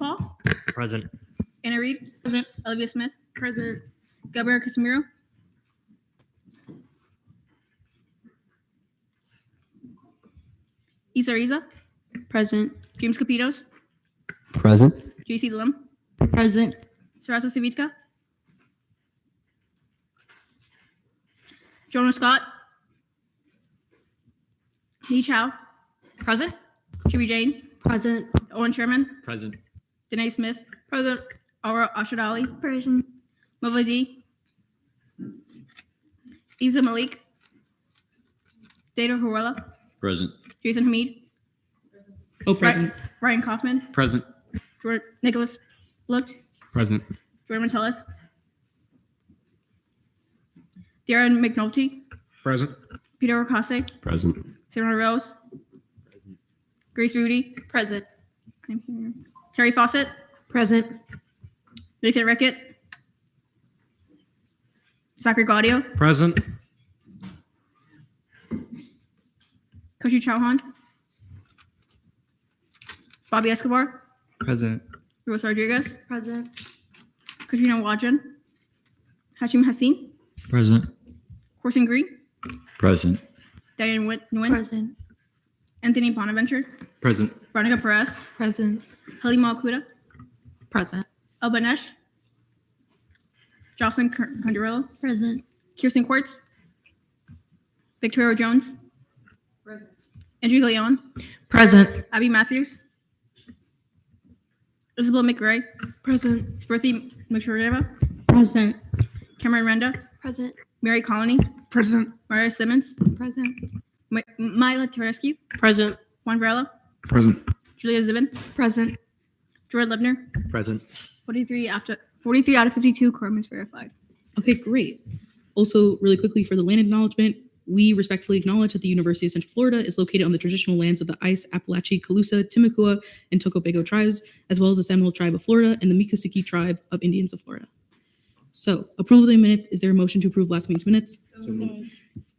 Paul, Present. Anna Reed, Present. Olivia Smith, Present. Gabriel Casimiro, Isa Riza, Present. James Capitos, Present. JC Delum, Present. Sarasa Savitka, Jonah Scott, Lee Chow, Present. Chibi Jane, Present. Owen Sherman, Present. Danae Smith, Present. Aura Ashadali, Present. Mova D, Isa Malik, Data Huela, Present. Jason Hamid, Present. Ryan Kaufman, Present. Nicholas Look, Present. Jordan Metellus, Darren McNulty, Present. Peter Ocasio, Present. Sarah Rose, Present. Grace Rudy, Present. I'm here. Terry Fawcett, Present. Nathan Rickett, Zachary Gaudio, Present. Koshi Chauhan, Bobby Escobar, Present. Luis Rodriguez, Present. Katrina Wadjan, Hashim Hassin, Present. Corson Green, Present. Diane Nguyen, Present. Anthony Bonaventure, Present. Veronica Perez, Present. Halima Alcuda, Present. Elba Nesh, Jocelyn Condurillo, Present. Kirsten Quartz, Victoria Jones, Present. Andrew Leon, Present. Abby Matthews, Isabel McRae, Present. Smirthi Mukherjee, Present. Cameron Renda, Present. Mary Colony, Present. Maria Simmons, Present. Myla Terescu, Present. Juan Varela, Present. Julia Zibin, Present. Jordan Lebner, Present. 43 out of 52 quorum is verified. Okay, great. Also, really quickly for the land acknowledgement, we respectfully acknowledge that the University of Central Florida is located on the traditional lands of the Ice, Appalachee, Calusa, Timucua, and Tocobago tribes, as well as the Seminole tribe of Florida and the Miccosukee tribe of Indians of Florida. So, approval of the minutes. Is there a motion to approve last meeting's minutes?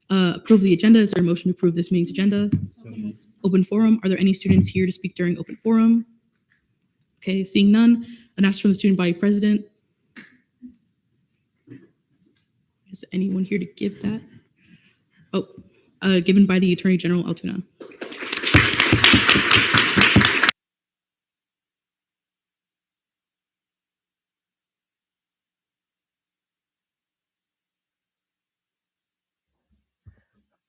Approve the agenda. Is there a motion to approve this meeting's agenda? Open forum. Are there any students here to speak during open forum? Okay, seeing none. Announcement from the student body president. Is anyone here to give that? Oh, given by the Attorney General Altoona.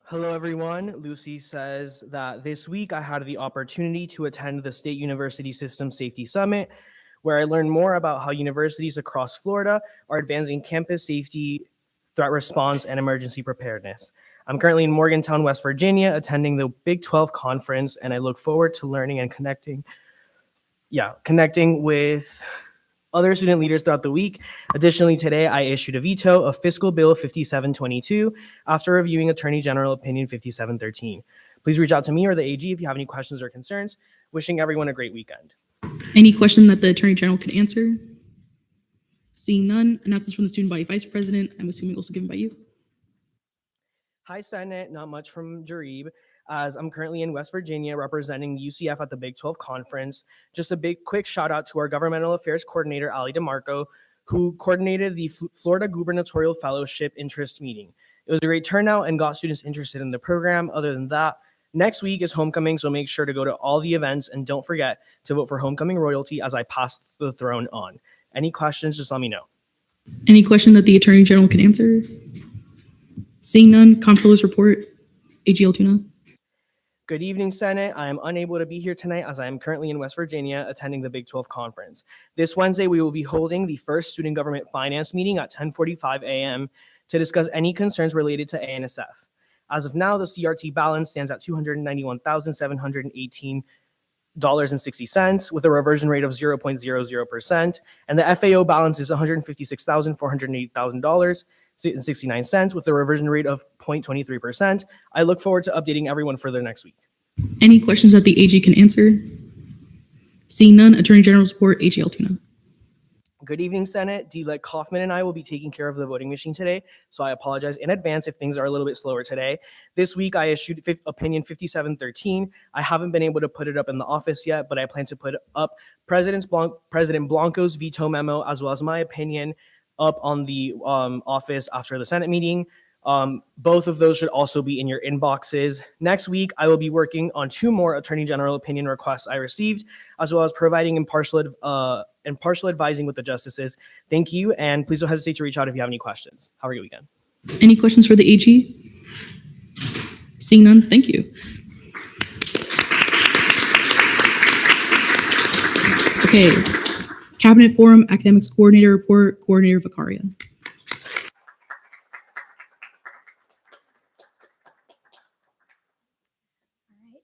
Hello, everyone. Lucy says that this week I had the opportunity to attend the State University System Safety Summit, where I learned more about how universities across Florida are advancing campus safety, threat response, and emergency preparedness. I'm currently in Morgantown, West Virginia, attending the Big 12 conference, and I look forward to learning and connecting with other student leaders throughout the week. Additionally, today I issued a veto of Fiscal Bill 5722 after reviewing Attorney General Opinion 5713. Please reach out to me or the AG if you have any questions or concerns. Wishing everyone a great weekend. Any question that the Attorney General can answer? Seeing none, announcements from the student body vice president, I'm assuming also given by you. Hi, Senate. Not much from Jarib, as I'm currently in West Virginia representing UCF at the Big 12 conference. Just a quick shout out to our governmental affairs coordinator, Ali DeMarco, who coordinated the Florida Gubernatorial Fellowship Interest Meeting. It was a great turnout and got students interested in the program. Other than that, next week is homecoming, so make sure to go to all the events and don't forget to vote for homecoming royalty as I pass the throne on. Any questions, just let me know. Any question that the Attorney General can answer? Seeing none, Comptroller's report, AG Altoona. Good evening, Senate. I am unable to be here tonight as I am currently in West Virginia attending the Big 12 conference. This Wednesday, we will be holding the first student government finance meeting at 10:45 a.m. to discuss any concerns related to ANSF. As of now, the CRT balance stands at $291,718.60 with a reversion rate of 0.00%, and the FAO balance is $156,408.69 with a reversion rate of 0.23%. I look forward to updating everyone further next week. Any questions that the AG can answer? Seeing none, Attorney General's report, AG Altoona. Good evening, Senate. D-Leg Kaufman and I will be taking care of the voting machine today, so I apologize in advance if things are a little bit slower today. This week, I issued Opinion 5713. I haven't been able to put it up in the office yet, but I plan to put up President Blanco's veto memo, as well as my opinion, up on the office after the Senate meeting. Both of those should also be in your inboxes. Next week, I will be working on 2 more Attorney General opinion requests I received, as well as providing impartial advising with the justices. Thank you, and please don't hesitate to reach out if you have any questions. Have a good weekend. Any questions for the AG? Seeing none, thank you. Okay, Cabinet Forum Academics Coordinator Report, Coordinator Vicaria.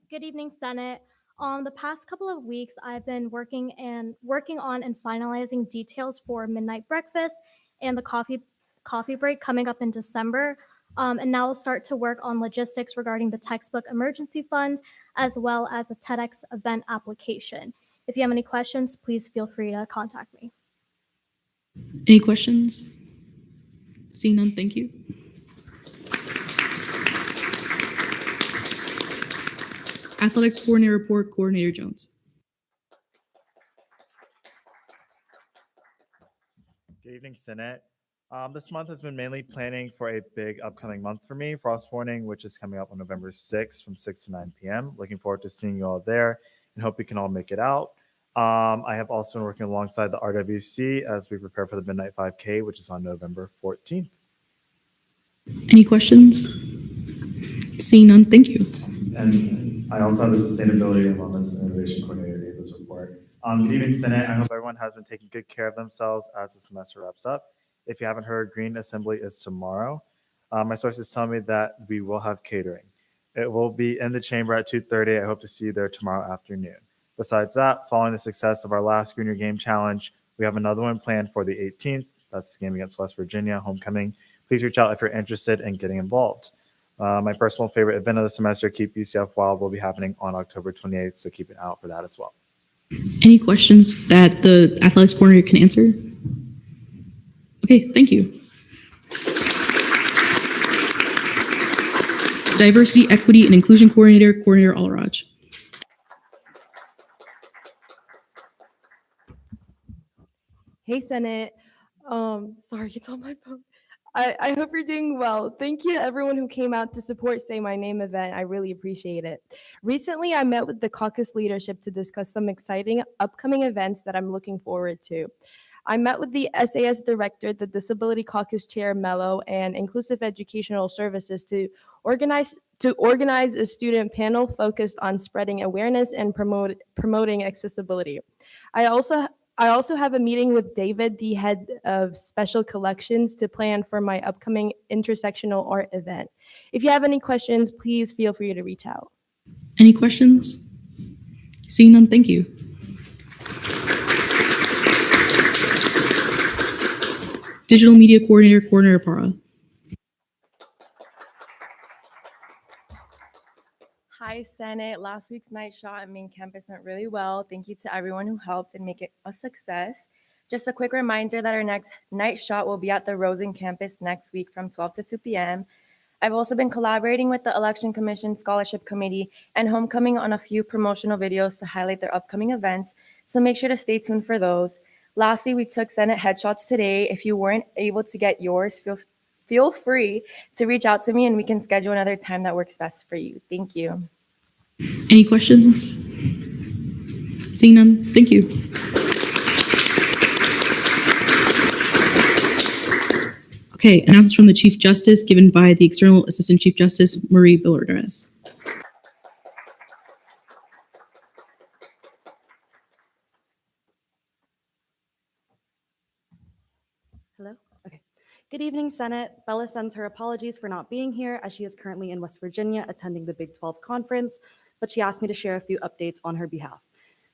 Good evening, Senate. The past couple of weeks, I've been working on and finalizing details for midnight breakfast and the coffee break coming up in December. And now I'll start to work on logistics regarding the textbook emergency fund, as well as a TEDx event application. If you have any questions, please feel free to contact me. Any questions? Seeing none, thank you. Athletics Coordinator Report, Coordinator Jones. Good evening, Senate. This month has been mainly planning for a big upcoming month for me, Frost Warning, which is coming up on November 6th from 6 to 9 p.m. Looking forward to seeing you all there and hope we can all make it out. I have also been working alongside the RWC as we prepare for the Midnight 5K, which is on November 14th. Any questions? Seeing none, thank you. And I also have the Sustainability and Wellness and Innovation Coordinator Davis report. Good evening, Senate. I hope everyone has been taking good care of themselves as the semester wraps up. If you haven't heard, Green Assembly is tomorrow. My sources tell me that we will have catering. It will be in the chamber at 2:30. I hope to see you there tomorrow afternoon. Besides that, following the success of our last Green Your Game Challenge, we have another one planned for the 18th. That's the game against West Virginia, homecoming. Please reach out if you're interested in getting involved. My personal favorite event of the semester, Keep UCF Wild, will be happening on October 28th, so keep an eye out for that as well. Any questions that the athletics coordinator can answer? Okay, thank you. Diversity, Equity, and Inclusion Coordinator, Coordinator Alraj. Hey, Senate. Sorry, it's on my phone. I hope you're doing well. Thank you to everyone who came out to support Say My Name event. I really appreciate it. Recently, I met with the caucus leadership to discuss some exciting upcoming events that I'm looking forward to. I met with the SAS director, the Disability Caucus Chair Mello, and Inclusive Educational Services to organize a student panel focused on spreading awareness and promoting accessibility. I also have a meeting with David, the head of Special Collections, to plan for my upcoming intersectional art event. If you have any questions, please feel free to reach out. Any questions? Seeing none, thank you. Digital Media Coordinator, Coordinator Para. Hi, Senate. Last week's night shot at main campus went really well. Thank you to everyone who helped and make it a success. Just a quick reminder that our next night shot will be at the Rosen campus next week from 12 to 2 p.m. I've also been collaborating with the Election Commission Scholarship Committee and Homecoming on a few promotional videos to highlight their upcoming events, so make sure to stay tuned for those. Lastly, we took Senate headshots today. If you weren't able to get yours, feel free to reach out to me and we can schedule another time that works best for you. Thank you. Any questions? Seeing none, thank you. Okay, announcements from the Chief Justice given by the External Assistant Chief Justice, Marie Villarreal. Hello? Okay. Good evening, Senate. Bella sends her apologies for not being here as she is currently in West Virginia attending the Big 12 conference, but she asked me to share a few updates on her behalf.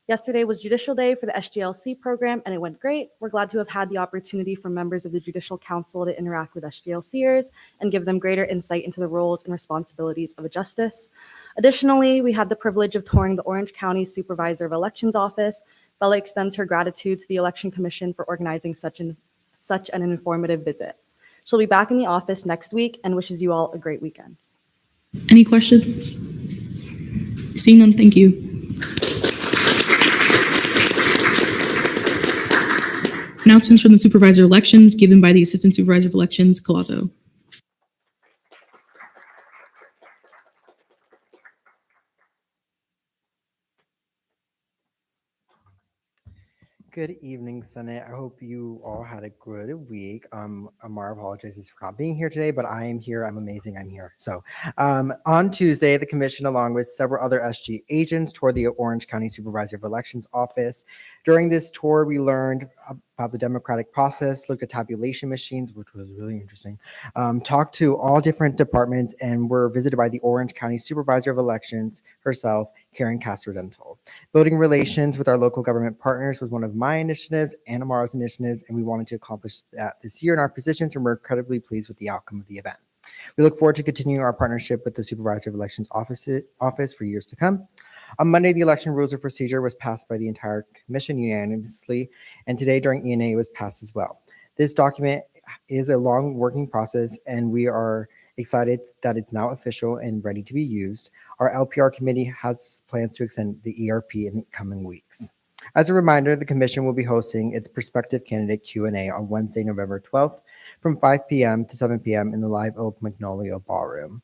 Yesterday was Judicial Day for the SGLC program, and it went great. We're glad to have had the opportunity for members of the Judicial Council to interact with SGLCers and give them greater insight into the roles and responsibilities of a justice. Additionally, we had the privilege of touring the Orange County Supervisor of Elections office. Bella extends her gratitude to the Election Commission for organizing such an informative visit. She'll be back in the office next week and wishes you all a great weekend. Any questions? Seeing none, thank you. Announcements from the supervisor of elections given by the Assistant Supervisor of Elections, Colazo. Good evening, Senate. I hope you all had a good week. Amar apologizes for not being here today, but I am here. I'm amazing. I'm here. So on Tuesday, the commission, along with several other SG agents, toured the Orange County Supervisor of Elections office. During this tour, we learned about the democratic process, looked at tabulation machines, which was really interesting, talked to all different departments, and were visited by the Orange County Supervisor of Elections herself, Karen Castro-Dental. Building relations with our local government partners was one of my initiatives and Amara's initiatives, and we wanted to accomplish that this year in our positions, and we're incredibly pleased with the outcome of the event. We look forward to continuing our partnership with the Supervisor of Elections office for years to come. On Monday, the election rules of procedure was passed by the entire commission unanimously, and today during ENA it was passed as well. This document is a long working process, and we are excited that it's now official and ready to be used. Our LPR committee has plans to extend the ERP in the coming weeks. As a reminder, the commission will be hosting its prospective candidate Q&A on Wednesday, November 12th from 5 p.m. to 7 p.m. in the Live Oak Magnolia Ballroom.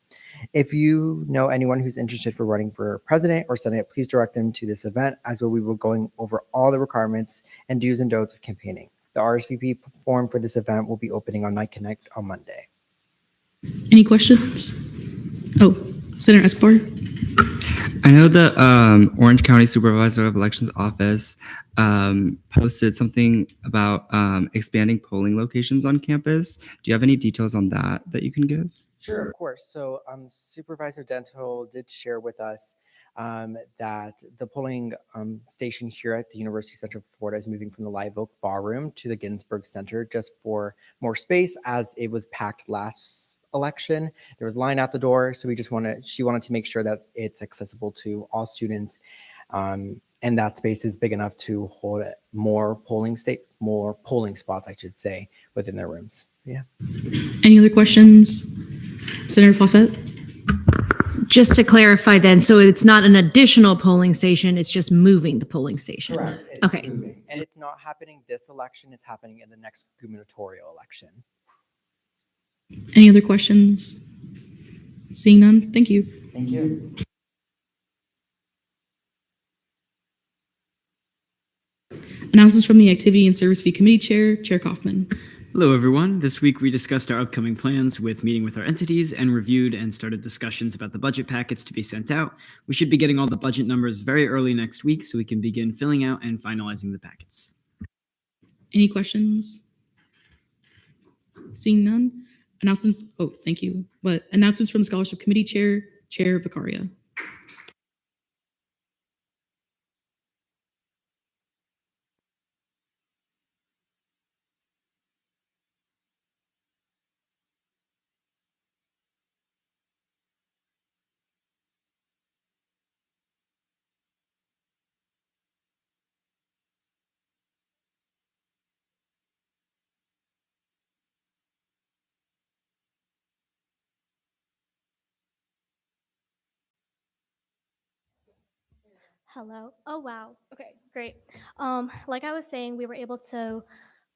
If you know anyone who's interested for running for president or senate, please direct them to this event, as we will be going over all the requirements and do's and don'ts of campaigning. The RSVP form for this event will be opening on Night Connect on Monday. Any questions? Oh, Senator Escobar. I know the Orange County Supervisor of Elections office posted something about expanding polling locations on campus. Do you have any details on that you can give? Sure, of course. So Supervisor Dental did share with us that the polling station here at the University of Central Florida is moving from the Live Oak Ballroom to the Ginsburg Center just for more space, as it was packed last election. There was a line out the door, so she wanted to make sure that it's accessible to all students, and that space is big enough to hold more polling spots, I should say, within their rooms. Yeah. Any other questions? Senator Fawcett. Just to clarify then, so it's not an additional polling station, it's just moving the polling station. Correct. It's Okay. moving. And it's not happening this election, it's happening in the next gubernatorial election. Any other questions? Seeing none, thank you. Thank you. Announcements from the Activity and Service Fee Committee Chair, Chair Kaufman. Hello, everyone. This week we discussed our upcoming plans with meeting with our entities and reviewed and started discussions about the budget packets to be sent out. We should be getting all the budget numbers very early next week so we can begin filling out and finalizing the packets. Any questions? Seeing none. Announcements. Oh, thank you. But announcements from the Scholarship Committee Chair, Chair Vicaria. Hello. Oh, wow. Okay, great. Like I was saying, we were able to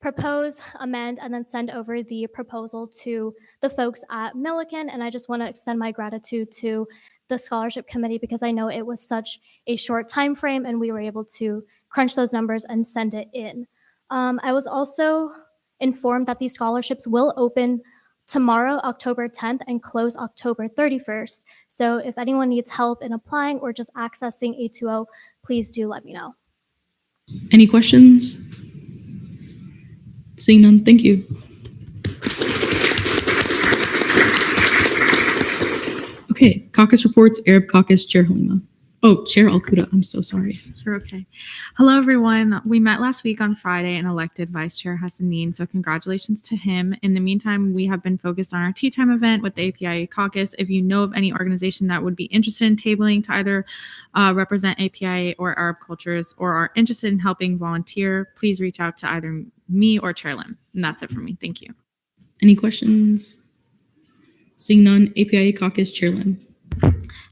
propose, amend, and then send over the proposal to the folks at Millikan. And I just want to extend my gratitude to the scholarship committee because I know it was such a short time frame and we were able to crunch those numbers and send it in. I was also informed that these scholarships will open tomorrow, October 10th, and close October 31st. So if anyone needs help in applying or just accessing A2O, please do let me know. Any questions? Seeing none, thank you. Okay, caucus reports, Arab Caucus, Chair Halima. Oh, Chair Alcuda, I'm so sorry. Sure, okay. Hello, everyone. We met last week on Friday and elected Vice Chair Hassanin, so congratulations to him. In the meantime, we have been focused on our tea time event with the APIA caucus. If you know of any organization that would be interested in tabling to either represent APIA or Arab cultures or are interested in helping volunteer, please reach out to either me or Chair Lim. And that's it for me. Thank you. Any questions? Seeing none, APIA caucus, Chair Lim.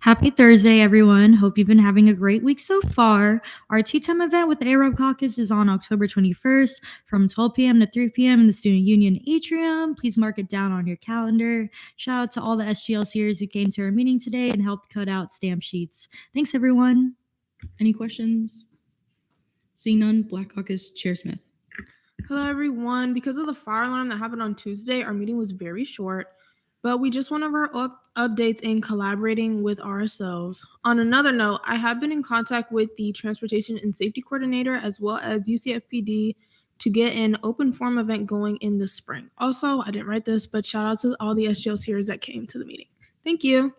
Happy Thursday, everyone. Hope you've been having a great week so far. Our Tea Time event with the Arab Caucus is on October 21st from 12 p.m. to 3 p.m. in the Student Union Atrium. Please mark it down on your calendar. Shout out to all the SGLCers who came to our meeting today and helped cut out stamp sheets. Thanks, everyone. Any questions? Seeing none, Black Caucus, Chair Smith. Hello, everyone. Because of the fire alarm that happened on Tuesday, our meeting was very short, but we just went over updates in collaborating with RSOs. On another note, I have been in contact with the Transportation and Safety Coordinator as well as UCFPD to get an open forum event going in the spring. Also, I didn't write this, but shout out to all the SGLCers that came to the meeting. Thank you.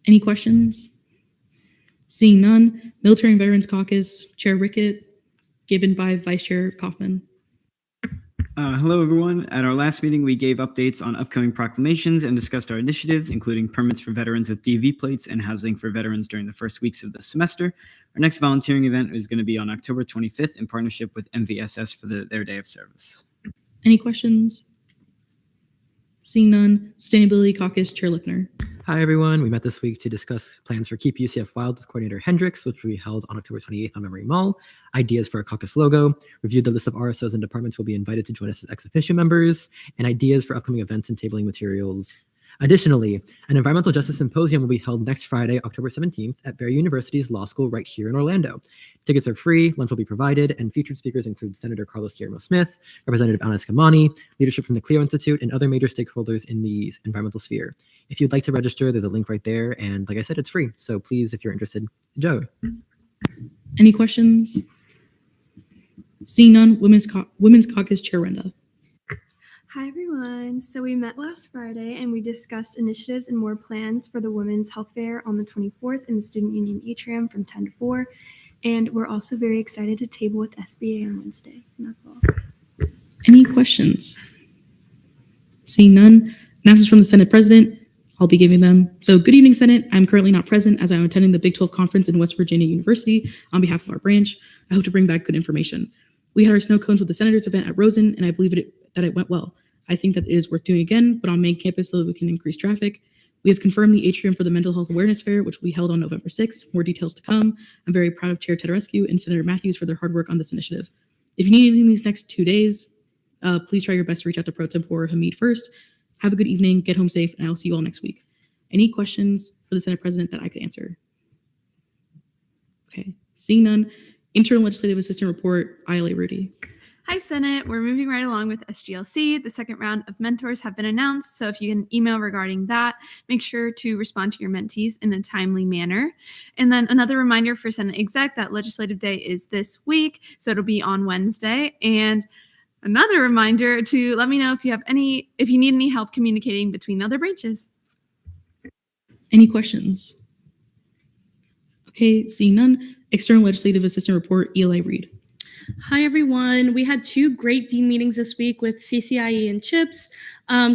Any questions? Seeing none, Military and Veterans Caucus, Chair Rickett, given by Vice Chair Kaufman. Hello, everyone. At our last meeting, we gave updates on upcoming proclamations and discussed our initiatives, including permits for veterans with DV plates and housing for veterans during the first weeks of the semester. Our next volunteering event is going to be on October 25th in partnership with MVSS for their day of service. Any questions? Seeing none, Sustainability Caucus, Chair Lipner. Hi, everyone. We met this week to discuss plans for Keep UCF Wild with Coordinator Hendricks, which will be held on October 28th on Memory Mall, ideas for a caucus logo, reviewed the list of RSOs and departments will be invited to join us as ex officio members, and ideas for upcoming events and tabling materials. Additionally, an environmental justice symposium will be held next Friday, October 17th at Barry University's Law School right here in Orlando. Tickets are free, lunch will be provided, and featured speakers include Senator Carlos Guillermo Smith, Representative Anas Kamani, leadership from the Clio Institute, and other major stakeholders in the environmental sphere. If you'd like to register, there's a link right there, and like I said, it's free. So please, if you're interested, enjoy. Any questions? Seeing none, Women's Caucus, Chair Renda. Hi, everyone. So we met last Friday and we discussed initiatives and more plans for the Women's Health Fair on the 24th in the Student Union Atrium from 10 to 4. And we're also very excited to table with SBA on Wednesday. And that's all. Any questions? Seeing none, announcements from the Senate President. I'll be giving them. So good evening, Senate. I'm currently not present as I'm attending the Big 12 conference in West Virginia University on behalf of our branch. I hope to bring back good information. We had our snow cones with the Senators event at Rosen, and I believe that it went well. I think that it is worth doing again, but on main campus so that we can increase traffic. We have confirmed the atrium for the Mental Health Awareness Fair, which will be held on November 6th. More details to come. I'm very proud of Chair Tedorescu and Senator Matthews for their hard work on this initiative. If you need anything these next 2 days, please try your best to reach out to Pro Tempore Hamid first. Have a good evening, get home safe, and I will see you all next week. Any questions for the Senate President that I could answer? Okay, seeing none. Internal Legislative Assistant Report, ILA Rudy. Hi, Senate. We're moving right along with SGLC. The second round of mentors have been announced, so if you can email regarding that, make sure to respond to your mentees in a timely manner. And then another reminder for Senate Exec that Legislative Day is this week, so it'll be on Wednesday. And another reminder to let me know if you need any help communicating between the other branches. Any questions? Okay, seeing none. External Legislative Assistant Report, Eli Reed. Hi, everyone. We had 2 great dean meetings this week with CCIE and CHIPS.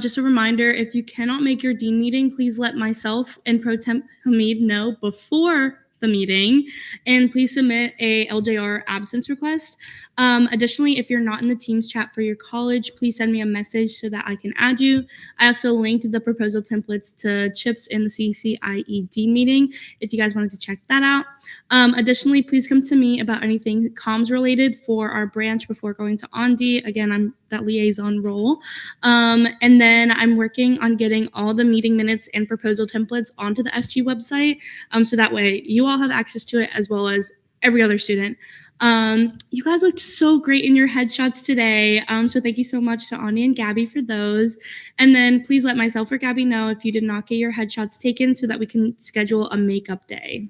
Just a reminder, if you cannot make your dean meeting, please let myself and Pro Temp Hamid know before the meeting, and please submit a LJR absence request. Additionally, if you're not in the Teams chat for your college, please send me a message so that I can add you. I also linked the proposal templates to CHIPS in the CCIE Dean meeting if you guys wanted to check that out. Additionally, please come to me about anything comms related for our branch before going to ONDI. Again, I'm that liaison role. And then I'm working on getting all the meeting minutes and proposal templates onto the SG website. So that way you all have access to it as well as every other student. You guys looked so great in your headshots today. So thank you so much to Anya and Gabby for those. And then please let myself or Gabby know if you did not get your headshots taken so that we can schedule a makeup day.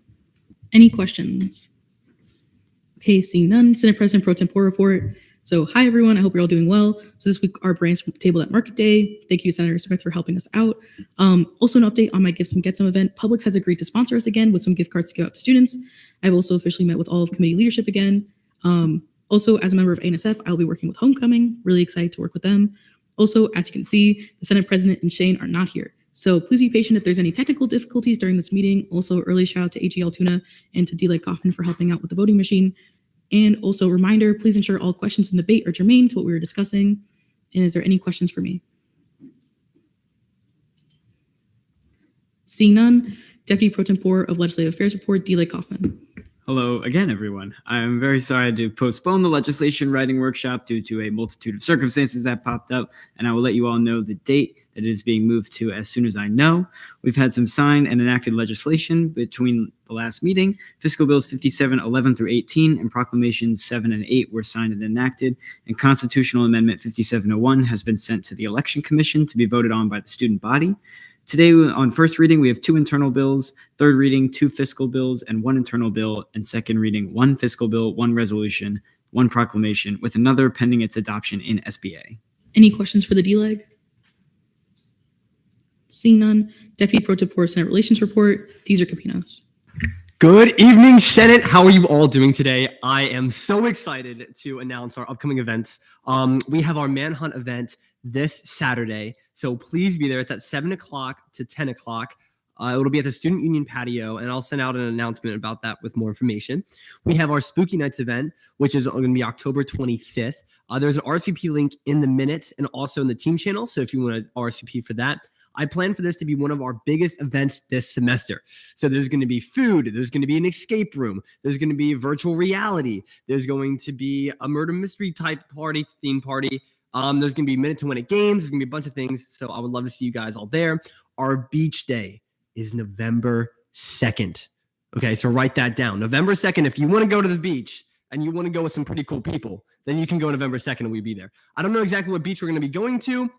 Any questions? Okay, seeing none. Senate President Pro Tempore Report. So hi, everyone. I hope you're all doing well. So this week, our branch tabled at Market Day. Thank you, Senator Smith, for helping us out. Also, an update on my Give Some, Get Some event. Publix has agreed to sponsor us again with some gift cards to give out to students. I've also officially met with all of committee leadership again. Also, as a member of ANSF, I'll be working with Homecoming. Really excited to work with them. Also, as you can see, the Senate President and Shane are not here. So please be patient if there's any technical difficulties during this meeting. Also, early shout out to AGL Tuna and to D-Lake Kaufman for helping out with the voting machine. And also reminder, please ensure all questions in the debate are germane to what we were discussing. And is there any questions for me? Seeing none, Deputy Pro Tempore of Legislative Affairs Report, D-Lake Kaufman. Hello again, everyone. I'm very sorry to postpone the legislation writing workshop due to a multitude of circumstances that popped up, and I will let you all know the date that it is being moved to as soon as I know. We've had some signed and enacted legislation between the last meeting. Fiscal Bills 5711 through 18 and Proclamations 7 and 8 were signed and enacted, and Constitutional Amendment 5701 has been sent to the Election Commission to be voted on by the student body. Today, on first reading, we have 2 internal bills, third reading, 2 fiscal bills, and 1 internal bill, and second reading, 1 fiscal bill, 1 resolution, 1 proclamation, with another pending its adoption in SBA. Any questions for the D-Leg? Seeing none, Deputy Pro Tempore Senate Relations Report, Deezer Capinos. Good evening, Senate. How are you all doing today? I am so excited to announce our upcoming events. We have our Manhunt event this Saturday, so please be there. It's at 7 o'clock to 10 o'clock. It'll be at the Student Union patio, and I'll send out an announcement about that with more information. We have our Spooky Nights event, which is going to be October 25th. There's an RSVP link in the minutes and also in the team channel, so if you want to RSVP for that. I plan for this to be one of our biggest events this semester. So there's going to be food, there's going to be an escape room, there's going to be virtual reality, there's going to be a murder mystery type party, theme party. There's going to be minute to win it games, there's going to be a bunch of things. So I would love to see you guys all there. Our beach day is November 2nd. Okay, so write that down. November 2nd, if you want to go to the beach and you want to go with some pretty cool people, then you can go November 2nd and we'll be there. I don't know exactly what beach we're going to be going to.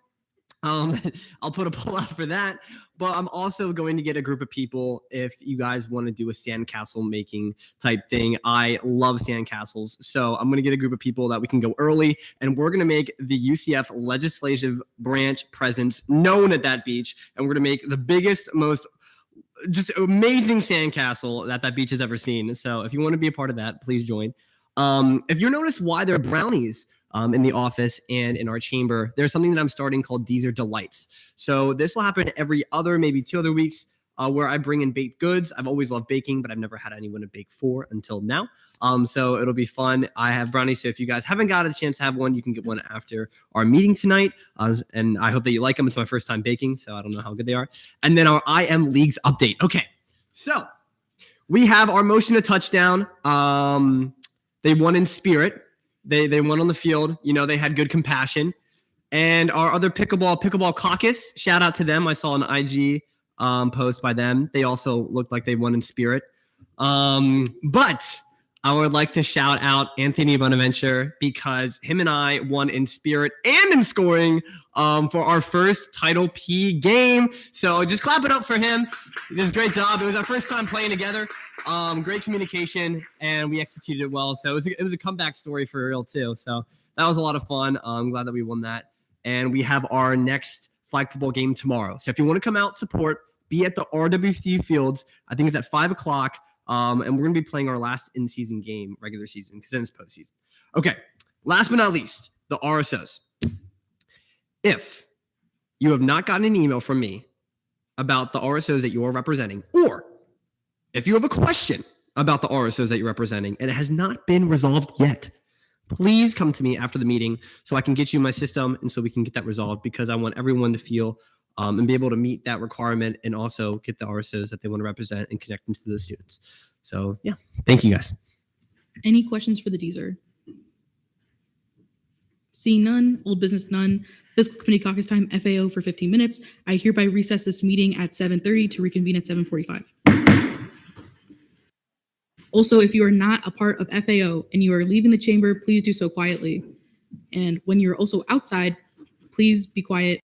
I'll put a poll out for that, but I'm also going to get a group of people if you guys want to do a sandcastle making type thing. I love sandcastles, so I'm going to get a group of people that we can go early, and we're going to make the UCF legislative branch presence known at that beach, and we're going to make the biggest, most just amazing sandcastle that beach has ever seen. So if you want to be a part of that, please join. If you notice why there are brownies in the office and in our chamber, there's something that I'm starting called These Are Delights. So this will happen every other, maybe 2 other weeks, where I bring in baked goods. I've always loved baking, but I've never had anyone to bake for until now. So it'll be fun. I have brownies, so if you guys haven't got a chance to have one, you can get one after our meeting tonight. And I hope that you like them. It's my first time baking, so I don't know how good they are. And then our IM Leagues update. Okay, so we have our motion to touchdown. They won in spirit. They won on the field. You know, they had good compassion. And our other pickleball caucus, shout out to them. I saw an IG post by them. They also looked like they won in spirit. But I would like to shout out Anthony Bonaventure because him and I won in spirit and in scoring for our first Title P game. So just clap it up for him. He did a great job. It was our first time playing together. Great communication, and we executed it well. So it was a comeback story for real too. So that was a lot of fun. I'm glad that we won that. And we have our next flag football game tomorrow. So if you want to come out, support, be at the RWC Fields. I think it's at 5 o'clock. And we're going to be playing our last in-season game, regular season, because then it's postseason. Okay, last but not least, the RSOs. If you have not gotten an email from me about the RSOs that you are representing, or if you have a question about the RSOs that you're representing and it has not been resolved yet, please come to me after the meeting so I can get you in my system and so we can get that resolved, because I want everyone to feel and be able to meet that requirement and also get the RSOs that they want to represent and connect them to the students. So yeah, thank you guys. Any questions for the Deezer? Seeing none, old business none. Fiscal Committee caucus time, FAO for 15 minutes. I hereby recess this meeting at 7:30 to reconvene at 7:45. Also, if you are not a part of FAO and you are leaving the chamber, please do so quietly. And when you're also outside, please be quiet.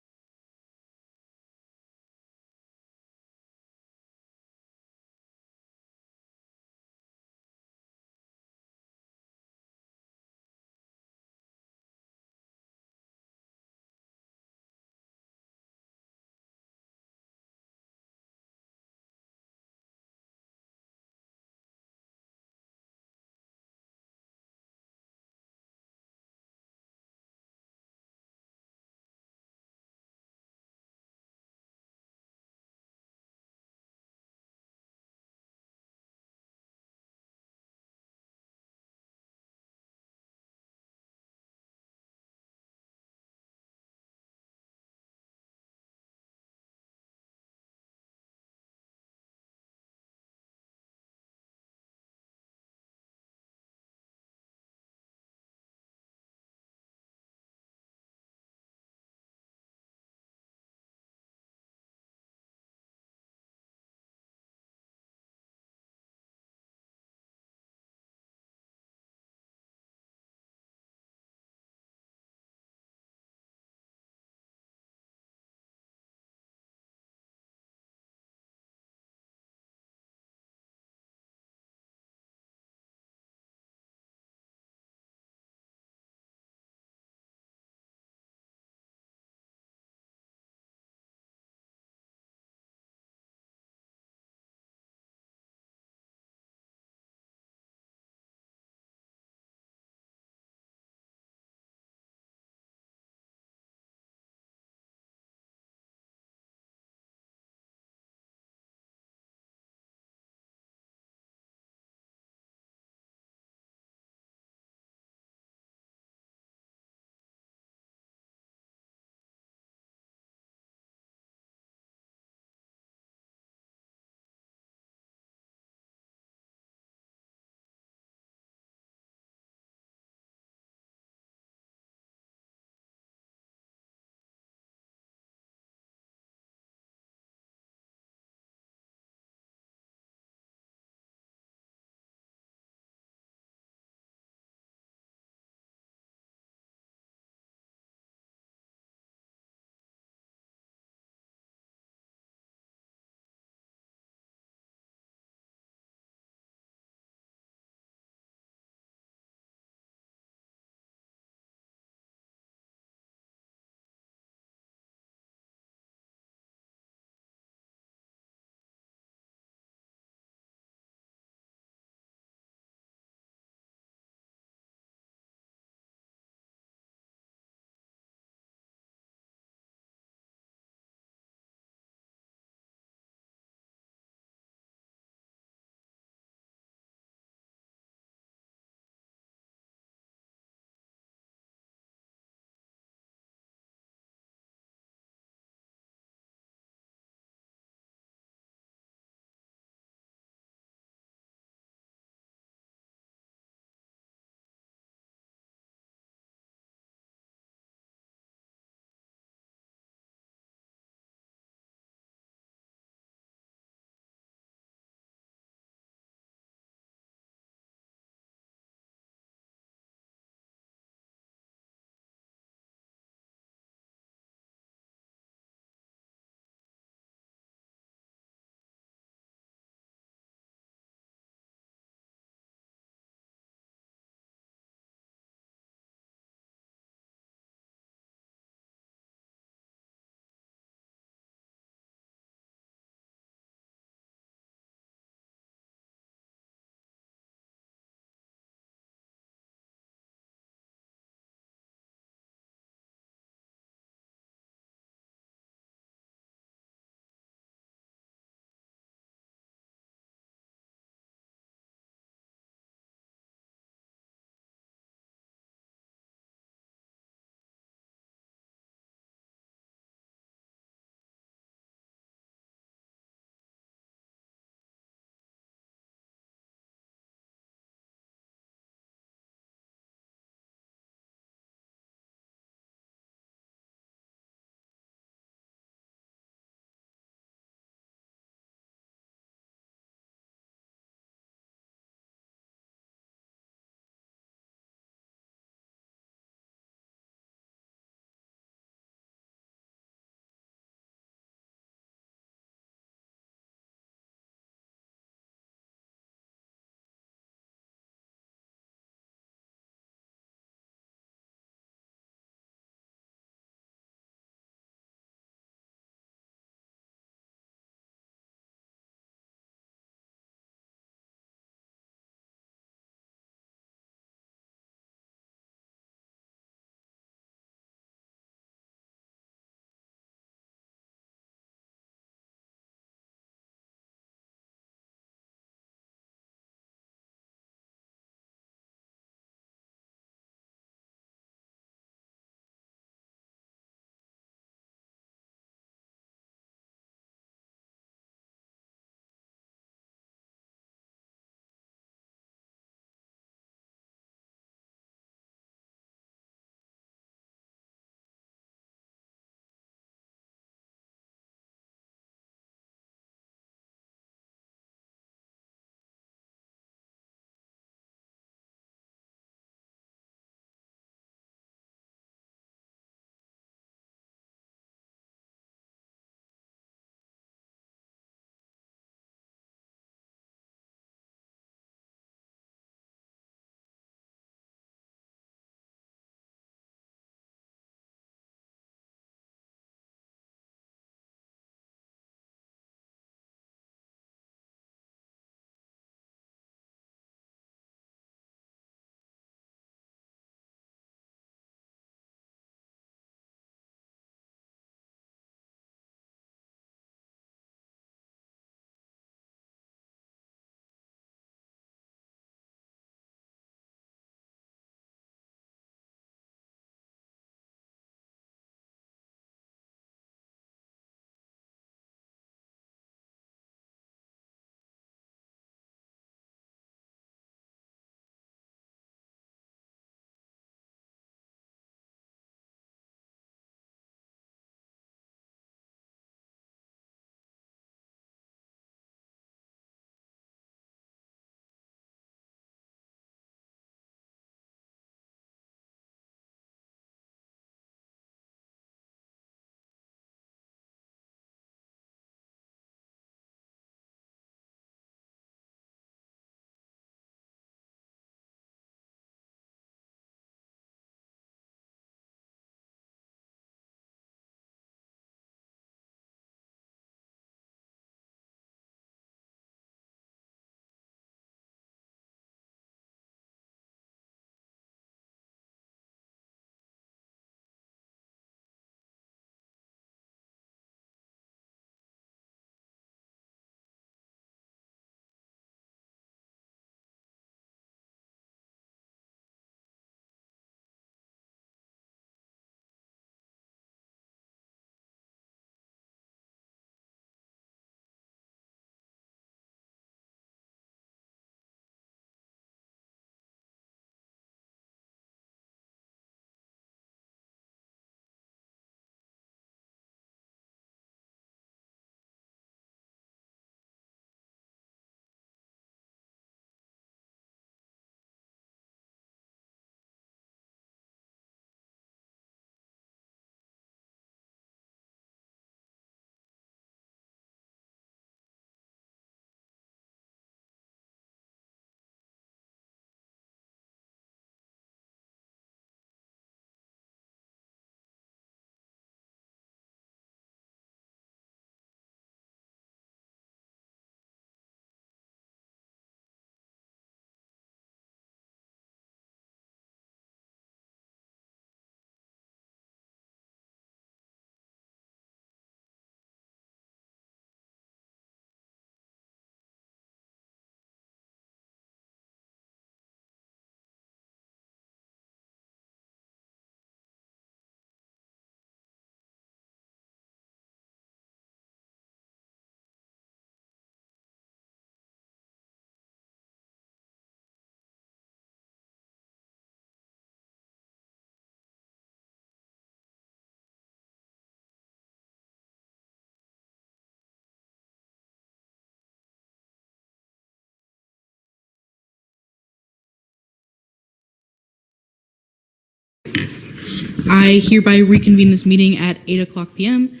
I hereby reconvene this meeting at 8:00 p.m.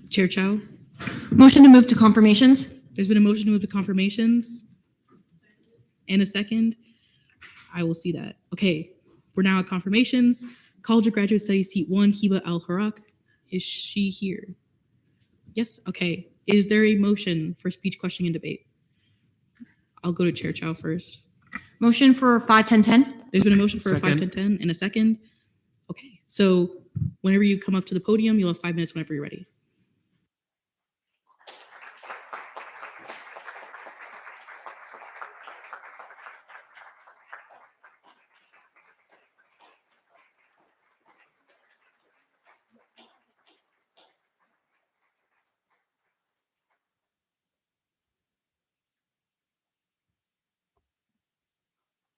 Chair Chow. Motion to move to confirmations. There's been a motion to move to confirmations. And a second. I will see that. Okay, we're now at confirmations. College of Graduate Studies, seat 1, Hiba Al-Harak. Is she here? Yes, okay. Is there a motion for speech, questioning, and debate? I'll go to Chair Chow first. Motion for 5-10-10. There's been a motion for Second. a 5-10-10 and a second. Okay, so whenever you come up to the podium, you'll have 5 minutes whenever you're ready.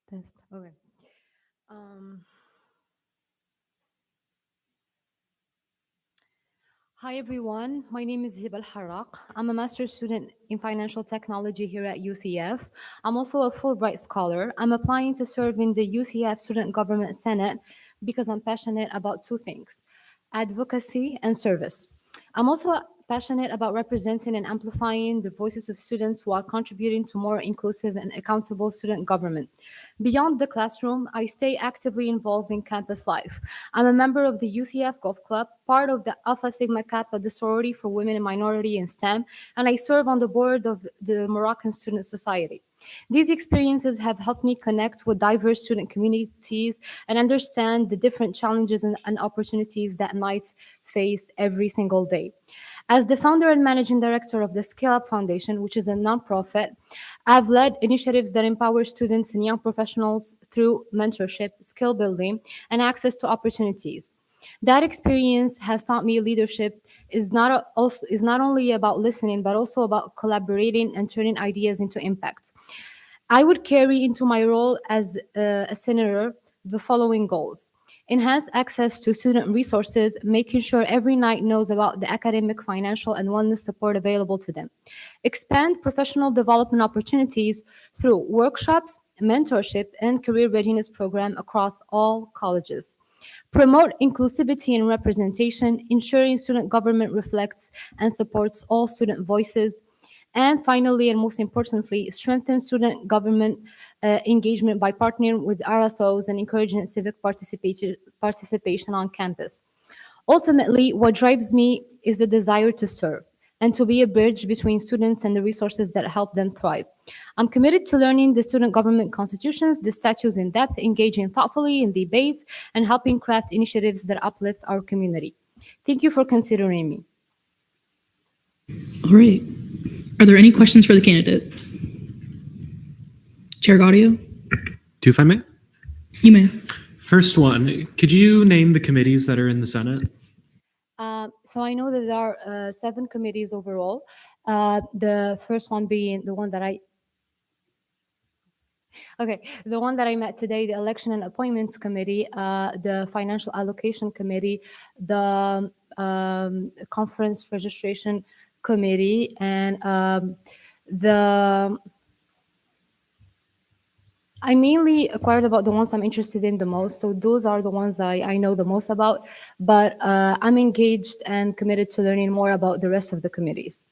Test. Okay. Hi everyone, my name is Hiba Al-Harak. I'm a master's student in financial technology here at UCF. I'm also a Fulbright scholar. I'm applying to serve in the UCF Student Government Senate because I'm passionate about 2 things, advocacy and service. I'm also passionate about representing and amplifying the voices of students while contributing to more inclusive and accountable student government. Beyond the classroom, I stay actively involved in campus life. I'm a member of the UCF Golf Club, part of the Alpha Sigma Kappa, the sorority for women and minority in STEM, and I serve on the board of the Moroccan Student Society. These experiences have helped me connect with diverse student communities and understand the different challenges and opportunities that Knights face every single day. As the founder and managing director of the Scale Up Foundation, which is a nonprofit, I've led initiatives that empower students and young professionals through mentorship, skill building, and access to opportunities. That experience has taught me leadership is not only about listening, but also about collaborating and turning ideas into impact. I would carry into my role as a senator the following goals: enhance access to student resources, making sure every Knight knows about the academic, financial, and wellness support available to them. Expand professional development opportunities through workshops, mentorship, and career readiness program across all colleges. Promote inclusivity and representation, ensuring student government reflects and supports all student voices. And finally, and most importantly, strengthen student government engagement by partnering with RSOs and encouraging civic participation on campus. Ultimately, what drives me is the desire to serve and to be a bridge between students and the resources that help them thrive. I'm committed to learning the student government constitutions, the statutes in depth, engaging thoughtfully in debates, and helping craft initiatives that uplift our community. Thank you for considering me. All right. Are there any questions for the candidate? Chair Gaudio? 2, if I may. You may. First one, could you name the committees that are in the Senate? So I know that there are 7 committees overall. The first one being the one that the one that I met today, the Election and Appointments Committee, the Financial Allocation Committee, the Conference Registration Committee, and I mainly acquired about the ones I'm interested in the most. So those are the ones I know the most about, but I'm engaged and committed to learning more about the rest of the committees.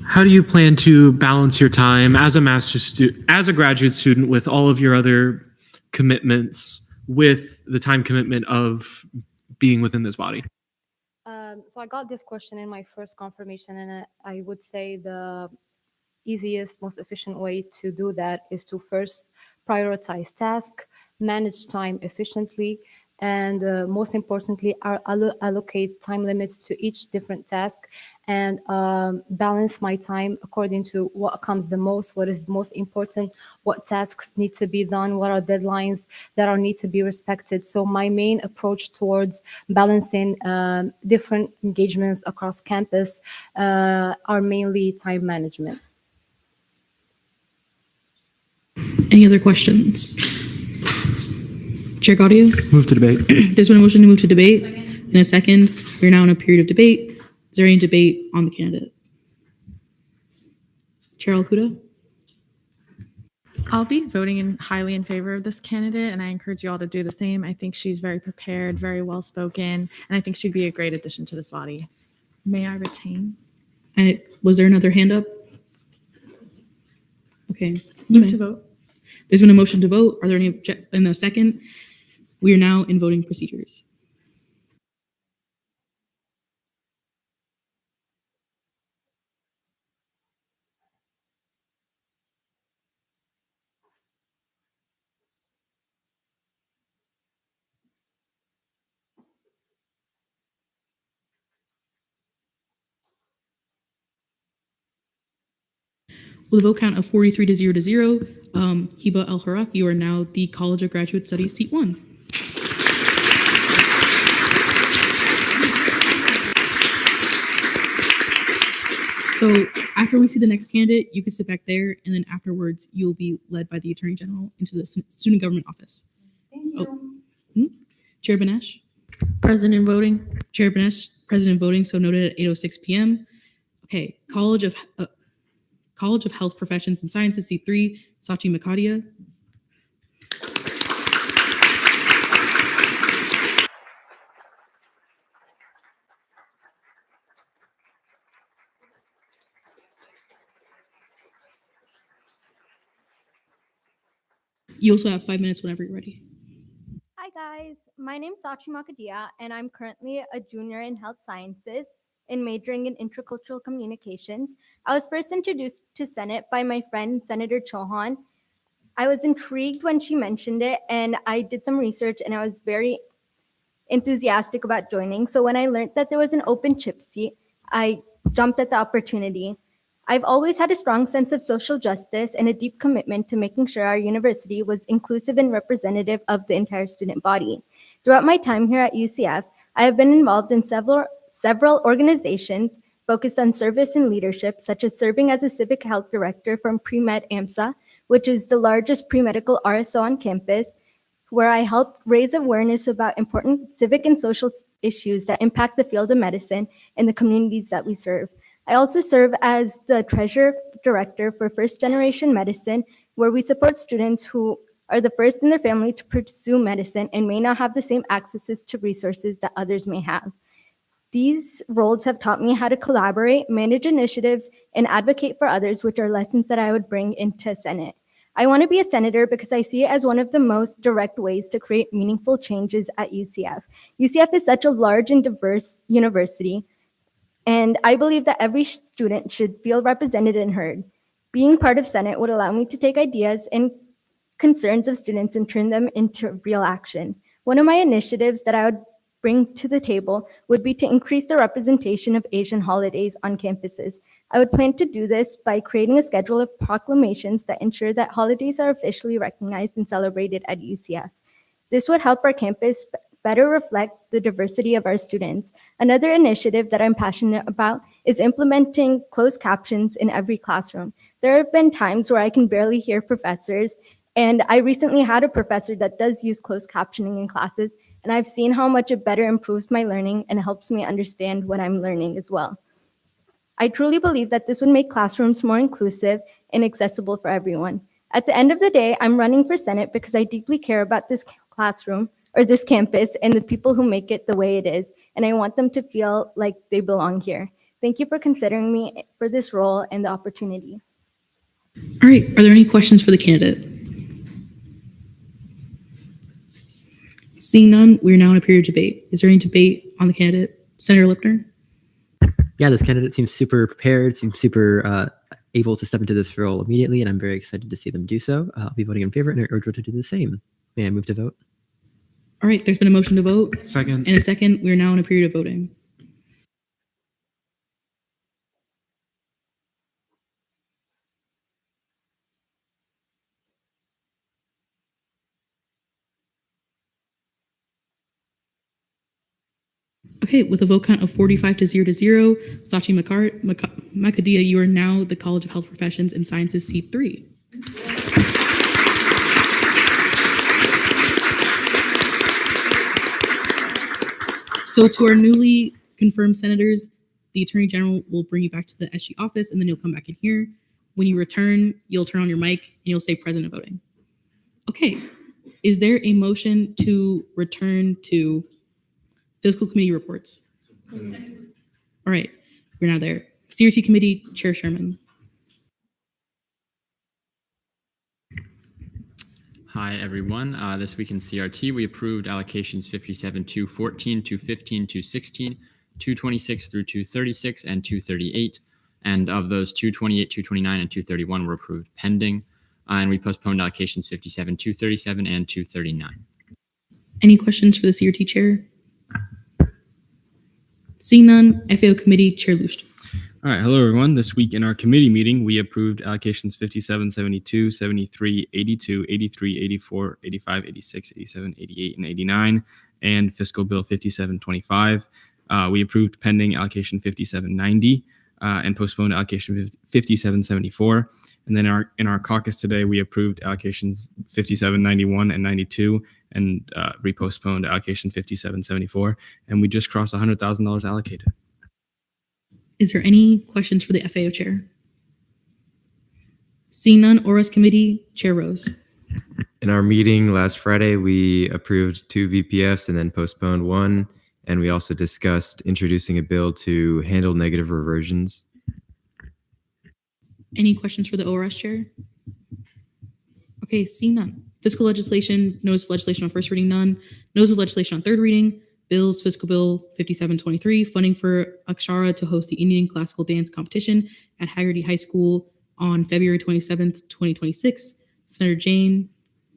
How do you plan to balance your time as a graduate student with all of your other commitments with the time commitment of being within this body? So I got this question in my first confirmation, and I would say the easiest, most efficient way to do that is to first prioritize tasks, manage time efficiently, and most importantly, allocate time limits to each different task, and balance my time according to what comes the most, what is the most important, what tasks need to be done, what are deadlines that need to be respected. So my main approach towards balancing different engagements across campus are mainly time management. Any other questions? Chair Gaudio? Move to debate. There's been a motion to move to debate. In a second, we're now in a period of debate. Is there any debate on the candidate? Chair Al-Huda? I'll be voting highly in favor of this candidate, and I encourage you all to do the same. I think she's very prepared, very well spoken, and I think she'd be a great addition to this body. May I retain? Was there another hand up? Okay. Move to vote. There's been a motion to vote. Are there any in the second? We are now in voting procedures. With a vote count of 43 to 0, Hiba El Harak, you are now the College of Graduate Studies seat 1. So after we see the next candidate, you can sit back there, and then afterwards, you'll be led by the Attorney General into the Student Government Office. Thank you. Chair Benesh? President voting. Chair Benesh, President voting, so noted at 8:06 p.m. Okay, College of Health Professions and Sciences, C3, Sachi Makadia. You also have 5 minutes whenever you're ready. Hi guys, my name's Sachi Makadia, and I'm currently a junior in health sciences and majoring in intercultural communications. I was first introduced to Senate by my friend, Senator Chauhan. I was intrigued when she mentioned it, and I did some research, and I was very enthusiastic about joining. So when I learned that there was an open CHIP seat, I jumped at the opportunity. I've always had a strong sense of social justice and a deep commitment to making sure our university was inclusive and representative of the entire student body. Throughout my time here at UCF, I have been involved in several organizations focused on service and leadership, such as serving as a civic health director from Pre-Med AMSA, which is the largest pre-medical RSO on campus, where I help raise awareness about important civic and social issues that impact the field of medicine and the communities that we serve. I also serve as the treasurer director for First Generation Medicine, where we support students who are the first in their family to pursue medicine and may not have the same accesses to resources that others may have. These roles have taught me how to collaborate, manage initiatives, and advocate for others, which are lessons that I would bring into Senate. I want to be a senator because I see it as one of the most direct ways to create meaningful changes at UCF. UCF is such a large and diverse university, and I believe that every student should feel represented and heard. Being part of Senate would allow me to take ideas and concerns of students and turn them into real action. One of my initiatives that I would bring to the table would be to increase the representation of Asian holidays on campuses. I would plan to do this by creating a schedule of proclamations that ensure that holidays are officially recognized and celebrated at UCF. This would help our campus better reflect the diversity of our students. Another initiative that I'm passionate about is implementing closed captions in every classroom. There have been times where I can barely hear professors, and I recently had a professor that does use closed captioning in classes, and I've seen how much it better improves my learning and helps me understand what I'm learning as well. I truly believe that this would make classrooms more inclusive and accessible for everyone. At the end of the day, I'm running for Senate because I deeply care about this classroom or this campus and the people who make it the way it is, and I want them to feel like they belong here. Thank you for considering me for this role and the opportunity. All right, are there any questions for the candidate? Seeing none, we're now in a period of debate. Is there any debate on the candidate? Senator Lipner? Yeah, this candidate seems super prepared, seems super able to step into this role immediately, and I'm very excited to see them do so. I'll be voting in favor, and I urge you to do the same. May I move to vote? All right, there's been a motion to vote. Second. In a second, we're now in a period of voting. Okay, with a vote count of 45 to 0, Sachi Makadia, you are now the College of Health Professions and Sciences seat 3. So to our newly confirmed senators, the Attorney General will bring you back to the SG office, and then you'll come back in here. When you return, you'll turn on your mic and you'll say present and voting. Okay. Is there a motion to return to fiscal committee reports? All right. We're now there. CRT committee, Chair Sherman. Hi, everyone. This week in CRT, we approved allocations 57, 214, 215, 216, 226 through 236, and 238. And of those, 228, 229, and 231 were approved pending. And we postponed allocations 57, 237, and 239. Any questions for the CRT chair? Seeing none, FAO committee, Chair Lucht. All right. Hello, everyone. This week in our committee meeting, we approved allocations 57, 72, 73, 82, 83, 84, 85, 86, 87, 88, and 89, and Fiscal Bill 5725. We approved pending allocation 5790 and postponed allocation 5774. And then in our caucus today, we approved allocations 5791 and 92 and repostponed allocation 5774. And we just crossed $100,000 allocated. Is there any questions for the FAO chair? Seeing none, ORAS committee, Chair Rose. In our meeting last Friday, we approved 2 VPFs and then postponed 1. And we also discussed introducing a bill to handle negative reversions. Any questions for the ORAS chair? Okay, seeing none. Fiscal legislation, notice of legislation on first reading, none. Notice of legislation on third reading. Bills, Fiscal Bill 5723, funding for Akshara to host the Indian classical dance competition at Haggerty High School on February 27th, 2026. Senator Jane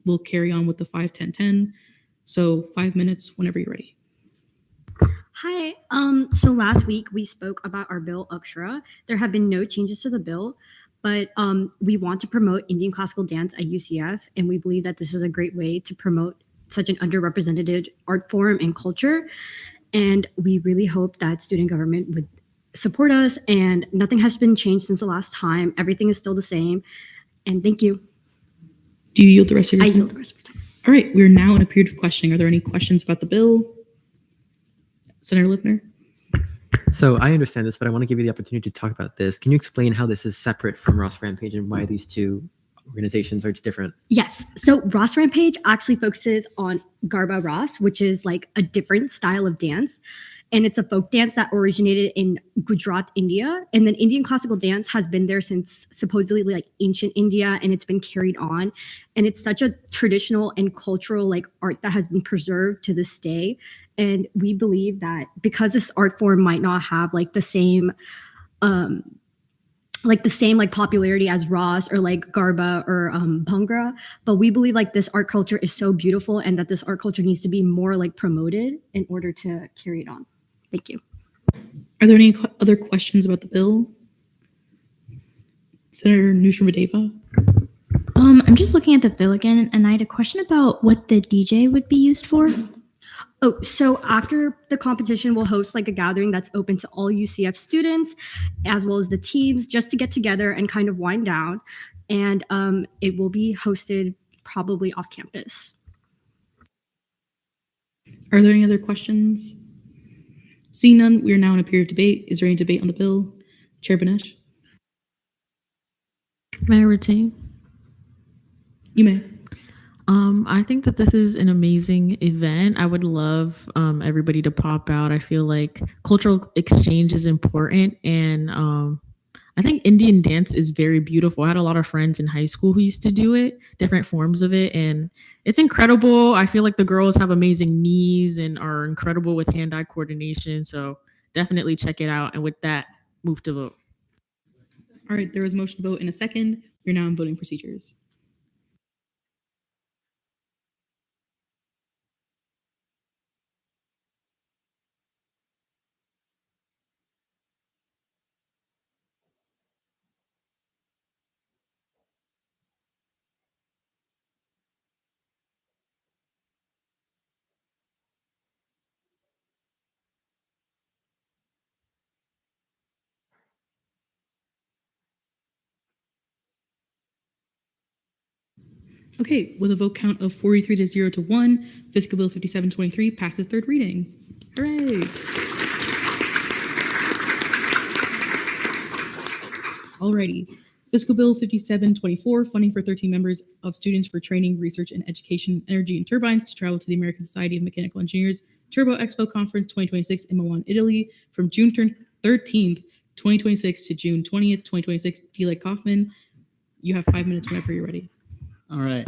will carry on with the 5-10-10. So 5 minutes whenever you're ready. Hi. So last week we spoke about our bill Akshara. There have been no changes to the bill, but we want to promote Indian classical dance at UCF, and we believe that this is a great way to promote such an underrepresented art form and culture. And we really hope that student government would support us, and nothing has been changed since the last time. Everything is still the same. And thank you. Do you yield the rest of your time? I yield the rest of your time. All right, we're now in a period of questioning. Are there any questions about the bill? Senator Lipner? So I understand this, but I want to give you the opportunity to talk about this. Can you explain how this is separate from Ross Rampage and why these two organizations are different? Yes. So Ross Rampage actually focuses on Garba Ross, which is like a different style of dance. And it's a folk dance that originated in Gujarat, India. And then Indian classical dance has been there since supposedly like ancient India, and it's been carried on. And it's such a traditional and cultural like art that has been preserved to this day. And we believe that because this art form might not have like the same popularity as Ross or like Garba or Bhangra, but we believe like this art culture is so beautiful and that this art culture needs to be more like promoted in order to carry it on. Thank you. Are there any other questions about the bill? Senator Nushramadeva? I'm just looking at the bill again, and I had a question about what the DJ would be used for. Oh, so after the competition, we'll host like a gathering that's open to all UCF students, as well as the teams, just to get together and kind of wind down. And it will be hosted probably off campus. Are there any other questions? Seeing none, we are now in a period of debate. Is there any debate on the bill? Chair Banesh? Mayor Ratain? You may. I think that this is an amazing event. I would love everybody to pop out. I feel like cultural exchange is important, and I think Indian dance is very beautiful. I had a lot of friends in high school who used to do it, different forms of it, and it's incredible. I feel like the girls have amazing knees and are incredible with hand-eye coordination, so definitely check it out. And with that, move to vote. All right, there was a motion to vote in a second. We're now in voting procedures. Okay, with a vote count of 43 to 1, Fiscal Bill 5723 passes third reading. Hooray! Alrighty. Fiscal Bill 5724, funding for 13 members of students for training, research, and education, energy, and turbines to travel to the American Society of Mechanical Engineers Turbo Expo Conference 2026 in Milan, Italy from June 13th, 2026 to June 20th, 2026. D. Kaufman, you have 5 minutes whenever you're ready. All right.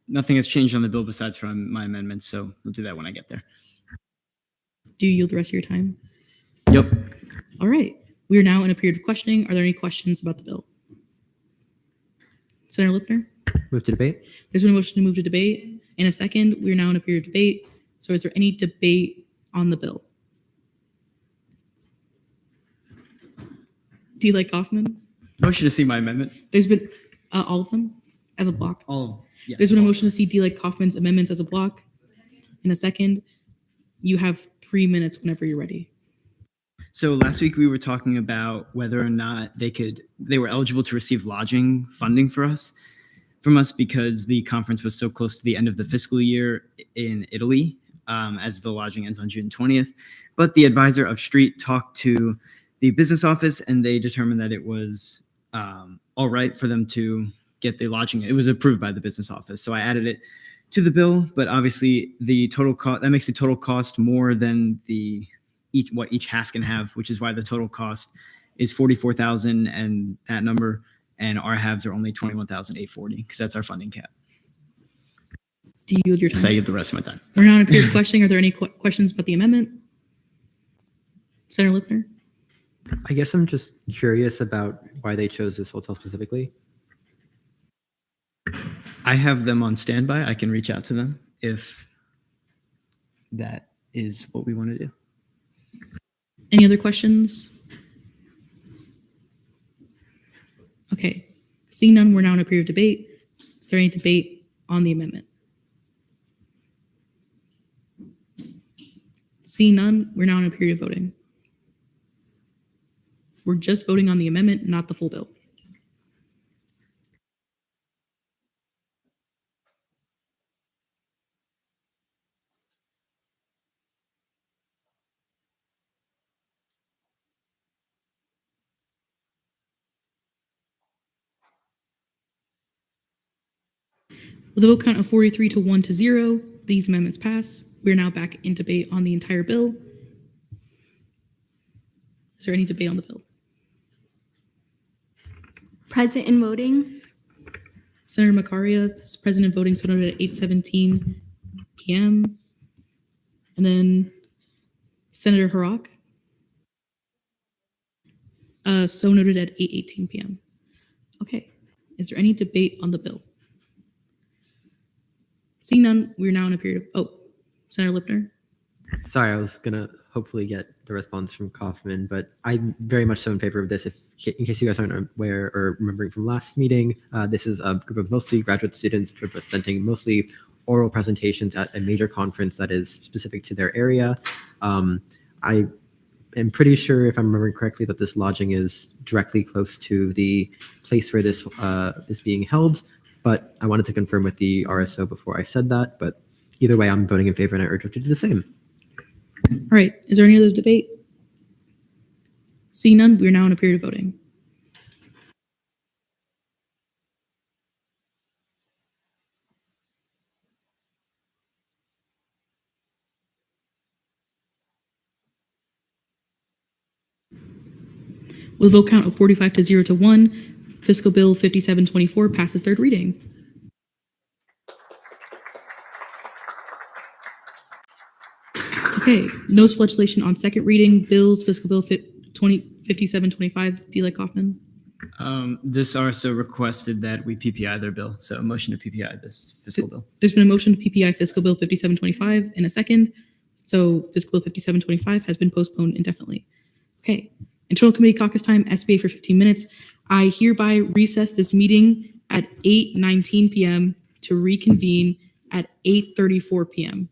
Nothing has changed on the bill besides from my amendments, so we'll do that when I get there. Do you yield the rest of your time? Yep. All right. We are now in a period of questioning. Are there any questions about the bill? Senator Lipner? Move to debate. There's been a motion to move to debate. In a second, we are now in a period of debate. So is there any debate on the bill? D. Kaufman? Motion to see my amendment. There's been all of them as a block. Yes. There's been a motion to see D. Kaufman's amendments as a block. In a second, you have 3 minutes whenever you're ready. So last week we were talking about whether or not they were eligible to receive lodging funding from us because the conference was so close to the end of the fiscal year in Italy, as the lodging ends on June 20th. But the advisor of Street talked to the business office and they determined that it was all right for them to get the lodging. It was approved by the business office. So I added it to the bill, but obviously the total cost, that makes the total cost more than what each half can have, which is why the total cost is $44,000 and that number, and our halves are only $21,840 because that's our funding cap. Do you yield your time? So I get the rest of my time. We're now in a period of questioning. Are there any questions about the amendment? Senator Lipner? I guess I'm just curious about why they chose this hotel specifically. I have them on standby. I can reach out to them if that is what we want to do. Any other questions? Okay. Seeing none, we're now in a period of debate. Is there any debate on the amendment? Seeing none, we're now in a period of voting. We're just voting on the amendment, not the full bill. With a vote count of 43 to 1 to 0, these amendments pass. We are now back in debate on the entire bill. Is there any debate on the bill? Present in voting. Senator Macaria is present in voting, so noted at 8:17 p.m. And then Senator Harak, so noted at 8:18 p.m. Okay. Is there any debate on the bill? Seeing none, we're now in a period of, Senator Lipner. Sorry, I was gonna hopefully get the response from Kaufman, but I'm very much so in favor of this. In case you guys aren't aware or remembering from last meeting, this is a group of mostly graduate students presenting mostly oral presentations at a major conference that is specific to their area. I am pretty sure, if I'm remembering correctly, that this lodging is directly close to the place where this is being held, but I wanted to confirm with the RSO before I said that. But either way, I'm voting in favor and I urge you to do the same. All right. Is there any other debate? Seeing none, we're now in a period of voting. With a vote count of 45 to 0 to 1, Fiscal Bill 5724 passes third reading. Okay, notice legislation on second reading, bills, Fiscal Bill 5725, D. Kaufman. This RSO requested that we PPI their bill, so a motion to PPI this fiscal bill. There's been a motion to PPI Fiscal Bill 5725 in a second, so Fiscal Bill 5725 has been postponed indefinitely. Okay, internal committee caucus time, SBA for 15 minutes. I hereby recess this meeting at 8:19 p.m. to reconvene at 8:34 p.m.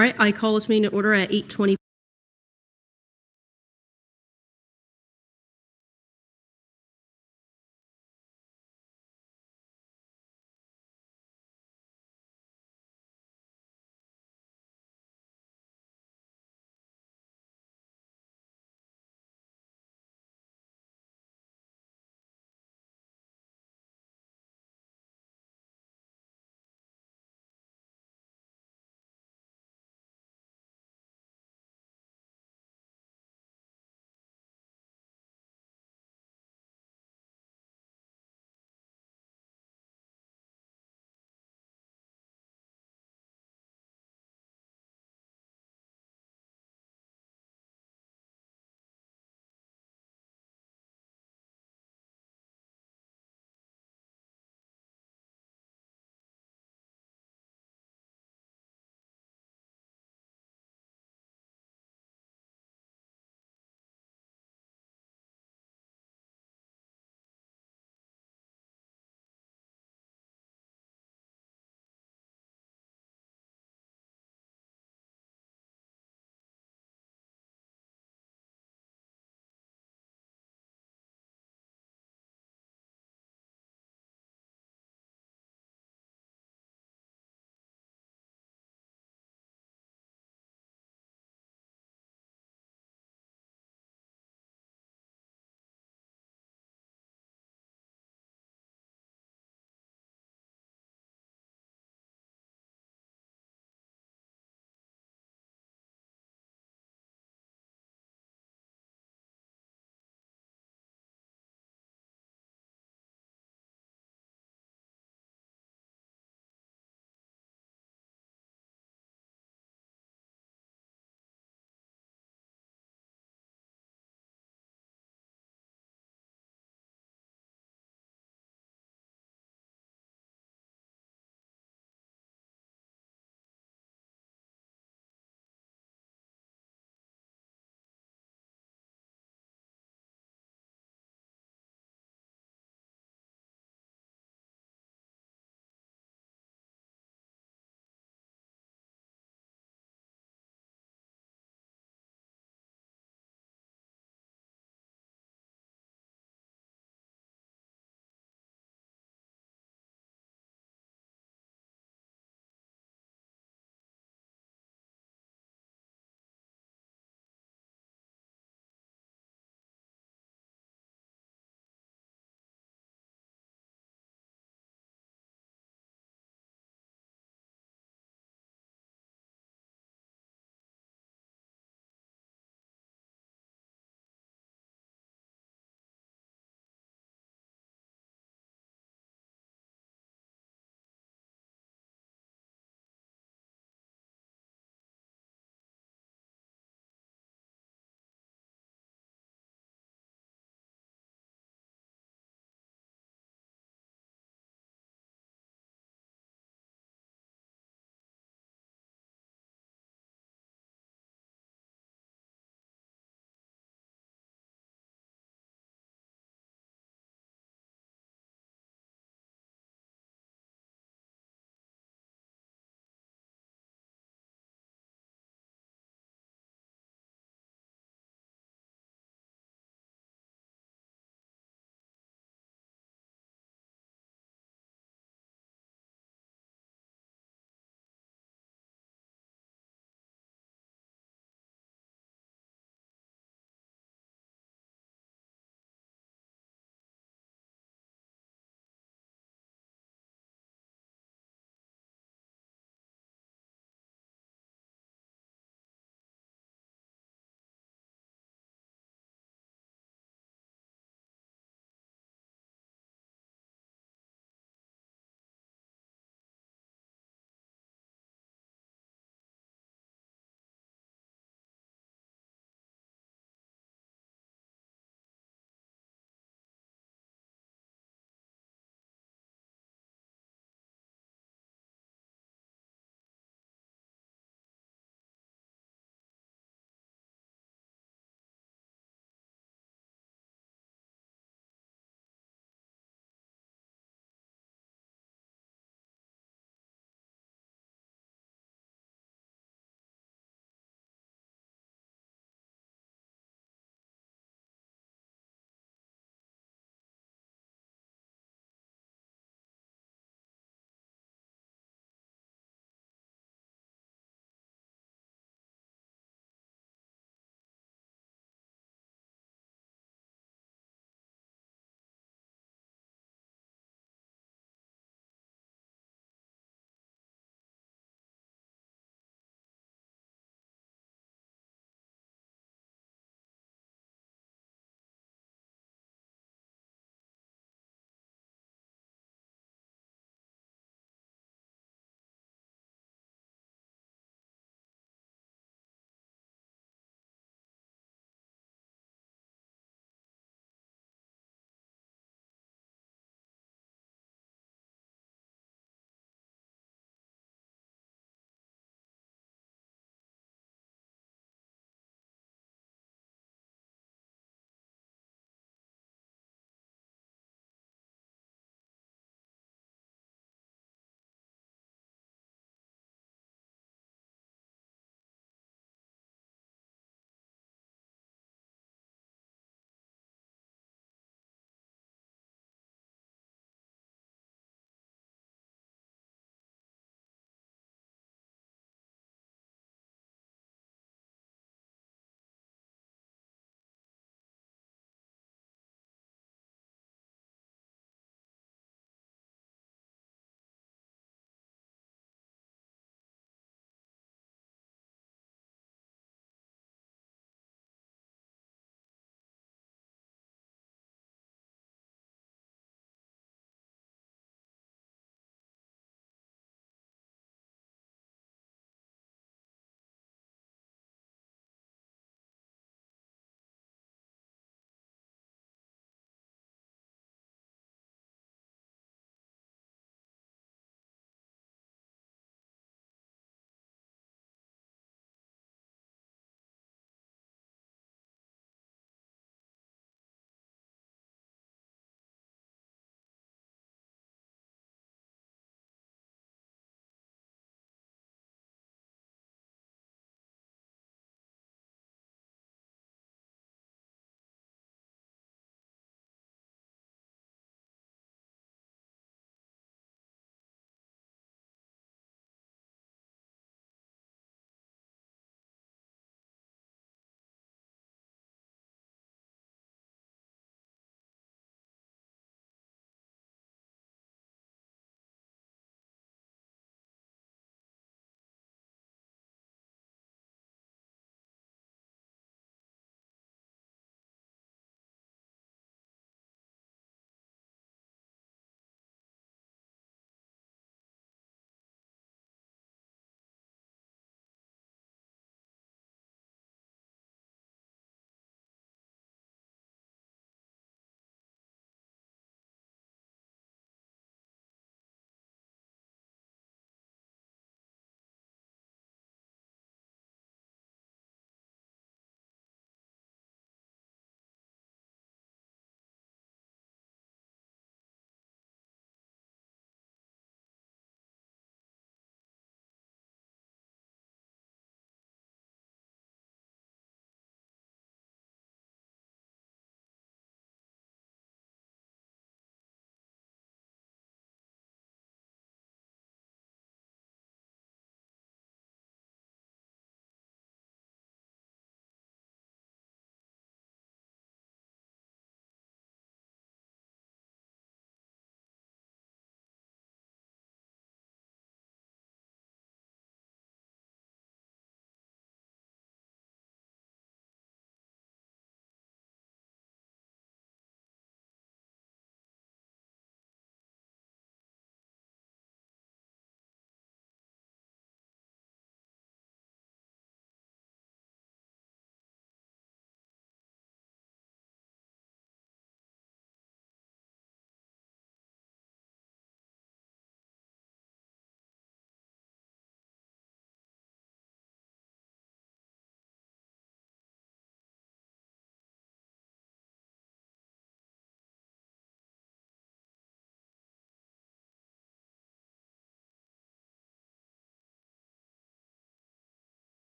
All right, I call this meeting to order at 8:20.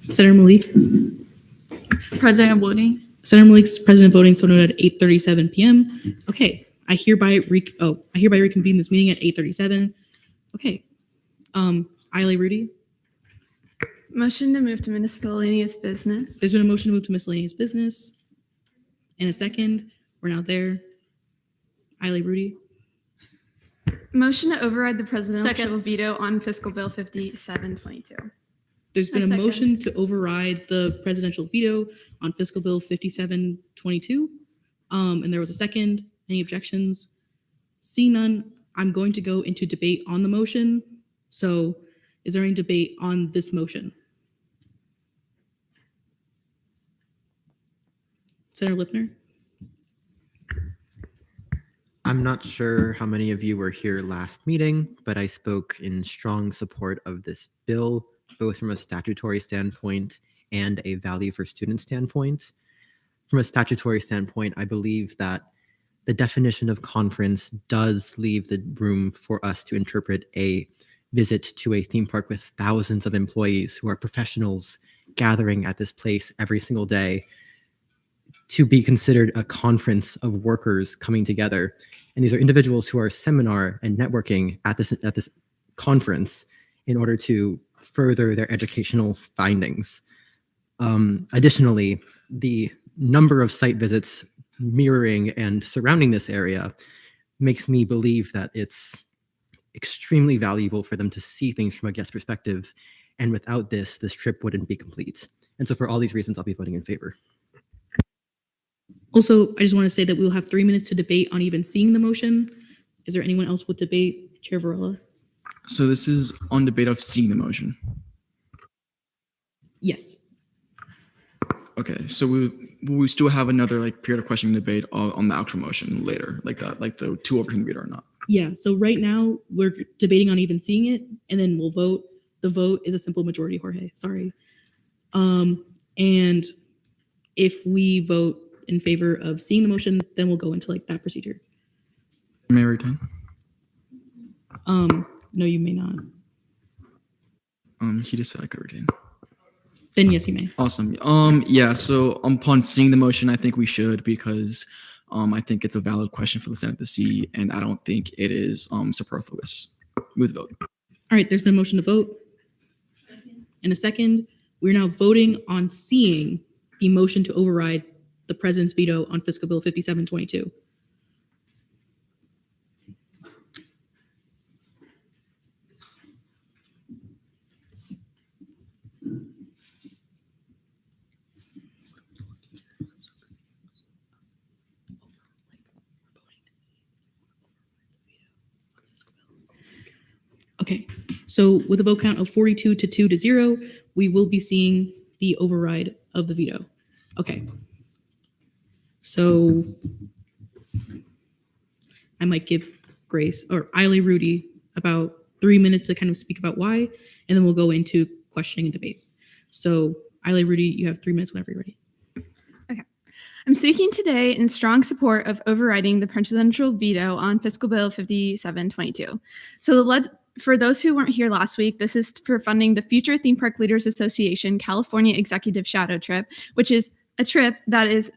Senator Malik. President Woody. Senator Malik's president voting so noted at 8:37 p.m. Okay, I hereby reconvene this meeting at 8:37. Okay, Aile Rudy. Motion to move to miscellaneous business. There's been a motion to move to miscellaneous business. In a second, we're now there. Aile Rudy. Motion to override the presidential Second. veto on fiscal bill 5722. There's been I a second. motion to override the presidential veto on fiscal bill 5722. And there was a second. Any objections? Seeing none, I'm going to go into debate on the motion. So is there any debate on this motion? Senator Lipner? I'm not sure how many of you were here last meeting, but I spoke in strong support of this bill, both from a statutory standpoint and a value for student standpoint. From a statutory standpoint, I believe that the definition of conference does leave the room for us to interpret a visit to a theme park with thousands of employees who are professionals gathering at this place every single day to be considered a conference of workers coming together. And these are individuals who are seminar and networking at this conference in order to further their educational findings. Additionally, the number of site visits mirroring and surrounding this area makes me believe that it's extremely valuable for them to see things from a guest perspective. And without this trip wouldn't be complete. And so for all these reasons, I'll be voting in favor. Also, I just want to say that we'll have 3 minutes to debate on even seeing the motion. Is there anyone else with debate? Chair Varela? So this is on debate of seeing the motion. Yes. Okay, so we still have another period of questioning debate on the actual motion later, like the two overturn the veto or not. Yeah, so right now we're debating on even seeing it, and then we'll vote. The vote is a simple majority, Jorge. Sorry. And if we vote in favor of seeing the motion, then we'll go into that procedure. May I return? No, you may not. He just said I could retain. Then yes, you may. Awesome. Yeah, so upon seeing the motion, I think we should, because I think it's a valid question for the Senate to see, and I don't think it is superfluous. Move the vote. All right, there's been a motion to vote. In a second, we're now voting on seeing the motion to override the president's veto on fiscal bill 5722. Okay, so with a vote count of 42 to 2 to 0, we will be seeing the override of the veto. Okay. So I might give Grace or Aile Rudy about 3 minutes to kind of speak about why, and then we'll go into questioning and debate. So Aile Rudy, you have 3 minutes whenever you're ready. I'm speaking today in strong support of overriding the presidential veto on fiscal bill 5722. So for those who weren't here last week, this is for funding the Future Theme Park Leaders Association California Executive Shadow Trip, which is a trip that is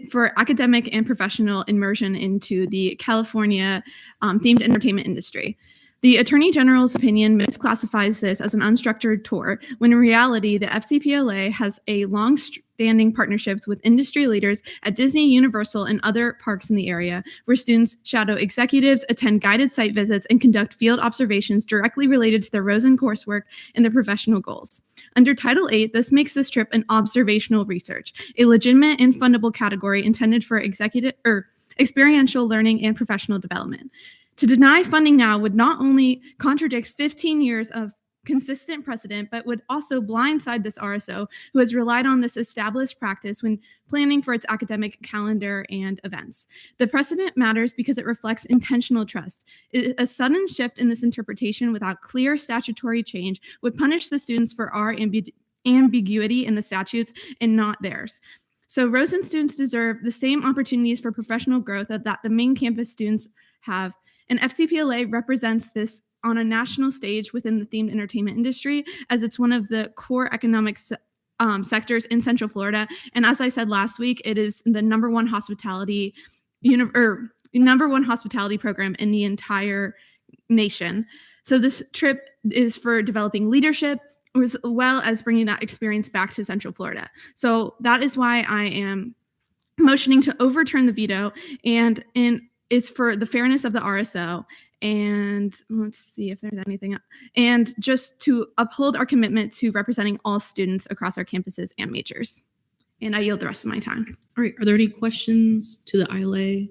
for academic and professional immersion into the California themed entertainment industry. The Attorney General's opinion misclassifies this as an unstructured tour, when in reality, the FCPLA has a long-standing partnerships with industry leaders at Disney, Universal, and other parks in the area, where students shadow executives, attend guided site visits, and conduct field observations directly related to their Rosen coursework and their professional goals. Under Title VIII, this makes this trip an observational research, a legitimate and fundable category intended for experiential learning and professional development. To deny funding now would not only contradict 15 years of consistent precedent, but would also blindside this RSO, who has relied on this established practice when planning for its academic calendar and events. The precedent matters because it reflects intentional trust. A sudden shift in this interpretation without clear statutory change would punish the students for our ambiguity in the statutes and not theirs. So Rosen students deserve the same opportunities for professional growth that the main campus students have. And FCPLA represents this on a national stage within the themed entertainment industry, as it's one of the core economic sectors in Central Florida. And as I said last week, it is the number one hospitality program in the entire nation. So this trip is for developing leadership as well as bringing that experience back to Central Florida. So that is why I am motioning to overturn the veto, and it's for the fairness of the RSO. And let's see if there's anything else. And just to uphold our commitment to representing all students across our campuses and majors. And I yield the rest of my time. All right. Are there any questions to the ILA?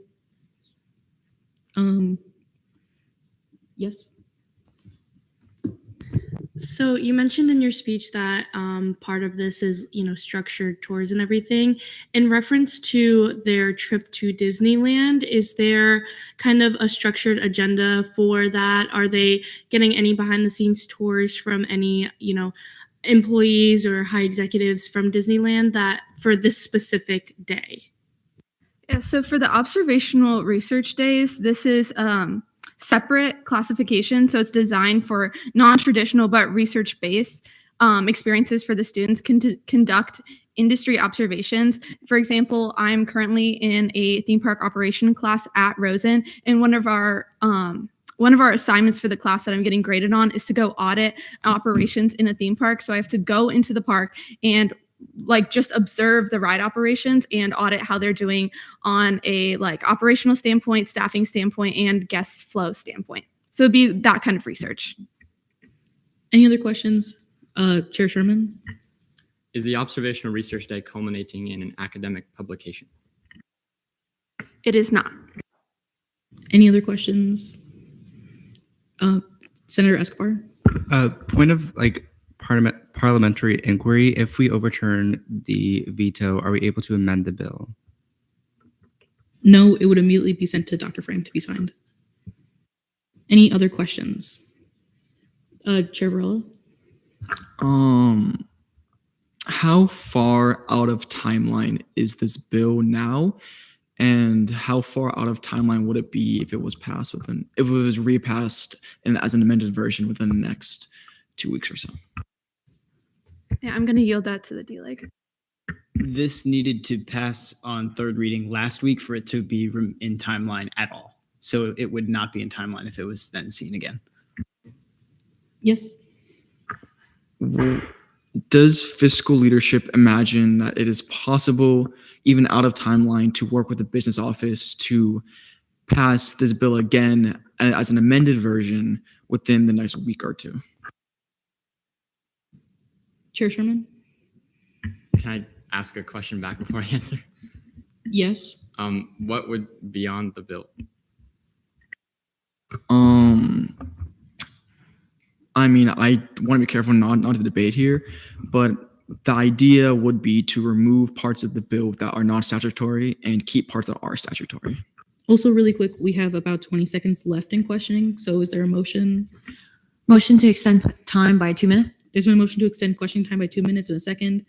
Yes. So you mentioned in your speech that part of this is, structured tours and everything. In reference to their trip to Disneyland, is there kind of a structured agenda for that? Are they getting any behind the scenes tours from any, employees or high executives from Disneyland that for this specific day? Yeah, so for the observational research days, this is separate classification. So it's designed for non-traditional but research-based experiences for the students conduct industry observations. For example, I'm currently in a theme park operation class at Rosen, and one of our assignments for the class that I'm getting graded on is to go audit operations in a theme park. So I have to go into the park and just observe the ride operations and audit how they're doing on a operational standpoint, staffing standpoint, and guest flow standpoint. So it'd be that kind of research. Any other questions? Chair Sherman? Is the observational research day culminating in an academic publication? It is not. Any other questions? Senator Escobar? Point of parliamentary inquiry. If we overturn the veto, are we able to amend the bill? No, it would immediately be sent to Dr. Frame to be signed. Any other questions? Chair Varela? How far out of timeline is this bill now? And how far out of timeline would it be if it was repassed as an amended version within the next 2 weeks or so? Yeah, I'm going to yield that to the D-Leg. This needed to pass on third reading last week for it to be in timeline at all. So it would not be in timeline if it was then seen again. Yes. Does fiscal leadership imagine that it is possible, even out of timeline, to work with the business office to pass this bill again as an amended version within the next week or two? Chair Sherman? Can I ask a question back before I answer? Yes. What would be on the bill? I mean, I want to be careful not to debate here, but the idea would be to remove parts of the bill that are not statutory and keep parts that are statutory. Also, really quick, we have about 20 seconds left in questioning. So is there a motion? Motion to extend time by 2 minutes. There's been a motion to extend questioning time by 2 minutes in a second.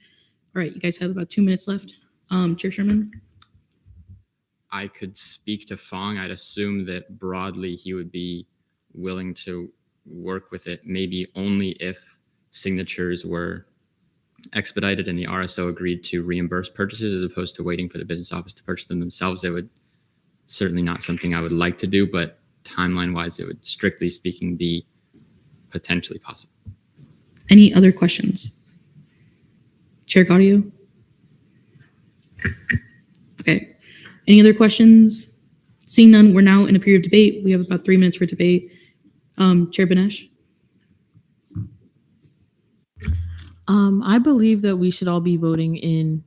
All right, you guys have about 2 minutes left. Chair Sherman? I could speak to Fong. I'd assume that broadly he would be willing to work with it, maybe only if signatures were expedited and the RSO agreed to reimburse purchases as opposed to waiting for the business office to purchase them themselves. It would certainly not something I would like to do, but timeline-wise, it would strictly speaking be potentially possible. Any other questions? Chair Gaudio? Okay. Any other questions? Seeing none, we're now in a period of debate. We have about 3 minutes for debate. Chair Banesh? I believe that we should all be voting in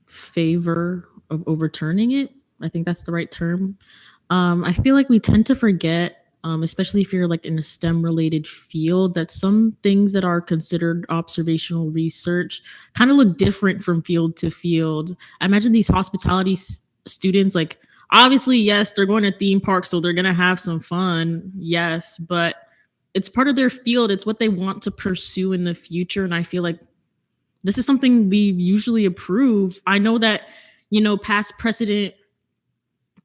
favor of overturning it. I think that's the right term. I feel like we tend to forget, especially if you're in a STEM related field, that some things that are considered observational research kind of look different from field to field. I imagine these hospitality students, obviously, yes, they're going to theme parks, so they're going to have some fun. Yes, but it's part of their field. It's what they want to pursue in the future. And I feel like this is something we usually approve. I know that, past precedent,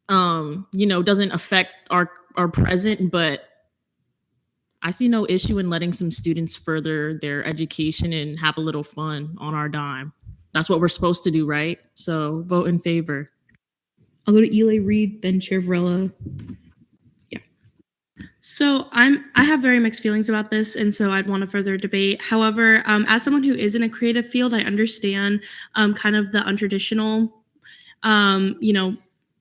doesn't affect our present, but I see no issue in letting some students further their education and have a little fun on our dime. That's what we're supposed to do, right? So vote in favor. I'll go to Eli Reed, then Chair Varela. So I have very mixed feelings about this, and so I'd want to further debate. However, as someone who is in a creative field, I understand kind of the untraditional,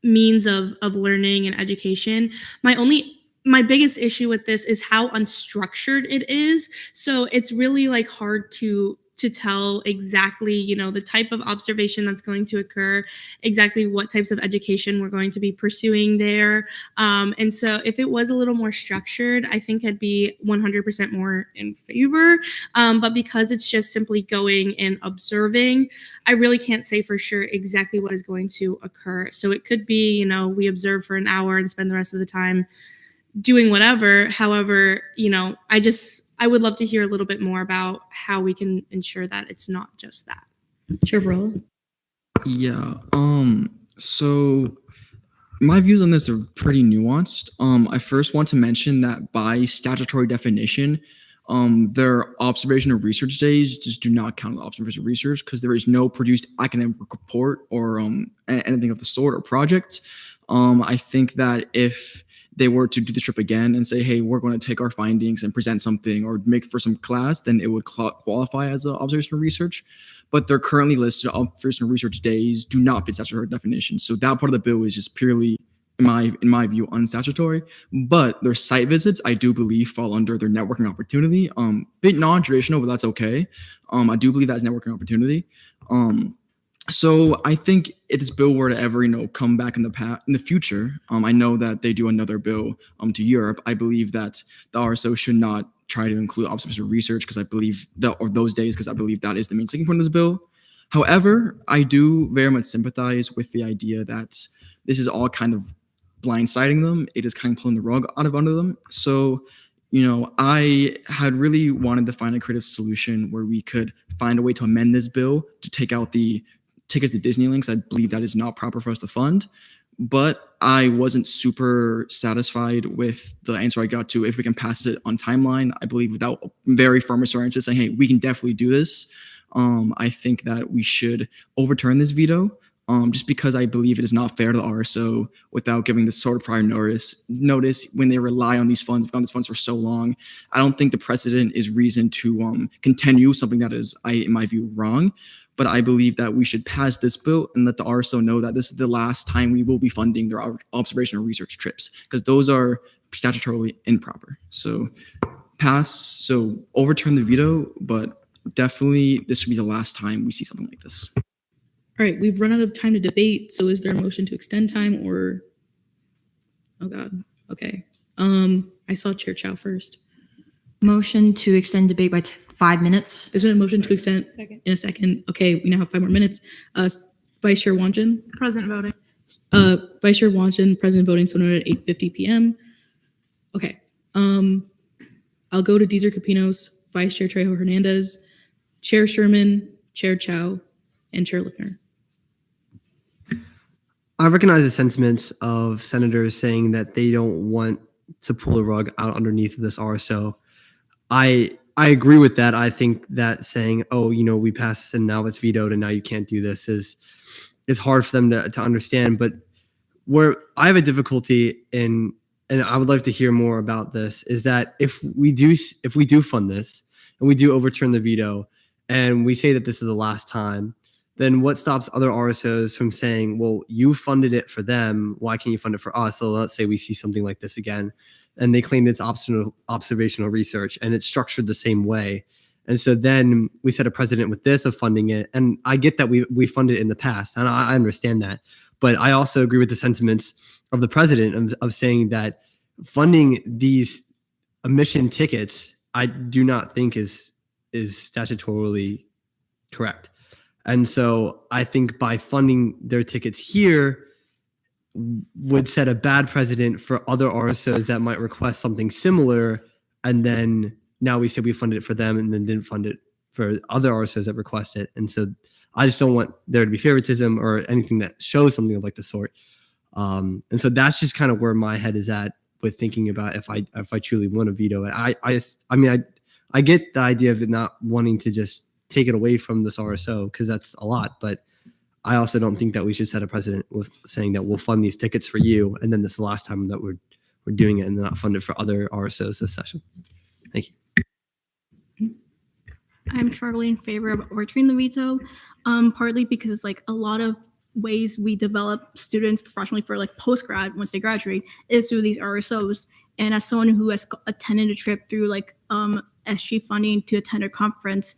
means of learning and education. My biggest issue with this is how unstructured it is. So it's really like hard to tell exactly, the type of observation that's going to occur, exactly what types of education we're going to be pursuing there. And so if it was a little more structured, I think I'd be 100% more in favor. But because it's just simply going and observing, I really can't say for sure exactly what is going to occur. So it could be, we observe for an hour and spend the rest of the time doing whatever. However, I would love to hear a little bit more about how we can ensure that it's not just that. Chair Varela. Yeah. So my views on this are pretty nuanced. I first want to mention that by statutory definition, their observational research days just do not count as observational research because there is no produced academic report or anything of the sort or project. I think that if they were to do the trip again and say, hey, we're going to take our findings and present something or make for some class, then it would qualify as observational research. But they're currently listed observational research days do not fit statutory definitions. So that part of the bill is just purely, in my view, unstatutory. But their site visits, I do believe, fall under their networking opportunity. Bit non-traditional, but that's okay. I do believe that's networking opportunity. So I think if this bill were to ever, come back in the future, I know that they do another bill to Europe. I believe that the RSO should not try to include observational research because I believe that, or those days, because I believe that is the main sticking point of this bill. However, I do very much sympathize with the idea that this is all kind of blindsiding them. It is kind of pulling the rug out of under them. So, I had really wanted to find a creative solution where we could find a way to amend this bill to take out the tickets to Disneyland, because I believe that is not proper for us to fund. But I wasn't super satisfied with the answer I got to if we can pass it on timeline. I believe without very firm assurances saying, hey, we can definitely do this. I think that we should overturn this veto just because I believe it is not fair to the RSO without giving this sort of prior notice when they rely on these funds, on these funds for so long. I don't think the precedent is reason to continue something that is, in my view, wrong. But I believe that we should pass this bill and let the RSO know that this is the last time we will be funding their observational research trips, because those are statutorily improper. So overturn the veto, but definitely this would be the last time we see something like this. All right, we've run out of time to debate. So is there a motion to extend time or? Oh God. Okay. I saw Chair Chow first. Motion to extend debate by 5 minutes. There's been a motion to extend in a second. Okay, we now have 5 more minutes. Vice Chair Wanjin. Present voting. Vice Chair Wanjin, present voting, so noted at 8:50 p.m. Okay. I'll go to Deezer Capinos, Vice Chair Trejo Hernandez, Chair Sherman, Chair Chow, and Chair Lipner. I recognize the sentiments of senators saying that they don't want to pull the rug out underneath this RSO. I agree with that. I think that saying, oh, we passed this and now it's vetoed and now you can't do this is hard for them to understand. But where I have a difficulty in, and I would like to hear more about this, is that if we do fund this and we do overturn the veto and we say that this is the last time, then what stops other RSOs from saying, well, you funded it for them, why can't you fund it for us? So let's say we see something like this again, and they claim it's observational research and it's structured the same way. And so then we set a precedent with this of funding it. And I get that we funded it in the past, and I understand that. But I also agree with the sentiments of the president of saying that funding these admission tickets, I do not think is statutorily correct. And so I think by funding their tickets here would set a bad precedent for other RSOs that might request something similar. And then now we say we funded it for them and then didn't fund it for other RSOs that request it. And so I just don't want there to be favoritism or anything that shows something like the sort. And so that's just kind of where my head is at with thinking about if I truly want to veto it. I get the idea of it not wanting to just take it away from this RSO because that's a lot, but I also don't think that we should set a precedent with saying that we'll fund these tickets for you, and then this is the last time that we're doing it and not fund it for other RSOs this session. Thank you. I'm strongly in favor of overturning the veto, partly because like a lot of ways we develop students professionally for like post-grad once they graduate is through these RSOs. And as someone who has attended a trip through like SG funding to attend a conference,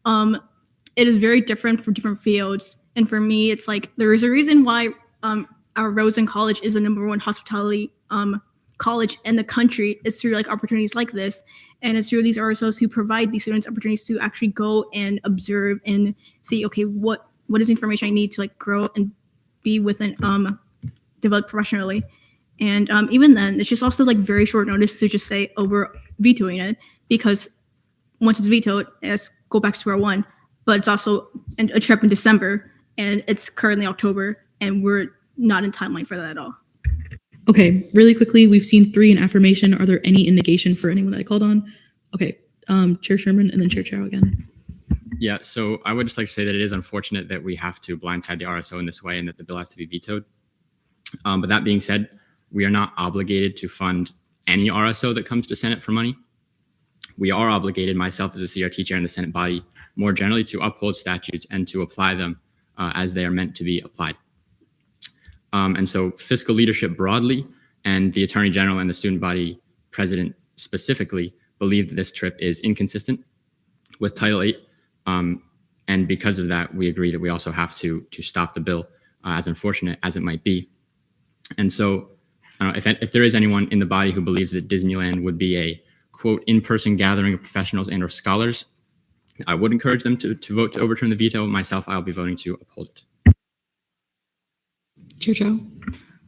it is very different for different fields. And for me, it's like there is a reason why our Rosen College is the #1 hospitality college in the country. It's through like opportunities like this, and it's through these RSOs who provide these students opportunities to actually go and observe and see, okay, what is the information I need to like grow and be within develop professionally. And even then, it's just also like very short notice to just say, oh, we're vetoing it, because once it's vetoed, it's go back to square one. But it's also a trip in December, and it's currently October, and we're not in timeline for that at all. Okay, really quickly, we've seen 3 in affirmation. Are there any indication for anyone that I called on? Okay, Chair Sherman and then Chair Chow again. Yeah, so I would just like to say that it is unfortunate that we have to blindside the RSO in this way and that the bill has to be vetoed. But that being said, we are not obligated to fund any RSO that comes to Senate for money. We are obligated, myself as a CRT chair in the Senate body, more generally to uphold statutes and to apply them as they are meant to be applied. And so fiscal leadership broadly and the Attorney General and the student body president specifically believe that this trip is inconsistent with Title VIII. And because of that, we agree that we also have to stop the bill, as unfortunate as it might be. And so if there is anyone in the body who believes that Disneyland would be a, quote, in-person gathering of professionals and or scholars, I would encourage them to vote to overturn the veto. Myself, I'll be voting to uphold it. Chair Chow.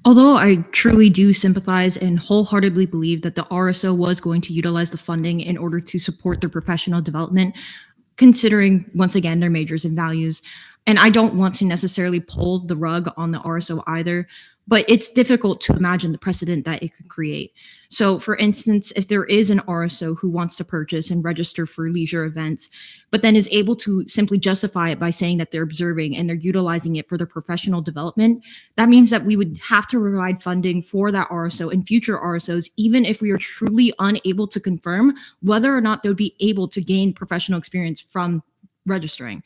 Although I truly do sympathize and wholeheartedly believe that the RSO was going to utilize the funding in order to support their professional development, considering, once again, their majors and values. And I don't want to necessarily pull the rug on the RSO either, but it's difficult to imagine the precedent that it could create. So for instance, if there is an RSO who wants to purchase and register for leisure events, but then is able to simply justify it by saying that they're observing and they're utilizing it for their professional development, that means that we would have to provide funding for that RSO and future RSOs, even if we are truly unable to confirm whether or not they would be able to gain professional experience from registering.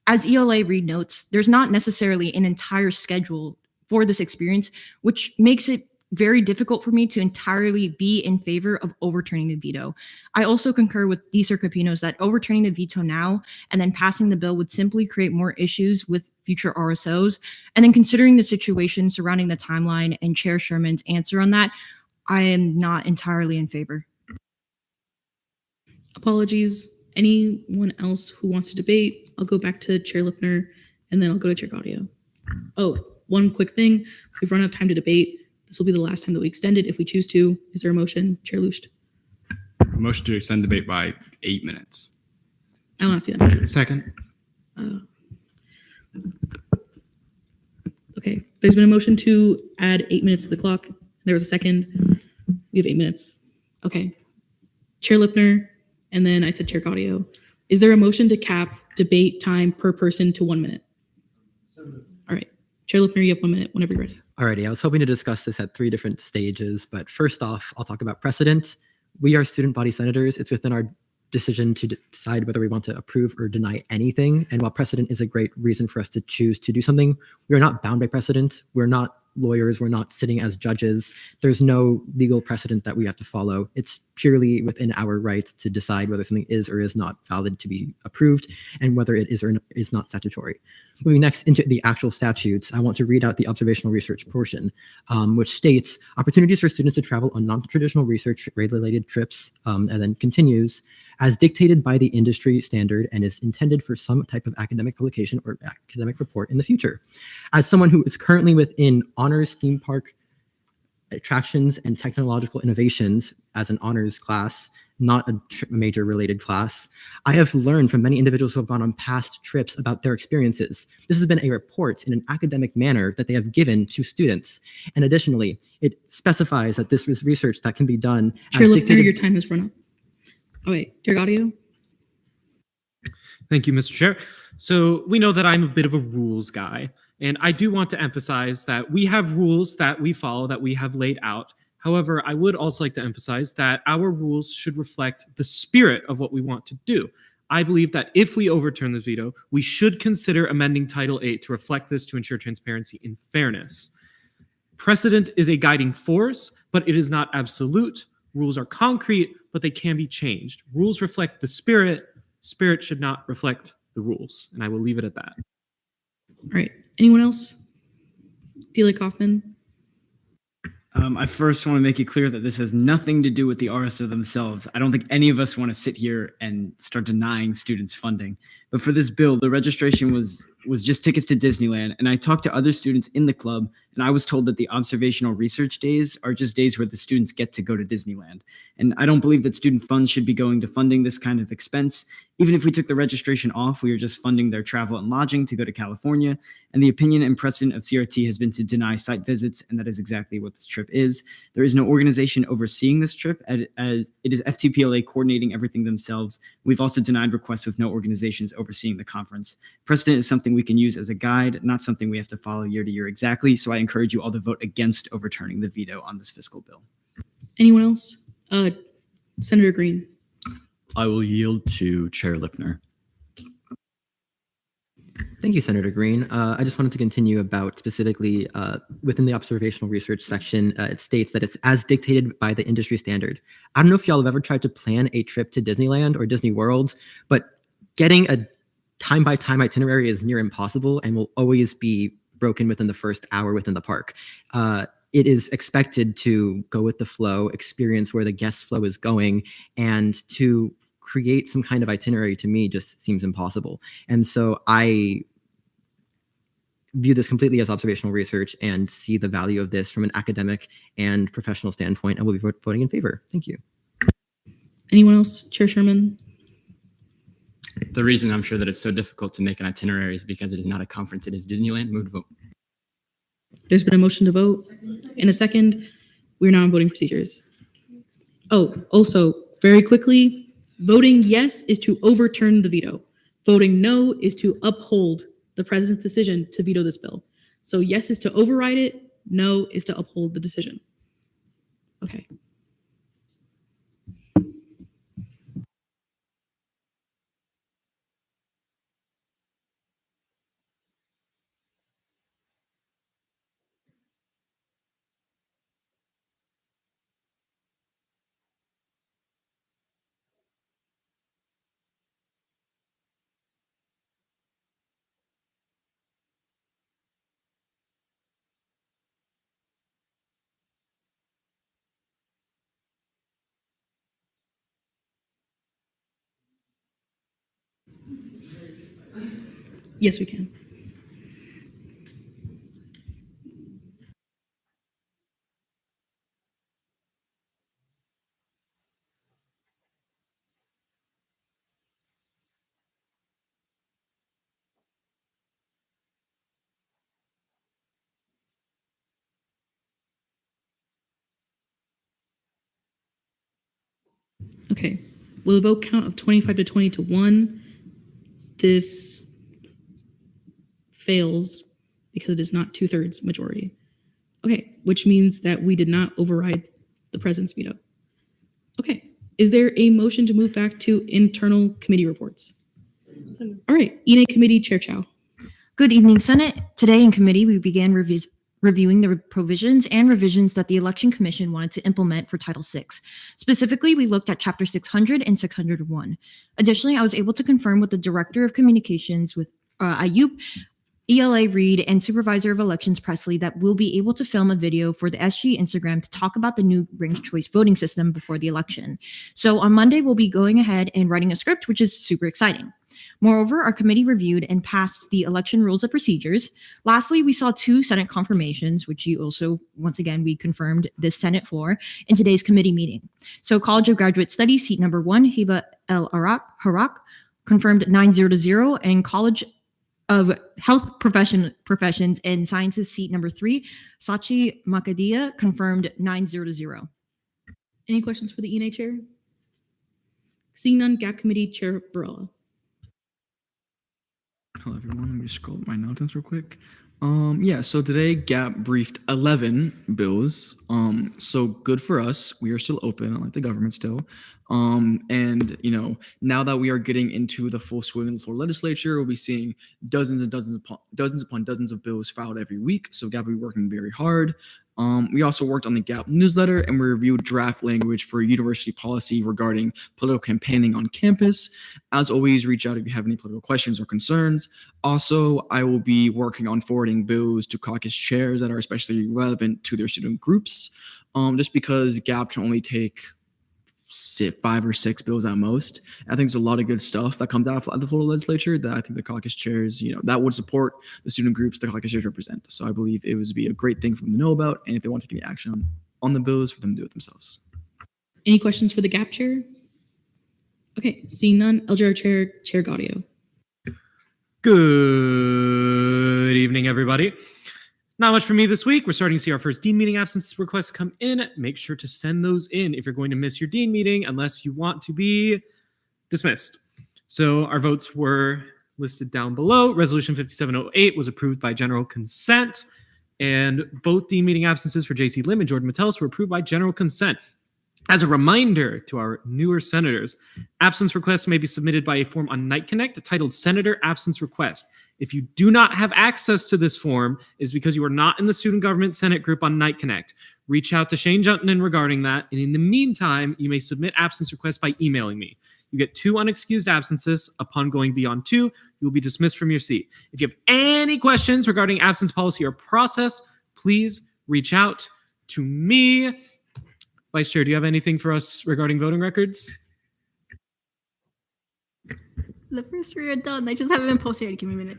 As ELA Reid notes, there's not necessarily an entire schedule for this experience, which makes it very difficult for me to entirely be in favor of overturning the veto. I also concur with Deezer Capinos that overturning the veto now and then passing the bill would simply create more issues with future RSOs. And then considering the situation surrounding the timeline and Chair Sherman's answer on that, I am not entirely in favor. Apologies. Anyone else who wants to debate? I'll go back to Chair Lipner and then I'll go to Chair Gaudio. Oh, one quick thing. We've run out of time to debate. This will be the last time that we extend it if we choose to. Is there a motion? Chair Lucht. Motion to extend debate by 8 minutes. I will not see that motion. Second. Okay, there's been a motion to add 8 minutes to the clock. There was a second. We have 8 minutes. Okay. Chair Lipner, and then I said Chair Gaudio. Is there a motion to cap debate time per person to 1 minute? All right. Chair Lipner, you have 1 minute whenever you're ready. Alrighty, I was hoping to discuss this at 3 different stages, but first off, I'll talk about precedent. We are student body senators. It's within our decision to decide whether we want to approve or deny anything. And while precedent is a great reason for us to choose to do something, we are not bound by precedent. We're not lawyers. We're not sitting as judges. There's no legal precedent that we have to follow. It's purely within our right to decide whether something is or is not valid to be approved and whether it is or is not statutory. Moving next into the actual statutes, I want to read out the observational research portion, which states opportunities for students to travel on non-traditional research-related trips, and then continues, as dictated by the industry standard and is intended for some type of academic publication or academic report in the future. As someone who is currently within honors theme park attractions and technological innovations as an honors class, not a major related class. I have learned from many individuals who have gone on past trips about their experiences. This has been a report in an academic manner that they have given to students. And additionally, it specifies that this is research that can be done Chair as Lipner, dictated. your time has run up. Oh wait, Derek Audio? Thank you, Mr. Chair. So we know that I'm a bit of a rules guy, and I do want to emphasize that we have rules that we follow, that we have laid out. However, I would also like to emphasize that our rules should reflect the spirit of what we want to do. I believe that if we overturn this veto, we should consider amending Title 8 to reflect this to ensure transparency and fairness. Precedent is a guiding force, but it is not absolute. Rules are concrete, but they can be changed. Rules reflect the spirit. Spirit should not reflect the rules. And I will leave it at that. All right. Anyone else? Delia Kaufman? I first want to make it clear that this has nothing to do with the RSO themselves. I don't think any of us want to sit here and start denying students funding. But for this bill, the registration was just tickets to Disneyland. And I talked to other students in the club, and I was told that the observational research days are just days where the students get to go to Disneyland. And I don't believe that student funds should be going to funding this kind of expense. Even if we took the registration off, we are just funding their travel and lodging to go to California. And the opinion and precedent of CRT has been to deny site visits, and that is exactly what this trip is. There is no organization overseeing this trip, as it is FTPLA coordinating everything themselves. We've also denied requests with no organizations overseeing the conference. Precedent is something we can use as a guide, not something we have to follow year to year exactly. So I encourage you all to vote against overturning the veto on this fiscal bill. Anyone else? Senator Green. I will yield to Chair Lipner. Thank you, Senator Green. I just wanted to continue about specifically within the observational research section, it states that it's as dictated by the industry standard. I don't know if y'all have ever tried to plan a trip to Disneyland or Disney World, but getting a time-by-time itinerary is near impossible and will always be broken within the first hour within the park. It is expected to go with the flow, experience where the guest flow is going, and to create some kind of itinerary to me just seems impossible. And so I view this completely as observational research and see the value of this from an academic and professional standpoint, and will be voting in favor. Thank you. Anyone else? Chair Sherman? The reason I'm sure that it's so difficult to make an itinerary is because it is not a conference, it is Disneyland. Move to vote. There's been a motion to vote. In a second, we're now on voting procedures. Oh, also, very quickly, voting yes is to overturn the veto. Voting no is to uphold the president's decision to veto this bill. So yes is to override it, no is to uphold the decision. Okay. Yes, we can. Okay. Will the vote count of 25 to 20 to 1? This fails because it is not 2/3 majority. Okay, which means that we did not override the president's veto. Okay, is there a motion to move back to internal committee reports? All right, ENA Committee Chair Chow. Good evening, Senate. Today in committee, we began reviewing the provisions and revisions that the Election Commission wanted to implement for Title VI. Specifically, we looked at Chapter 600 and 601. Additionally, I was able to confirm with the Director of Communications with IUP, ELA Reed, and Supervisor of Elections Presley that we'll be able to film a video for the SG Instagram to talk about the new ranked choice voting system before the election. So on Monday, we'll be going ahead and writing a script, which is super exciting. Moreover, our committee reviewed and passed the election rules of procedures. Lastly, we saw 2 Senate confirmations, which you also, once again, we confirmed this Senate floor in today's committee meeting. So College of Graduate Studies, seat number 1, Hiba El Harak, confirmed 9-0, and College of Health Professions and Sciences, seat number 3, Sachi Makadia, confirmed 9-0. Any questions for the ENA chair? Seeing none, GAP committee chair Varela. Hello, everyone. Let me just scroll up my announcements real quick. Yeah, so today GAP briefed 11 bills. So good for us. We are still open, unlike the government still. And you know, now that we are getting into the full swing of the Florida legislature, we'll be seeing dozens upon dozens of bills filed every week. So GAP will be working very hard. We also worked on the GAP newsletter, and we reviewed draft language for university policy regarding political campaigning on campus. As always, reach out if you have any political questions or concerns. Also, I will be working on forwarding bills to caucus chairs that are especially relevant to their student groups, just because GAP can only take 5 or 6 bills at most. I think there's a lot of good stuff that comes out of the Florida legislature that I think the caucus chairs, you know, that would support the student groups the caucus chairs represent. So I believe it would be a great thing for them to know about, and if they want to take any action on the bills, for them to do it themselves. Any questions for the GAP chair? Okay, seeing none, LGR chair Gaudio. Good evening, everybody. Not much for me this week. We're starting to see our first dean meeting absence requests come in. Make sure to send those in if you're going to miss your dean meeting, unless you want to be dismissed. So our votes were listed down below. Resolution 5708 was approved by general consent, and both dean meeting absences for J.C. Lim and Jordan Metellus were approved by general consent. As a reminder to our newer senators, absence requests may be submitted by a form on Night Connect titled Senator Absence Request. If you do not have access to this form, it is because you are not in the Student Government Senate group on Night Connect. Reach out to Shane Junton regarding that, and in the meantime, you may submit absence requests by emailing me. You get 2 unexcused absences. Upon going beyond 2, you will be dismissed from your seat. If you have any questions regarding absence policy or process, please reach out to me. Vice Chair, do you have anything for us regarding voting records? The first 3 are done. They just haven't been posted yet. Give me a minute.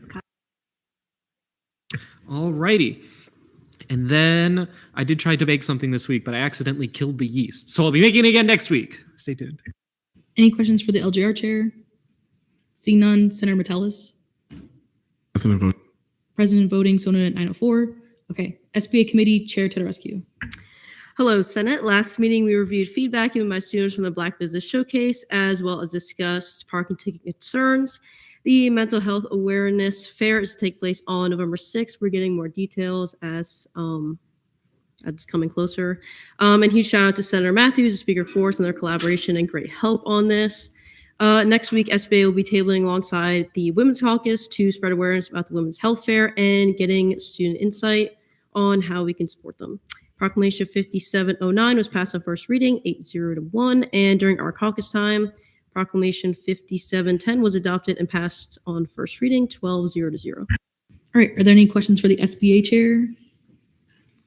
All righty. And then I did try to bake something this week, but I accidentally killed the yeast. So I'll be making it again next week. Stay tuned. Any questions for the LGR chair? Seeing none, Senator Metellus. President vote. President voting, so noted at 9:04. Okay, SBA committee chair Tedorescu. Hello, Senate. Last meeting, we reviewed feedback given by students from the Black Business Showcase, as well as discussed parking ticket concerns. The Mental Health Awareness Fair is to take place on November 6th. We're getting more details as it's coming closer. And huge shout out to Senator Matthews, the Speaker for us, and their collaboration and great help on this. Next week, SBA will be tabling alongside the Women's Caucus to spread awareness about the Women's Health Fair and getting student insight on how we can support them. Proclamation 5709 was passed on first reading, 8-0-1, and during our caucus time, Proclamation 5710 was adopted and passed on first reading, 12-0. All right, are there any questions for the SBA chair?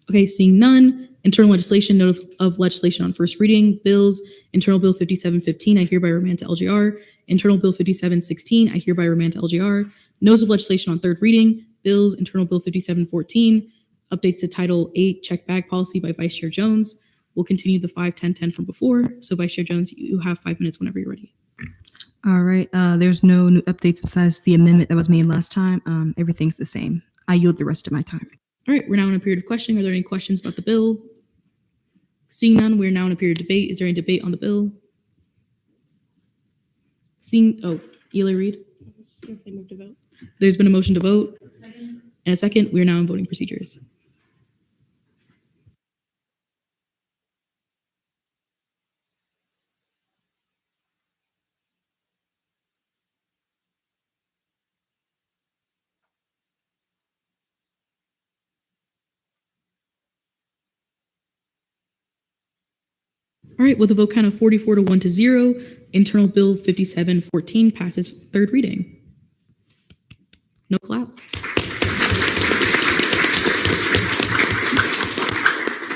Okay, seeing none. Internal legislation, note of legislation on first reading. Bills, Internal Bill 5715, I hereby remand to LGR. Internal Bill 5716, I hereby remand to LGR. Notice of legislation on third reading. Bills, Internal Bill 5714, updates to Title 8 check bag policy by Vice Chair Jones. We'll continue the 5-10-10 from before. So Vice Chair Jones, you have 5 minutes whenever you're ready. All right. There's no new updates besides the amendment that was made last time. Everything's the same. I yield the rest of my time. All right, we're now in a period of questioning. Are there any questions about the bill? Seeing none, we're now in a period of debate. Is there any debate on the bill? Eli Reed. There's been a motion to vote. In a second, we're now in voting procedures. All right, with a vote count of 44-1-0, Internal Bill 5714 passes third reading. No clap.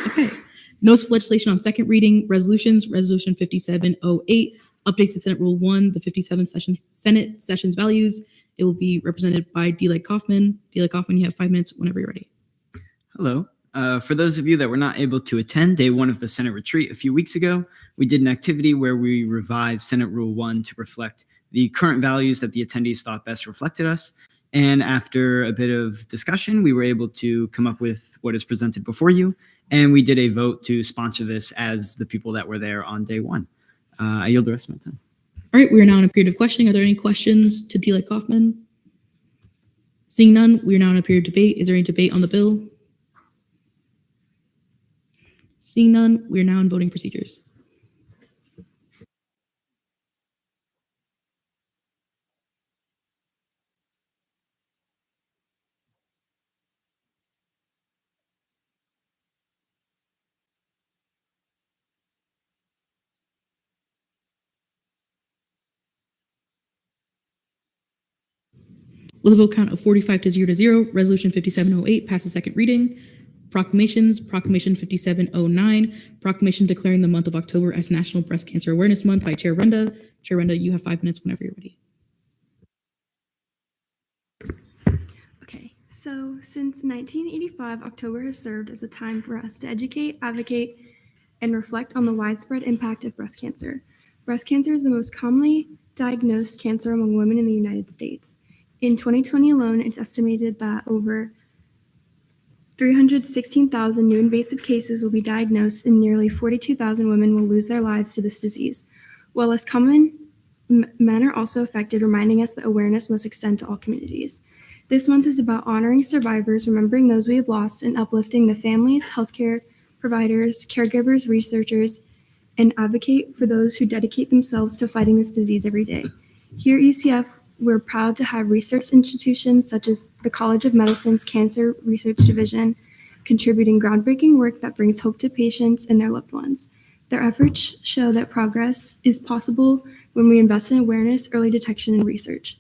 Okay. Notice of legislation on second reading, resolutions, Resolution 5708, Updates to Senate Rule 1, the 57th Senate sessions values. It will be represented by D. Kaufman. D. Kaufman, you have 5 minutes whenever you're ready. Hello. For those of you that were not able to attend day one of the Senate retreat a few weeks ago, we did an activity where we revised Senate Rule 1 to reflect the current values that the attendees thought best reflected us. And after a bit of discussion, we were able to come up with what is presented before you. And we did a vote to sponsor this as the people that were there on day one. I yield the rest of my time. All right, we are now in a period of questioning. Are there any questions to D. Kaufman? Seeing none, we are now in a period of debate. Is there any debate on the bill? Seeing none, we are now in voting procedures. With a vote count of 45 to 0, Resolution 5708 passes second reading. Proclamations, Proclamation 5709, proclamation declaring the month of October as National Breast Cancer Awareness Month by Chair Renda. Chair Renda, you have 5 minutes whenever you're ready. Okay, so since 1985, October has served as a time for us to educate, advocate, and reflect on the widespread impact of breast cancer. Breast cancer is the most commonly diagnosed cancer among women in the United States. In 2020 alone, it's estimated that over 316,000 new invasive cases will be diagnosed and nearly 42,000 women will lose their lives to this disease. While less common, men are also affected, reminding us that awareness must extend to all communities. This month is about honoring survivors, remembering those we have lost, and uplifting the families, healthcare providers, caregivers, researchers, and advocate for those who dedicate themselves to fighting this disease every day. Here at UCF, we're proud to have research institutions such as the College of Medicine's Cancer Research Division contributing groundbreaking work that brings hope to patients and their loved ones. Their efforts show that progress is possible when we invest in awareness, early detection, and research.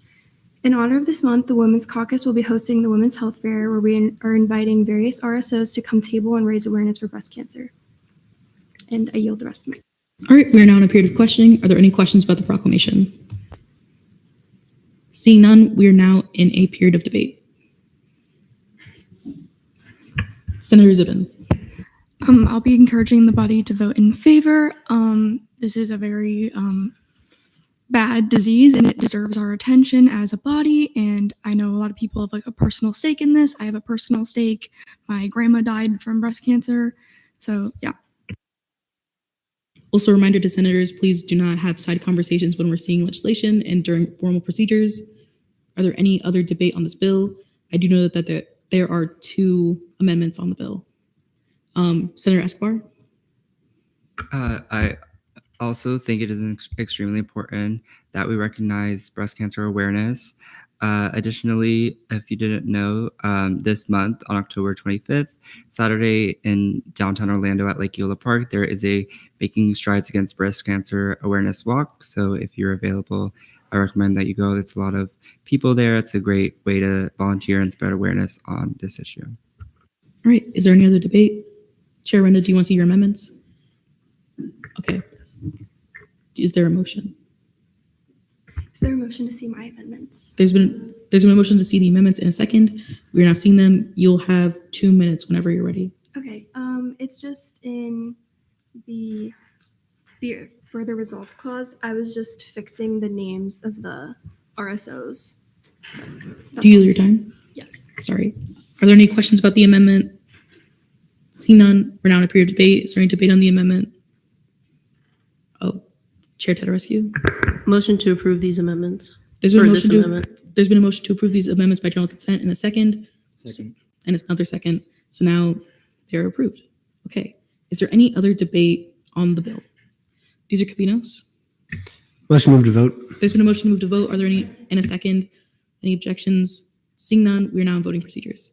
In honor of this month, the Women's Caucus will be hosting the Women's Health Fair, where we are inviting various RSOs to come table and raise awareness for breast cancer. And I yield the rest of my. All right, we are now in a period of questioning. Are there any questions about the proclamation? Seeing none, we are now in a period of debate. Senator Zibin. I'll be encouraging the body to vote in favor. This is a very bad disease and it deserves our attention as a body. And I know a lot of people have like a personal stake in this. I have a personal stake. My grandma died from breast cancer. So yeah. Also, a reminder to senators, please do not have side conversations when we're seeing legislation and during formal procedures. Are there any other debate on this bill? I do know that there are 2 amendments on the bill. Senator Escobar? I also think it is extremely important that we recognize breast cancer awareness. Additionally, if you didn't know, this month on October 25th, Saturday in downtown Orlando at Lake Eola Park, there is a Making Strides Against Breast Cancer Awareness Walk. So if you're available, I recommend that you go. There's a lot of people there. It's a great way to volunteer and spread awareness on this issue. All right, is there any other debate? Chair Renda, do you want to see your amendments? Okay. Is there a motion? Is there a motion to see my amendments? There's been a motion to see the amendments in a second. We're now seeing them. You'll have 2 minutes whenever you're ready. Okay, it's just in the further results clause. I was just fixing the names of the RSOs. Do you yield your time? Yes. Sorry. Are there any questions about the amendment? Seeing none, we're now in a period of debate. Is there any debate on the amendment? Oh, Chair Tedeschi. Motion to approve these amendments. There's been a motion to approve these amendments by general consent in a second. And it's another second. So now they're approved. Okay. Is there any other debate on the bill? These are Capinos. Motion move to vote. There's been a motion to move to vote. Are there any in a second? Any objections? Seeing none, we're now in voting procedures.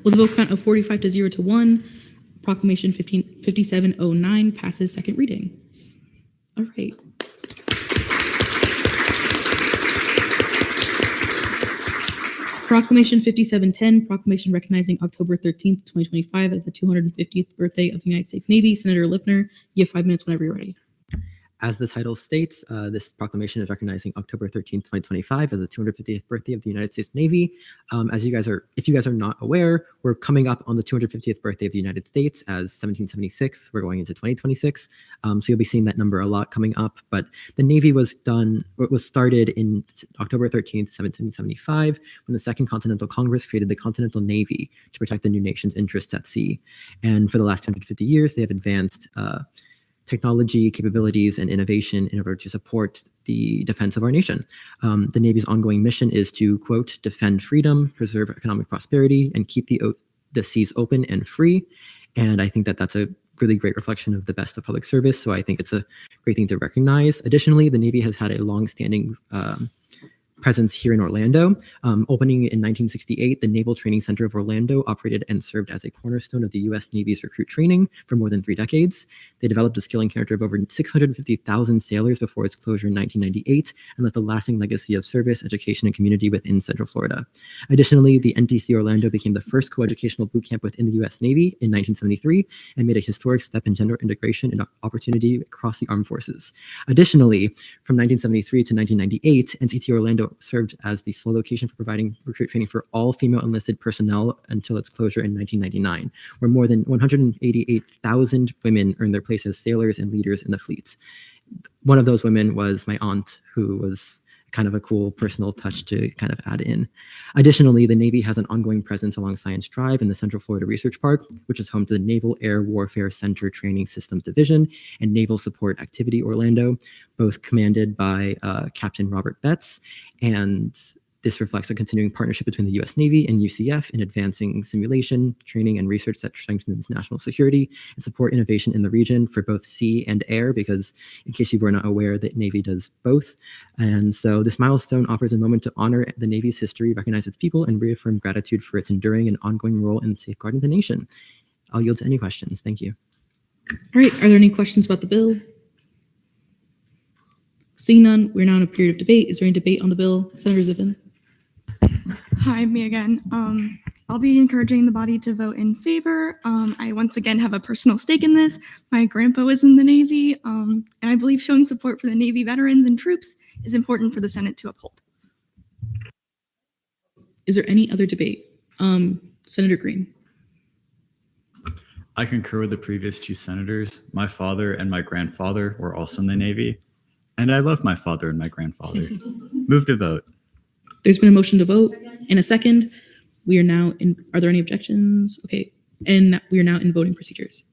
With a vote count of 45 to 0 to 1, Proclamation 5709 passes second reading. All right. Proclamation 5710, proclamation recognizing October 13th, 2025 as the 250th birthday of the United States Navy. Senator Lipner, you have 5 minutes whenever you're ready. As the title states, this proclamation is recognizing October 13th, 2025 as the 250th birthday of the United States Navy. If you guys are not aware, we're coming up on the 250th birthday of the United States as 1776. We're going into 2026. So you'll be seeing that number a lot coming up. But the Navy was started in October 13th, 1775, when the Second Continental Congress created the Continental Navy to protect the new nation's interests at sea. And for the last 250 years, they have advanced technology, capabilities, and innovation in order to support the defense of our nation. The Navy's ongoing mission is to, quote, defend freedom, preserve economic prosperity, and keep the seas open and free. And I think that that's a really great reflection of the best of public service. So I think it's a great thing to recognize. Additionally, the Navy has had a long-standing presence here in Orlando. Opening in 1968, the Naval Training Center of Orlando operated and served as a cornerstone of the U.S. Navy's recruit training for more than 3 decades. They developed a skill and character of over 650,000 sailors before its closure in 1998 and left a lasting legacy of service, education, and community within Central Florida. Additionally, the NTC Orlando became the first coeducational boot camp within the U.S. Navy in 1973 and made a historic step in gender integration and opportunity across the armed forces. Additionally, from 1973 to 1998, NCT Orlando served as the sole location for providing recruit training for all female enlisted personnel until its closure in 1999, where more than 188,000 women earned their place as sailors and leaders in the fleet. One of those women was my aunt, who was kind of a cool personal touch to kind of add in. Additionally, the Navy has an ongoing presence along Science Drive in the Central Florida Research Park, which is home to the Naval Air Warfare Center Training Systems Division and Naval Support Activity Orlando, both commanded by Captain Robert Betts. And this reflects a continuing partnership between the U.S. Navy and UCF in advancing simulation, training, and research that strengthens national security and support innovation in the region for both sea and air, because in case you were not aware, the Navy does both. And so this milestone offers a moment to honor the Navy's history, recognize its people, and reaffirm gratitude for its enduring and ongoing role in safeguarding the nation. I'll yield to any questions. Thank you. All right, are there any questions about the bill? Seeing none, we're now in a period of debate. Is there any debate on the bill? Senator Ziffin. Hi, me again. I'll be encouraging the body to vote in favor. I once again have a personal stake in this. My grandpa was in the Navy, and I believe showing support for the Navy veterans and troops is important for the Senate to uphold. Is there any other debate? Senator Green. I concur with the previous 2 senators. My father and my grandfather were also in the Navy, and I love my father and my grandfather. Move to vote. There's been a motion to vote in a second. We are now in, are there any objections? Okay, and we are now in voting procedures.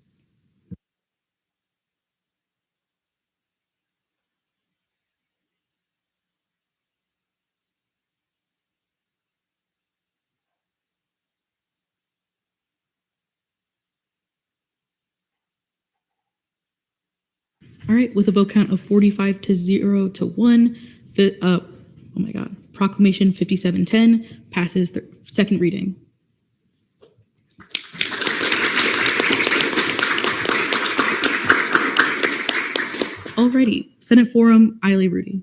All right, with a vote count of 45 to 0 to 1, oh my God, Proclamation 5710 passes the second reading. Alrighty, Senate Forum, Ailey Rudy.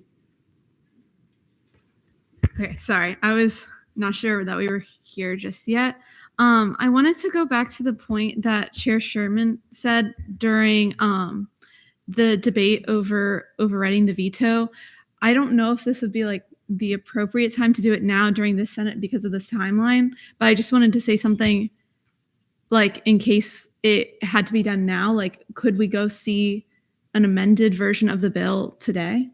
Okay, sorry. I was not sure that we were here just yet. I wanted to go back to the point that Chair Sherman said during the debate over overriding the veto. I don't know if this would be like the appropriate time to do it now during the Senate because of this timeline, but I just wanted to say something like in case it had to be done now, like could we go see an amended version of the bill today?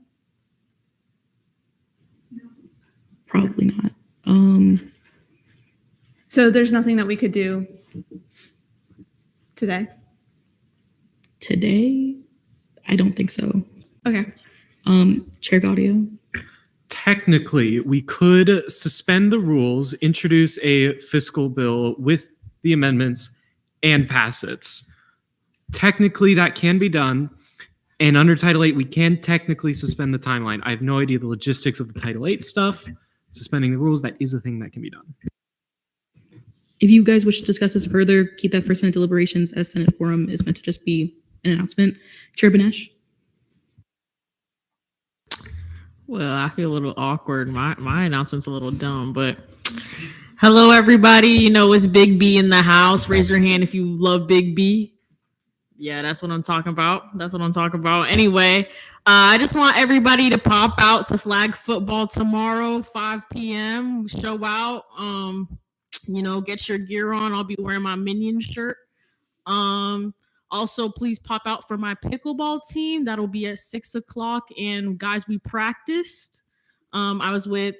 Probably not. So there's nothing that we could do today? Today? I don't think so. Okay. Chair Gaudio. Technically, we could suspend the rules, introduce a fiscal bill with the amendments, and pass it. Technically, that can be done. And under Title 8, we can technically suspend the timeline. I have no idea the logistics of the Title 8 stuff. Suspending the rules, that is a thing that can be done. If you guys wish to discuss this further, keep that for Senate deliberations, as Senate forum is meant to just be an announcement. Chair Banesh. Well, I feel a little awkward. My announcement's a little dumb, but hello, everybody. You know, it's Big B in the house. Raise your hand if you love Big B. Yeah, that's what I'm talking about. That's what I'm talking about. Anyway, I just want everybody to pop out to flag football tomorrow, 5 p.m. Show out. You know, get your gear on. I'll be wearing my Minion shirt. Also, please pop out for my pickleball team. That'll be at 6 o'clock. And guys, we practiced. I was with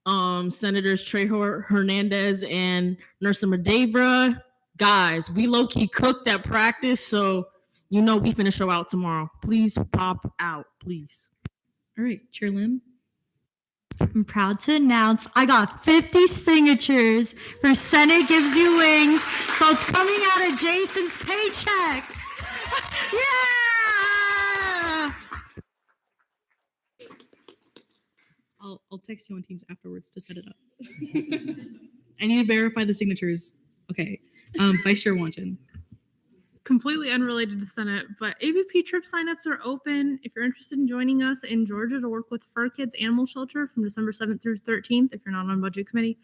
Senators Trejo Hernandez and Nursima Devra. Guys, we low-key cooked at practice, so you know we finna show out tomorrow. Please pop out, please. All right, Chair Lim. I'm proud to announce I got 50 signatures for Senate Gives You Wings, so it's coming out of Jason's paycheck. Yeah! I'll text you on Teams afterwards to set it up. I need to verify the signatures. Okay. Vice Chair Wanchen. Completely unrelated to Senate, but ABP trip signups are open. If you're interested in joining us in Georgia to work with Fur Kids Animal Shelter from December 7th through 13th, if you're not on budget committee,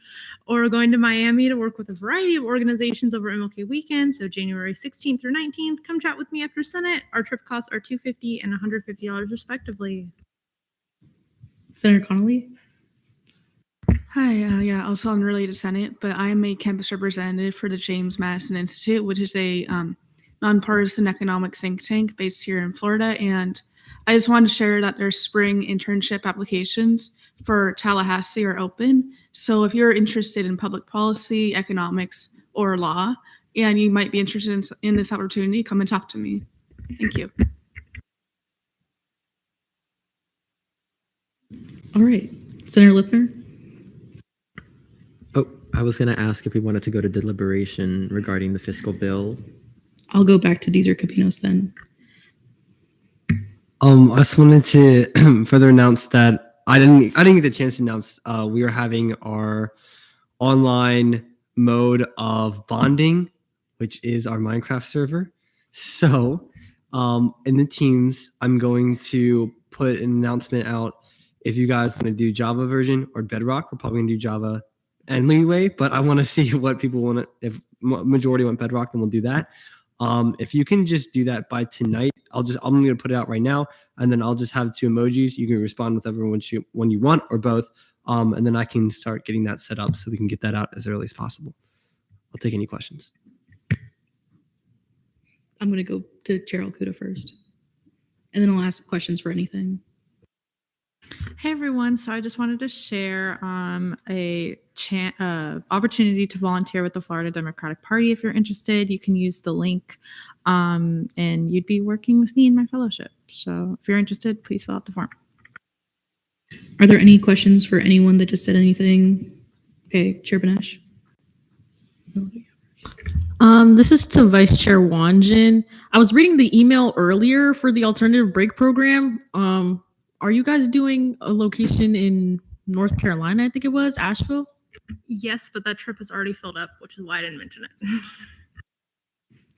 or going to Miami to work with a variety of organizations over MLK weekend, so January 16th through 19th, come chat with me after Senate. Our trip costs are $250 and $150 respectively. Senator Connolly. Hi, yeah, also unrelated to Senate, but I am a campus representative for the James Madison Institute, which is a nonpartisan economic think tank based here in Florida. And I just wanted to share that their spring internship applications for Tallahassee are open. So if you're interested in public policy, economics, or law, and you might be interested in this opportunity, come and talk to me. Thank you. All right, Senator Lipner. Oh, I was going to ask if we wanted to go to deliberation regarding the fiscal bill. I'll go back to Deezer Capinos then. I just wanted to further announce that I didn't get the chance to announce we are having our online mode of bonding, which is our Minecraft server. So in the teams, I'm going to put an announcement out. If you guys want to do Java version or Bedrock, we're probably going to do Java anyway, but I want to see what people want to, if majority want Bedrock, then we'll do that. If you can just do that by tonight, I'm going to put it out right now, and then I'll just have 2 emojis. You can respond with everyone one you want or both, and then I can start getting that set up so we can get that out as early as possible. I'll take any questions. I'm going to go to Chair Alcuda first, and then I'll ask questions for anything. Hey everyone, so I just wanted to share a opportunity to volunteer with the Florida Democratic Party. If you're interested, you can use the link and you'd be working with me in my fellowship. So if you're interested, please fill out the form. Are there any questions for anyone that just said anything? Okay, Chair Banesh. This is to Vice Chair Wanjin. I was reading the email earlier for the alternative break program. Are you guys doing a location in North Carolina? I think it was Asheville. Yes, but that trip is already filled up, which is why I didn't mention it.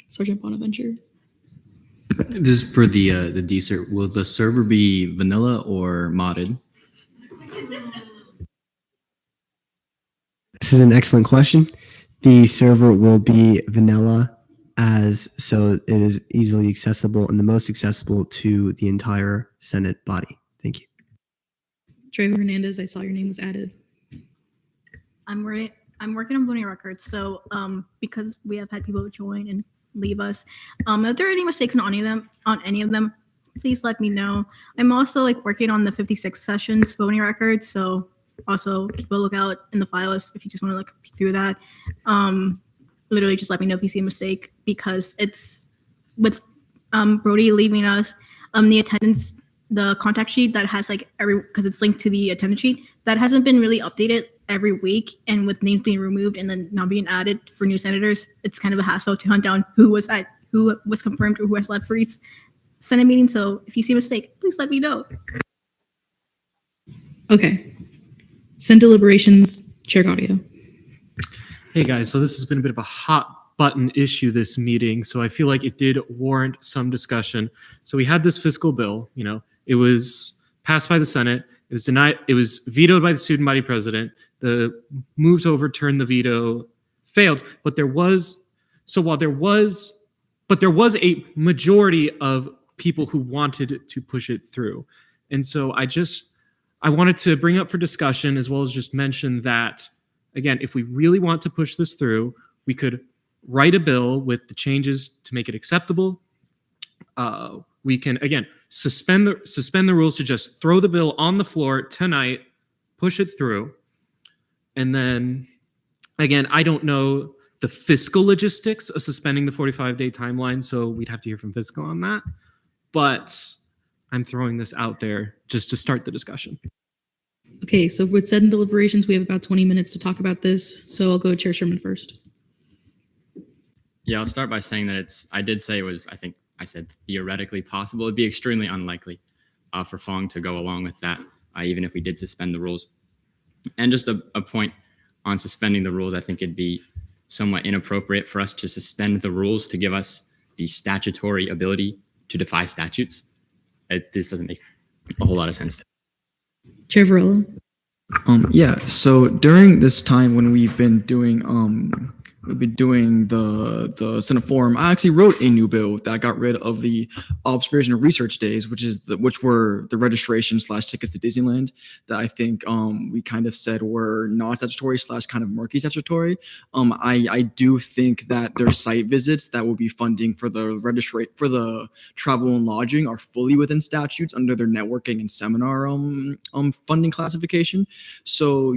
Sergeant Bonaventure. Just for the dessert, will the server be vanilla or modded? This is an excellent question. The server will be vanilla, so it is easily accessible and the most accessible to the entire Senate body. Thank you. Trejo Hernandez, I saw your name was added. I'm working on voting records, so because we have had people join and leave us, if there are any mistakes on any of them, please let me know. I'm also working on the 56 sessions voting records, so also keep a lookout in the files if you just want to peek through that. Literally just let me know if you see a mistake, because it's with Brody leaving us, the attendance, the contact sheet that has because it's linked to the attendance sheet, that hasn't been really updated every week, and with names being removed and then not being added for new senators, it's kind of a hassle to hunt down who was confirmed or who has left for each Senate meeting. So if you see a mistake, please let me know. Okay. Senate deliberations, Chair Gaudio. Hey guys, so this has been a bit of a hot button issue this meeting, so I feel like it did warrant some discussion. So we had this fiscal bill, it was passed by the Senate, it was denied, it was vetoed by the student body president. The move to overturn the veto failed, but there was a majority of people who wanted to push it through. And so I wanted to bring up for discussion, as well as just mention that, again, if we really want to push this through, we could write a bill with the changes to make it acceptable. We can, again, suspend the rules to just throw the bill on the floor tonight, push it through. And then, again, I don't know the fiscal logistics of suspending the 45-day timeline, so we'd have to hear from fiscal on that. But I'm throwing this out there just to start the discussion. Okay, so with said in deliberations, we have about 20 minutes to talk about this. So I'll go to Chair Sherman first. Yeah, I'll start by saying that I did say it was, I said theoretically possible. It'd be extremely unlikely for Fong to go along with that, even if we did suspend the rules. And just a point on suspending the rules, I think it'd be somewhat inappropriate for us to suspend the rules to give us the statutory ability to defy statutes. This doesn't make a whole lot of sense. Chair Varela. Yeah, so during this time when we've been doing the Senate forum, I actually wrote a new bill that got rid of the observation and research days, which were the registration / tickets to Disneyland that I think we kind of said were not statutory / kind of murky statutory. I do think that their site visits that will be funding for the travel and lodging are fully within statutes under their networking and seminar funding classification. So,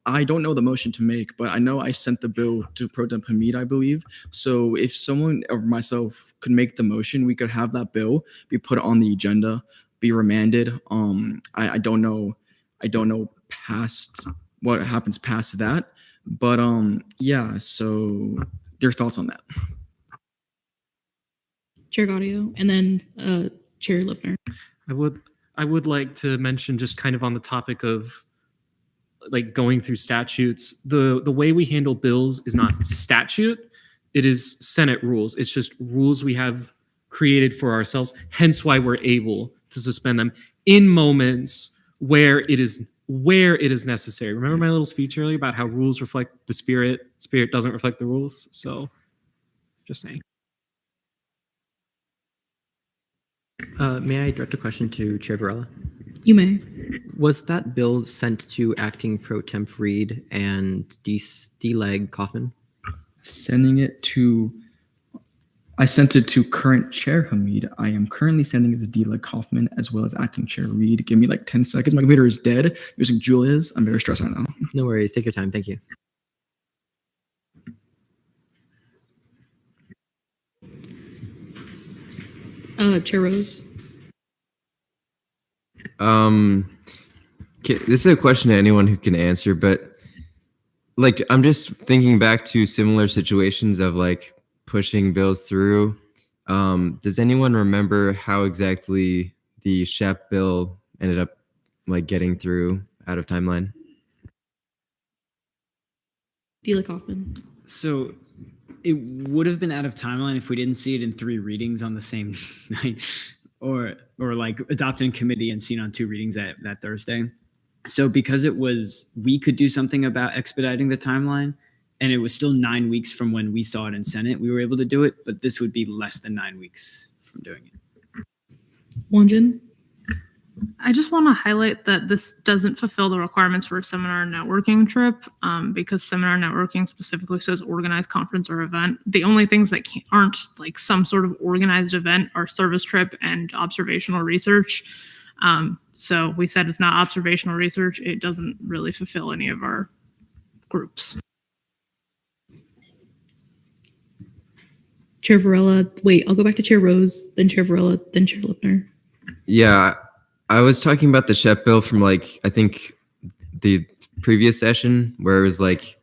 I don't know the motion to make, but I know I sent the bill to Pro Tem Hamid, I believe. So if someone or myself could make the motion, we could have that bill be put on the agenda, be remanded. I don't know past what happens past that, but yeah. So your thoughts on that? Chair Gaudio, and then Chair Lipner. I would like to mention, just kind of on the topic of like going through statutes, the way we handle bills is not statute, it is Senate rules. It's just rules we have created for ourselves, hence why we're able to suspend them in moments where it is necessary. Remember my little speech earlier about how rules reflect the spirit doesn't reflect the rules? So just saying. May I direct a question to Chair Varela? You may. Was that bill sent to acting Pro Temp Reed and D-Leg Kaufman? I sent it to current Chair Hamid. I am currently sending it to D-Leg Kaufman as well as acting Chair Reed. Give me like 10 seconds. My computer is dead using Julia's. I'm very stressed right now. No worries. Take your time. Thank you. Chair Rose. This is a question to anyone who can answer, but like I'm just thinking back to similar situations of like pushing bills through. Does anyone remember how exactly the SHEP bill ended up like getting through out of timeline? D-Leg Kaufman. So it would have been out of timeline if we didn't see it in 3 readings on the same night, or like adopted in committee and seen on 2 readings that Thursday. So because we could do something about expediting the timeline, and it was still 9 weeks from when we saw it in Senate, we were able to do it, but this would be less than 9 weeks from doing it. Wanjin. I just want to highlight that this doesn't fulfill the requirements for a seminar networking trip, because seminar networking specifically says organized conference or event. The only things that aren't like some sort of organized event are service trip and observational research. So we said it's not observational research. It doesn't really fulfill any of our groups. Chair Varela. Wait, I'll go back to Chair Rose, then Chair Varela, then Chair Lipner. Yeah, I was talking about the SHEP bill from like, I think the previous session where it was like,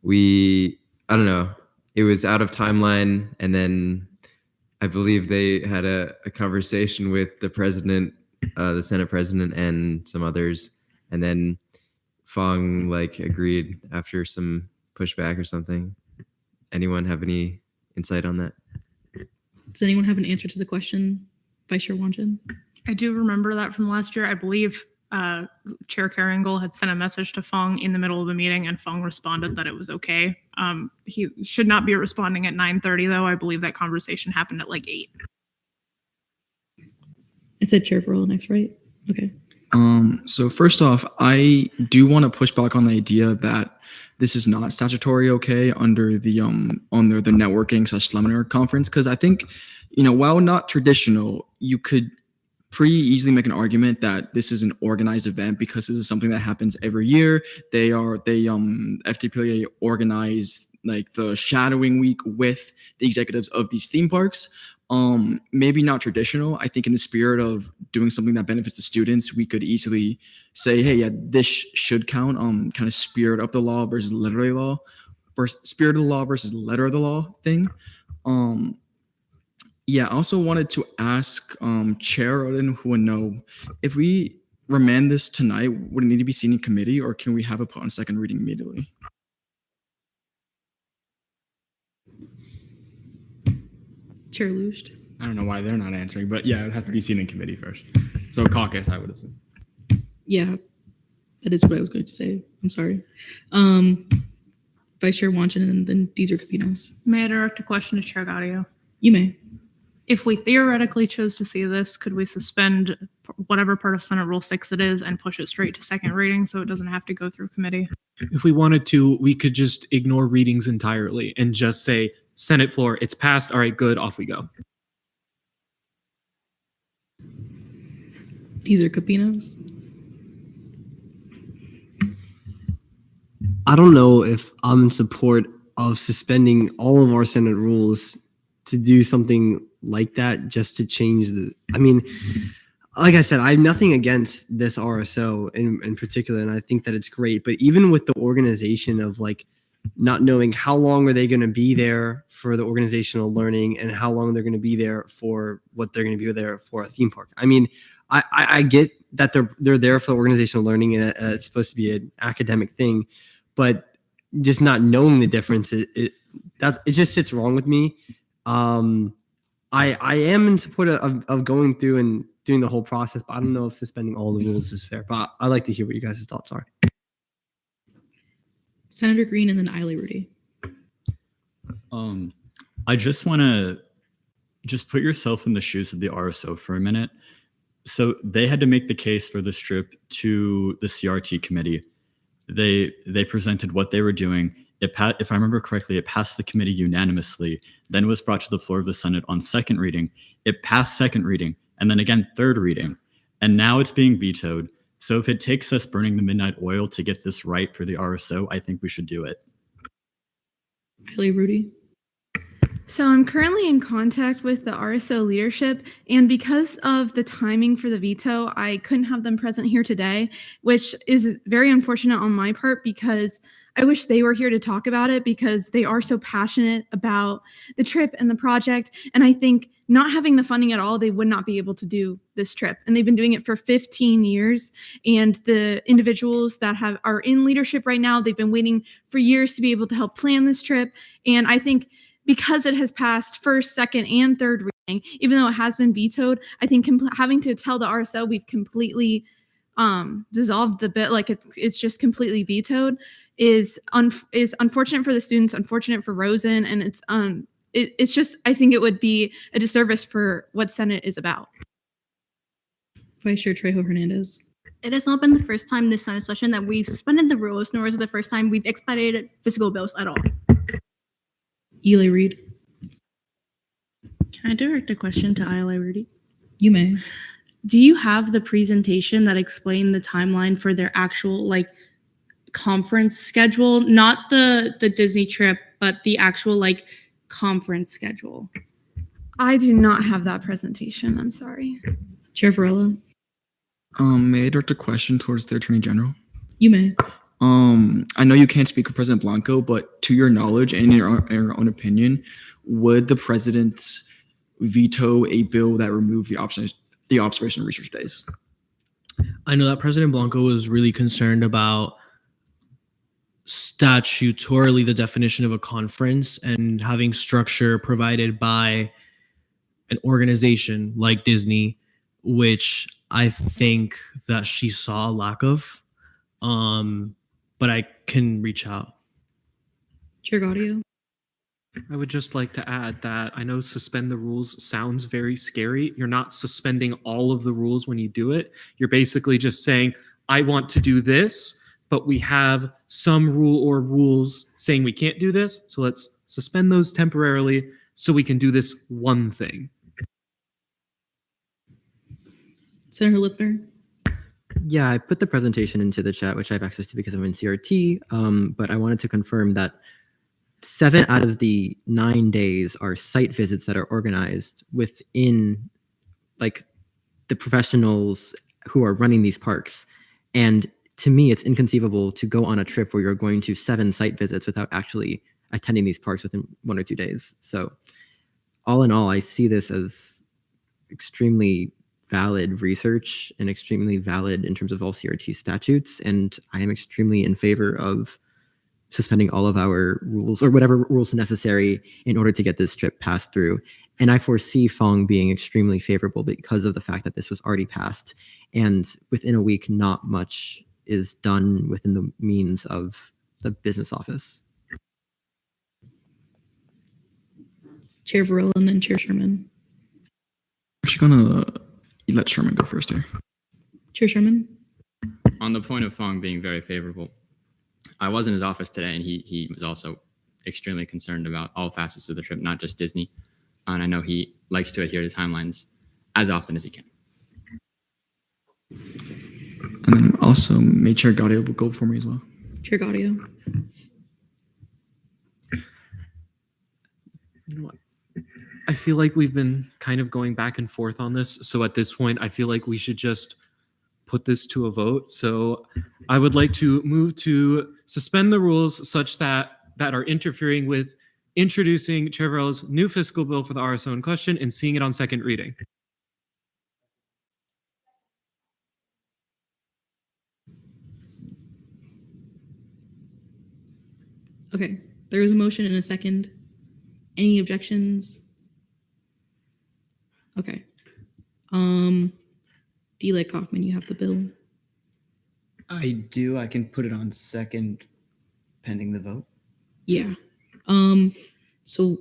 I don't know, it was out of timeline. And then I believe they had a conversation with the president, the Senate president and some others. And then Fong like agreed after some push back or something. Anyone have any insight on that? Does anyone have an answer to the question, Vice Chair Wanjin? I do remember that from last year. I believe Chair Carringle had sent a message to Fong in the middle of the meeting, and Fong responded that it was okay. He should not be responding at 9:30, though. I believe that conversation happened at like 8. It said Chair Farrell next, right? Okay. So first off, I do want to push back on the idea that this is not statutory okay under the networking / seminar conference, because I think, while not traditional, you could pretty easily make an argument that this is an organized event because this is something that happens every year. FTPA organize like the shadowing week with the executives of these theme parks. Maybe not traditional. I think in the spirit of doing something that benefits the students, we could easily say, hey, yeah, this should count. Kind of spirit of the law versus literary law, versus spirit of the law versus letter of the law thing. Yeah, I also wanted to ask Chair Odin, who would know, if we remand this tonight, would it need to be seen in committee, or can we have it put on second reading immediately? Chair Lucht. I don't know why they're not answering, but yeah, it would have to be seen in committee first. So caucus, I would assume. Yeah, that is what I was going to say. I'm sorry. Vice Chair Wanjin and then Deezer Capinos. May I direct a question to Chair Gaudio? You may. If we theoretically chose to see this, could we suspend whatever part of Senate Rule 6 it is and push it straight to second reading so it doesn't have to go through committee? If we wanted to, we could just ignore readings entirely and just say, Senate floor, it's passed. All right, good. Off we go. Deezer Capinos. I don't know if I'm in support of suspending all of our Senate rules to do something like that just to change like I said, I have nothing against this RSO in particular, and I think that it's great. But even with the organization of like not knowing how long are they going to be there for the organizational learning and how long they're going to be there for what they're going to be there for a theme park. I mean, I get that they're there for the organizational learning and it's supposed to be an academic thing, but just not knowing the difference, it just sits wrong with me. I am in support of going through and doing the whole process, but I don't know if suspending all the rules is fair. But I'd like to hear what you guys' thoughts are. Senator Green and then Eiley Rudy. I just want to put yourself in the shoes of the RSO for a minute. So they had to make the case for this trip to the CRT committee. They presented what they were doing. If I remember correctly, it passed the committee unanimously, then was brought to the floor of the Senate on second reading. It passed second reading, and then again third reading. And now it's being vetoed. So if it takes us burning the midnight oil to get this right for the RSO, I think we should do it. Eiley Rudy. So I'm currently in contact with the RSO leadership, and because of the timing for the veto, I couldn't have them present here today, which is very unfortunate on my part because I wish they were here to talk about it because they are so passionate about the trip and the project. And I think not having the funding at all, they would not be able to do this trip. And they've been doing it for 15 years. And the individuals that are in leadership right now, they've been waiting for years to be able to help plan this trip. And I think because it has passed first, second, and third reading, even though it has been vetoed, I think having to tell the RSO we've completely dissolved the bill, like it's just completely vetoed, is unfortunate for the students, unfortunate for Rosen, and it's just, I think it would be a disservice for what Senate is about. Vice Chair Trejo Hernandez. It has not been the first time this Senate session that we've suspended the rules, nor is it the first time we've expedited physical bills at all. Eiley Reed. Can I direct a question to Eiley Rudy? You may. Do you have the presentation that explained the timeline for their actual conference schedule? Not the Disney trip, but the actual conference schedule. I do not have that presentation. I'm sorry. Chair Varela. May I direct a question towards the Attorney General? You may. I know you can't speak for President Blanco, but to your knowledge and in your own opinion, would the president veto a bill that removed the observation research days? I know that President Blanco was really concerned about statutorily the definition of a conference and having structure provided by an organization like Disney, which I think that she saw a lack of. But I can reach out. Chair Gaudio. I would just like to add that I know suspend the rules sounds very scary. You're not suspending all of the rules when you do it. You're basically just saying, I want to do this, but we have some rule or rules saying we can't do this. So let's suspend those temporarily so we can do this one thing. Senator Lipner. Yeah, I put the presentation into the chat, which I have access to because I'm in CRT. But I wanted to confirm that 7 out of the 9 days are site visits that are organized within like the professionals who are running these parks. And to me, it's inconceivable to go on a trip where you're going to 7 site visits without actually attending these parks within 1 or 2 days. So all in all, I see this as extremely valid research and extremely valid in terms of all CRT statutes. And I am extremely in favor of suspending all of our rules or whatever rules necessary in order to get this trip passed through. And I foresee Fong being extremely favorable because of the fact that this was already passed. And within a week, not much is done within the means of the business office. Chair Varela and then Chair Sherman. Actually gonna let Sherman go first here. Chair Sherman. On the point of Fong being very favorable, I was in his office today, and he was also extremely concerned about all facets of the trip, not just Disney. And I know he likes to adhere to timelines as often as he can. And then also made Chair Gaudio will go for me as well. Chair Gaudio. You know what? I feel like we've been kind of going back and forth on this. So at this point, I feel like we should just put this to a vote. So I would like to move to suspend the rules such that are interfering with introducing Chair Varela's new fiscal bill for the RSO in question and seeing it on second reading. Okay, there is a motion and a second. Any objections? Okay. D. Kaufman, you have the bill. I do. I can put it on second pending the vote. Yeah. So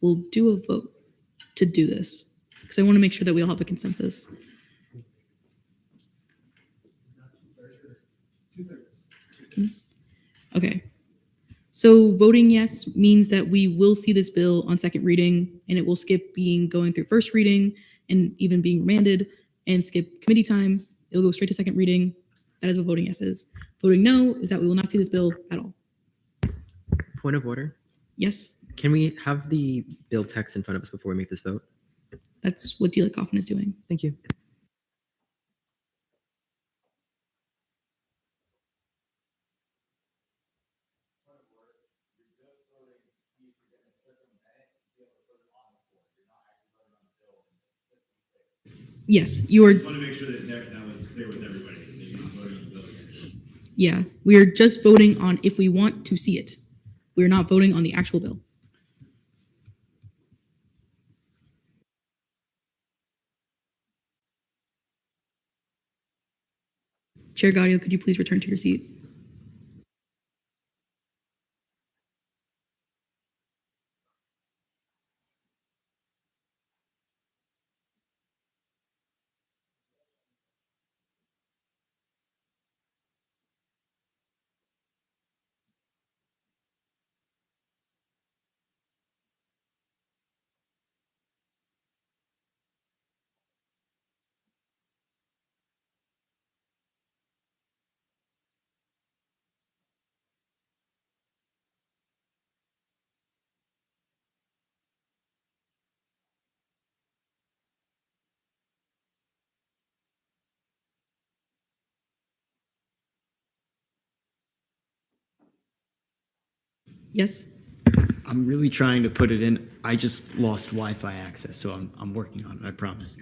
we'll do a vote to do this because I want to make sure that we all have a consensus. Okay. So voting yes means that we will see this bill on second reading and it will skip going through first reading and even being remanded and skip committee time. It'll go straight to second reading. That is what voting yes is. Voting no is that we will not see this bill at all. Point of order. Yes, Can we have the bill text in front of us before we make this vote? that's what Delia Kaufman is doing. Thank you. Yes, you are. I want to make sure that was clear with everybody. That you're not voting on the bill. Yeah, we are just voting on if we want to see it. We're not voting on the actual bill. Chair Gaudio, could you please return to your seat? Yes. I'm really trying to put it in. I just lost Wi-Fi access, so I'm working on it. I promise.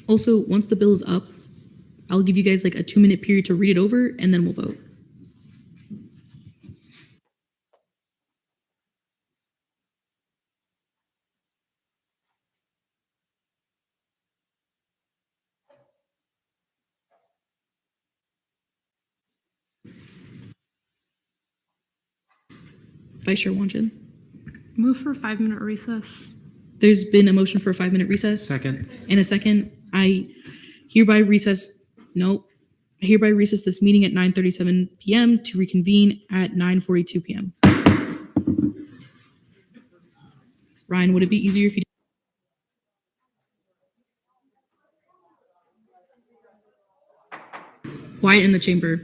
Also, once the bill is up, I'll give you guys like a 2-minute period to read it over and then we'll vote. Vice Chair Wanjin. Move for a 5-minute recess. There's been a motion for a 5-minute recess. Second. In a second, I hereby recess this meeting at 9:37 p.m. to reconvene at 9:42 p.m. Ryan, would it be easier if you quiet in the chamber?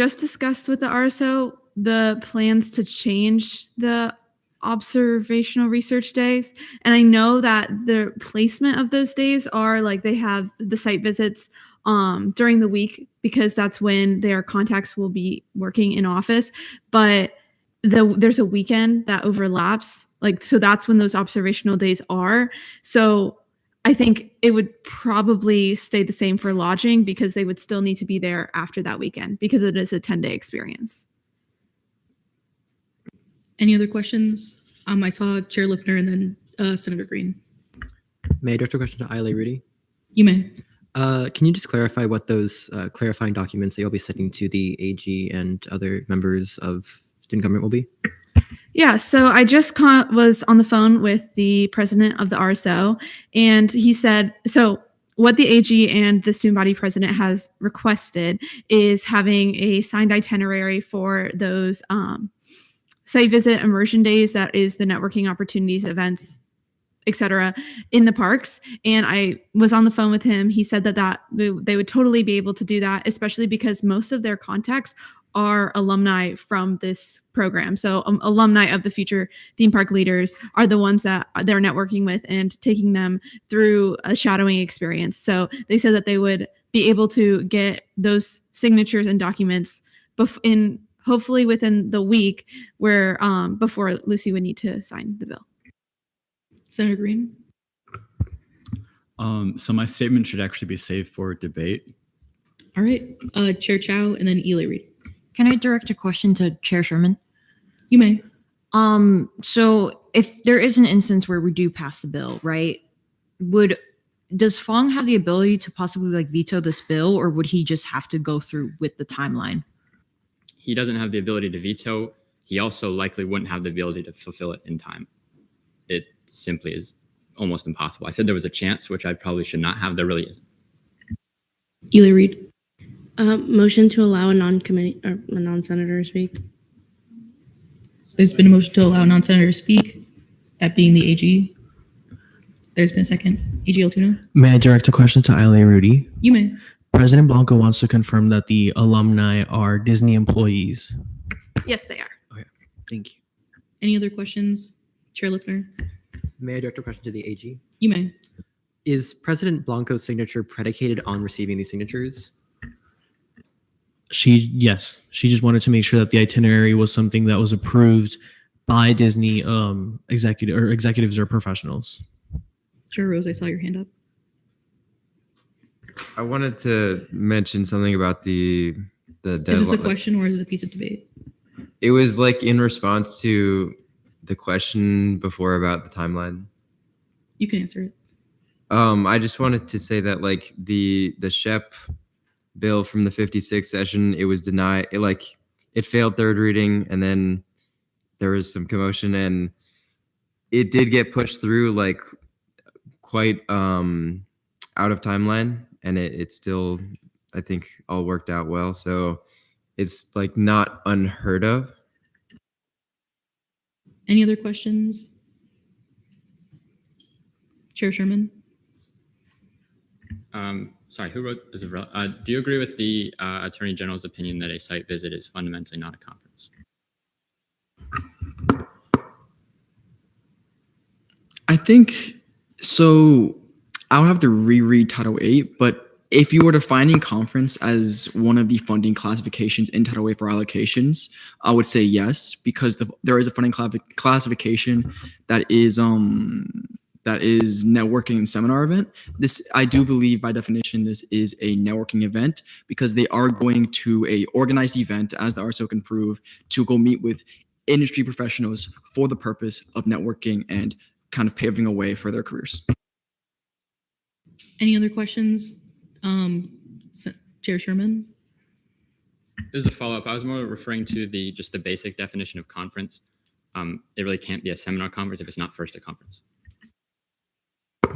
just discussed with the RSO the plans to change the observational research days. And I know that the placement of those days are like they have the site visits during the week because that's when their contacts will be working in office. But there's a weekend that overlaps. Like, so that's when those observational days are. So I think it would probably stay the same for lodging because they would still need to be there after that weekend because it is a 10-day experience. Any other questions? I saw Chair Lipner and then Senator Green. May I direct a question to Aile Rudy? You may. Can you just clarify what those clarifying documents that you'll be sending to the AG and other members of student government will be? Yeah, so I just was on the phone with the president of the RSO, and he said, so what the AG and the student body president has requested is having a signed itinerary for those site visit immersion days, that is the networking opportunities, events, etc., in the parks. And I was on the phone with him. He said that they would totally be able to do that, especially because most of their contacts are alumni from this program. So alumni of the future theme park leaders are the ones that they're networking with and taking them through a shadowing experience. So they said that they would be able to get those signatures and documents hopefully within the week where before Lucy would need to sign the bill. Senator Green. So my statement should actually be saved for debate. All right. Chair Chow and then Aile Reed. Can I direct a question to Chair Sherman? You may. So if there is an instance where we do pass the bill, right? Does Fong have the ability to possibly like veto this bill, or would he just have to go through with the timeline? He doesn't have the ability to veto. He also likely wouldn't have the ability to fulfill it in time. It simply is almost impossible. I said there was a chance, which I probably should not have. There really isn't. Aile Reed. Motion to allow a non-committee or a non-senator to speak. There's been a motion to allow non-senator to speak, that being the AG. There's been a second. AG Altuno. May I direct a question to Aile Rudy? You may. President Blanco wants to confirm that the alumni are Disney employees. Yes, they are. Okay, thank you. Any other questions? Chair Lipner. May I direct a question to the AG? You may. Is President Blanco's signature predicated on receiving these signatures? Yes, she just wanted to make sure that the itinerary was something that was approved by Disney executives or professionals. Chair Rose, I saw your hand up. I wanted to mention something about the deadline. Is this a question or is it a piece of debate? It was like in response to the question before about the timeline. You can answer it. I just wanted to say that like the SHEP bill from the 56th session, it was denied. It failed third reading, and then there was some commotion, and it did get pushed through like quite out of timeline, and it still, I think, all worked out well. So it's like not unheard of. Any other questions? Chair Sherman. Sorry, who wrote this? Do you agree with the Attorney General's opinion that a site visit is fundamentally not a conference? I think so. I would have to reread Title 8, but if you were defining conference as one of the funding classifications in Title 8 for allocations, I would say yes, because there is a funding classification that is networking and seminar event. This, I do believe by definition, this is a networking event because they are going to a organized event, as the RSO can prove, to go meet with industry professionals for the purpose of networking and kind of paving a way for their careers. Any other questions? Chair Sherman. There's a follow-up. I was more referring to just the basic definition of conference. It really can't be a seminar conference if it's not first a conference.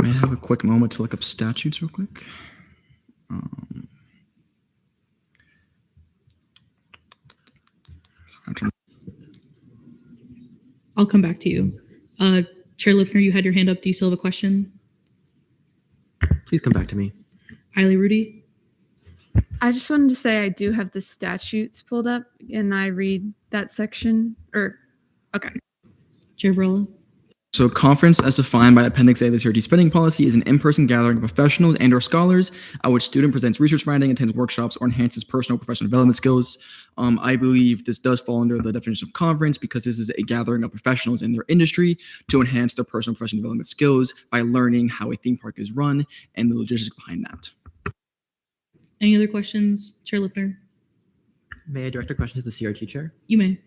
May I have a quick moment to look up statutes real quick? I'll come back to you. Chair Lipner, you had your hand up. Do you still have a question? Please come back to me. Aile Rudy. I just wanted to say I do have the statutes pulled up and I read that section okay. Chair Varela. So conference as defined by Appendix A of the CRT spending policy is an in-person gathering of professionals and or scholars at which student presents research finding, attends workshops, or enhances personal professional development skills. I believe this does fall under the definition of conference because this is a gathering of professionals in their industry to enhance their personal professional development skills by learning how a theme park is run and the logistics behind that. Any other questions? Chair Lipner. May I direct a question to the CRT chair? You may.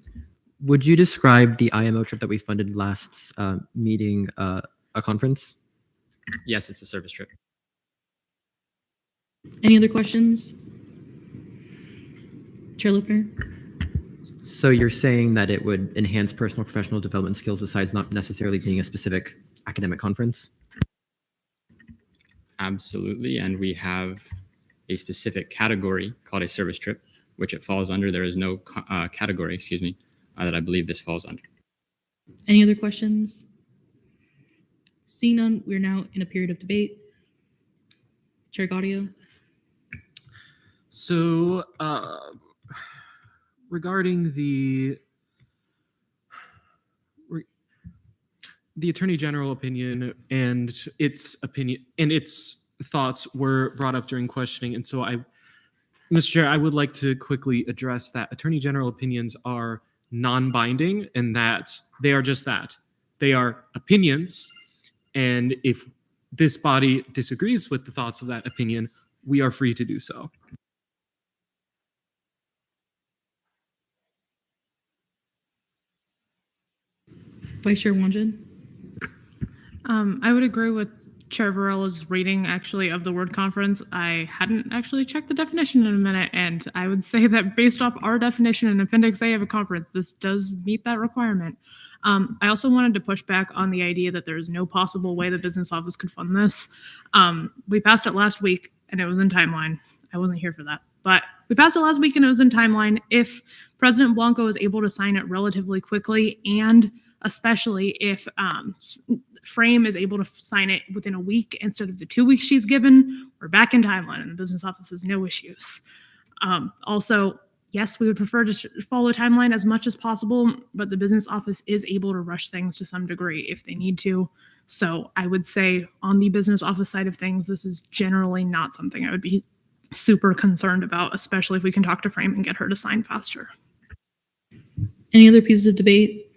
Would you describe the IMO trip that we funded last meeting a conference? Yes, it's a service trip. Any other questions? Chair Lipner. So you're saying that it would enhance personal professional development skills besides not necessarily being a specific academic conference? Absolutely. And we have a specific category called a service trip, which it falls under. There is no category, that I believe this falls under. Any other questions? Seeing none, we're now in a period of debate. Chair Gaudio. So, regarding the Attorney General opinion and its thoughts were brought up during questioning, and so Mr. Chair, I would like to quickly address that Attorney General opinions are non-binding and that they are just that. They are opinions, and if this body disagrees with the thoughts of that opinion, we are free to do so. Vice Chair Wanjin. I would agree with Chair Varela's reading actually of the word conference. I hadn't actually checked the definition in a minute, and I would say that based off our definition in Appendix A of a conference, this does meet that requirement. I also wanted to push back on the idea that there's no possible way the business office could fund this. We passed it last week and it was in timeline. I wasn't here for that, but we passed it last week and it was in timeline. If President Blanco is able to sign it relatively quickly, and especially if Frame is able to sign it within a week instead of the 2 weeks she's given, we're back in timeline and the business office has no issues. Also, yes, we would prefer to follow timeline as much as possible, but the business office is able to rush things to some degree if they need to. So I would say on the business office side of things, this is generally not something I would be super concerned about, especially if we can talk to Frame and get her to sign faster. Any other pieces of debate?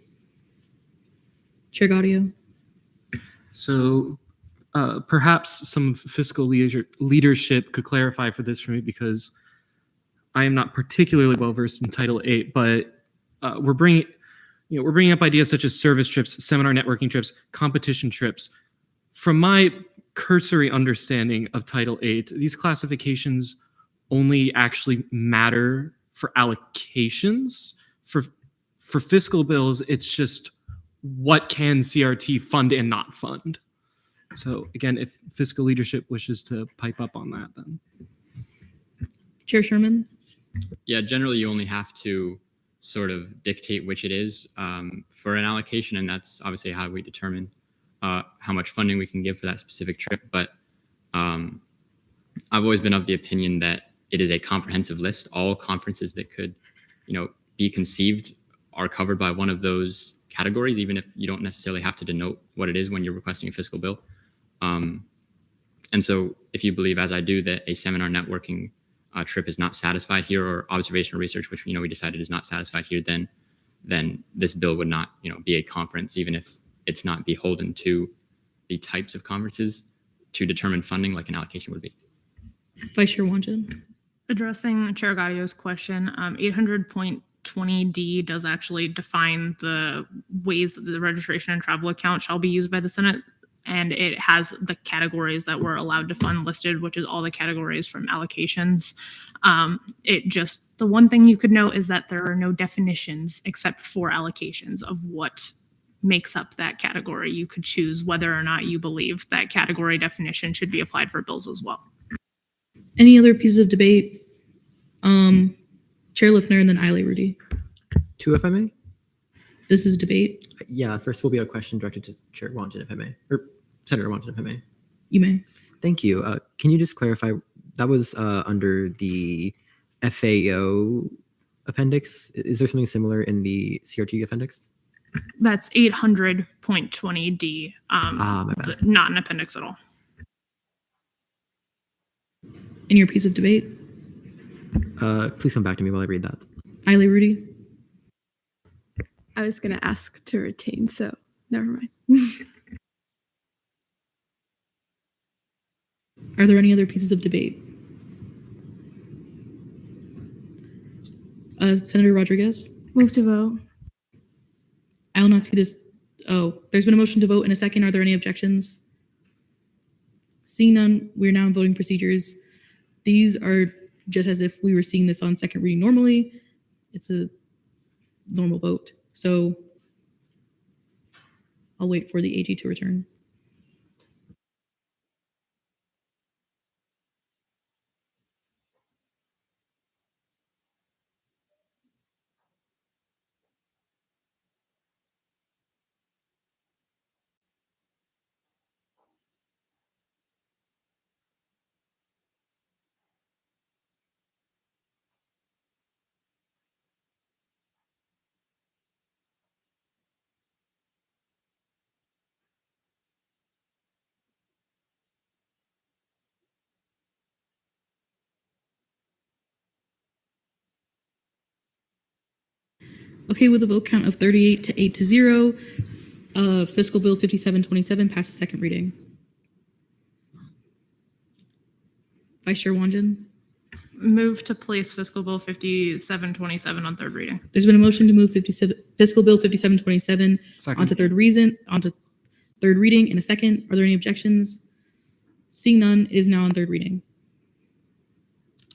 Chair Gaudio. So perhaps some fiscal leadership could clarify for this for me, because I am not particularly well versed in Title VIII, but we're bringing up ideas such as service trips, seminar networking trips, competition trips. From my cursory understanding of Title VIII, these classifications only actually matter for allocations. For fiscal bills, it's just what can CRT fund and not fund. So again, if fiscal leadership wishes to pipe up on that, then. Chair Sherman. Yeah, generally you only have to sort of dictate which it is for an allocation, and that's obviously how we determine how much funding we can give for that specific trip. But I've always been of the opinion that it is a comprehensive list. All conferences that could, be conceived are covered by one of those categories, even if you don't necessarily have to denote what it is when you're requesting a fiscal bill. And so if you believe, as I do, that a seminar networking trip is not satisfied here, or observational research, which we decided is not satisfied here, then this bill would not be a conference, even if it's not beholden to the types of conferences to determine funding like an allocation would be. Vice Chair Wanjin. Addressing Chair Gaudio's question, 800.20D does actually define the ways that the registration and travel account shall be used by the Senate, and it has the categories that we're allowed to fund listed, which is all the categories from allocations. The one thing you could note is that there are no definitions except for allocations of what makes up that category. You could choose whether or not you believe that category definition should be applied for bills as well. Any other pieces of debate? Chair Lipner and then Eiley Rudy. 2, if I may. This is debate. Yeah, first will be a question directed to Chair Wanjin, if I may, or Senator Wanjin, if I may. You may. Thank you. Can you just clarify That was under the FAO appendix. Is there something similar in the CRT appendix? That's 800.20D. My bad. Not an appendix at all. In your piece of debate, Please come back to me while I read that. Eiley Rudy. I was going to ask to retain, so never mind. Are there any other pieces of debate? Senator Rodriguez. Move to vote. I will not see this. Oh, there's been a motion to vote in a second. Are there any objections? Seeing none, we're now in voting procedures. These are just as if we were seeing this on second reading normally. It's a normal vote. So I'll wait for the AG to return. Okay, with a vote count of 38 to 8 to 0, Fiscal Bill 5727 passes second reading. Vice Chair Wanjin. Move to place Fiscal Bill 5727 on third reading. There's been a motion to move Fiscal Bill 5727 Second. onto third reading in a second. Are there any objections? Seeing none, it is now on third reading.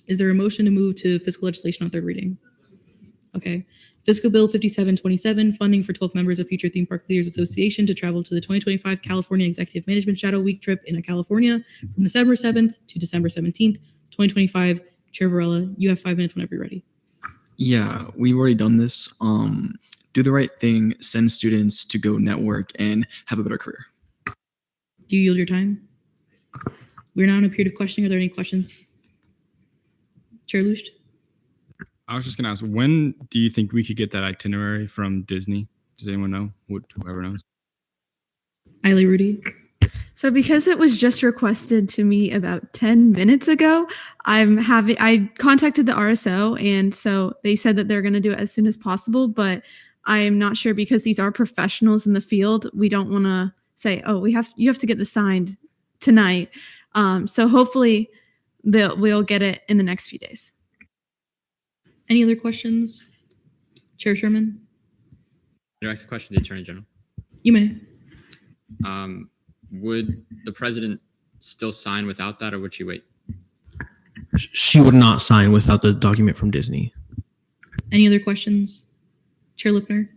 Is there a motion to move to fiscal legislation on third reading? Okay. Fiscal Bill 5727, funding for 12 members of Future Theme Park Leaders Association to travel to the 2025 California Executive Management Shadow Week trip in California from December 7th to December 17th, 2025. Chair Varela, you have 5 minutes whenever you're ready. Yeah, we've already done this. Do the right thing, send students to go network and have a better career. Do you yield your time? We're now in a period of questioning. Are there any questions? Chair Lucht? I was just going to ask, when do you think we could get that itinerary from Disney? Does anyone know? Whoever knows. Eiley Rudy? So because it was just requested to me about 10 minutes ago, I contacted the RSO, and so they said that they're going to do it as soon as possible, but I'm not sure because these are professionals in the field. We don't want to say, oh, you have to get this signed tonight. So hopefully we'll get it in the next few days. Any other questions? Chair Sherman? Direct a question to the Attorney General. You may. Would the president still sign without that, or would she wait? She would not sign without the document from Disney. Any other questions? Chair Lipner?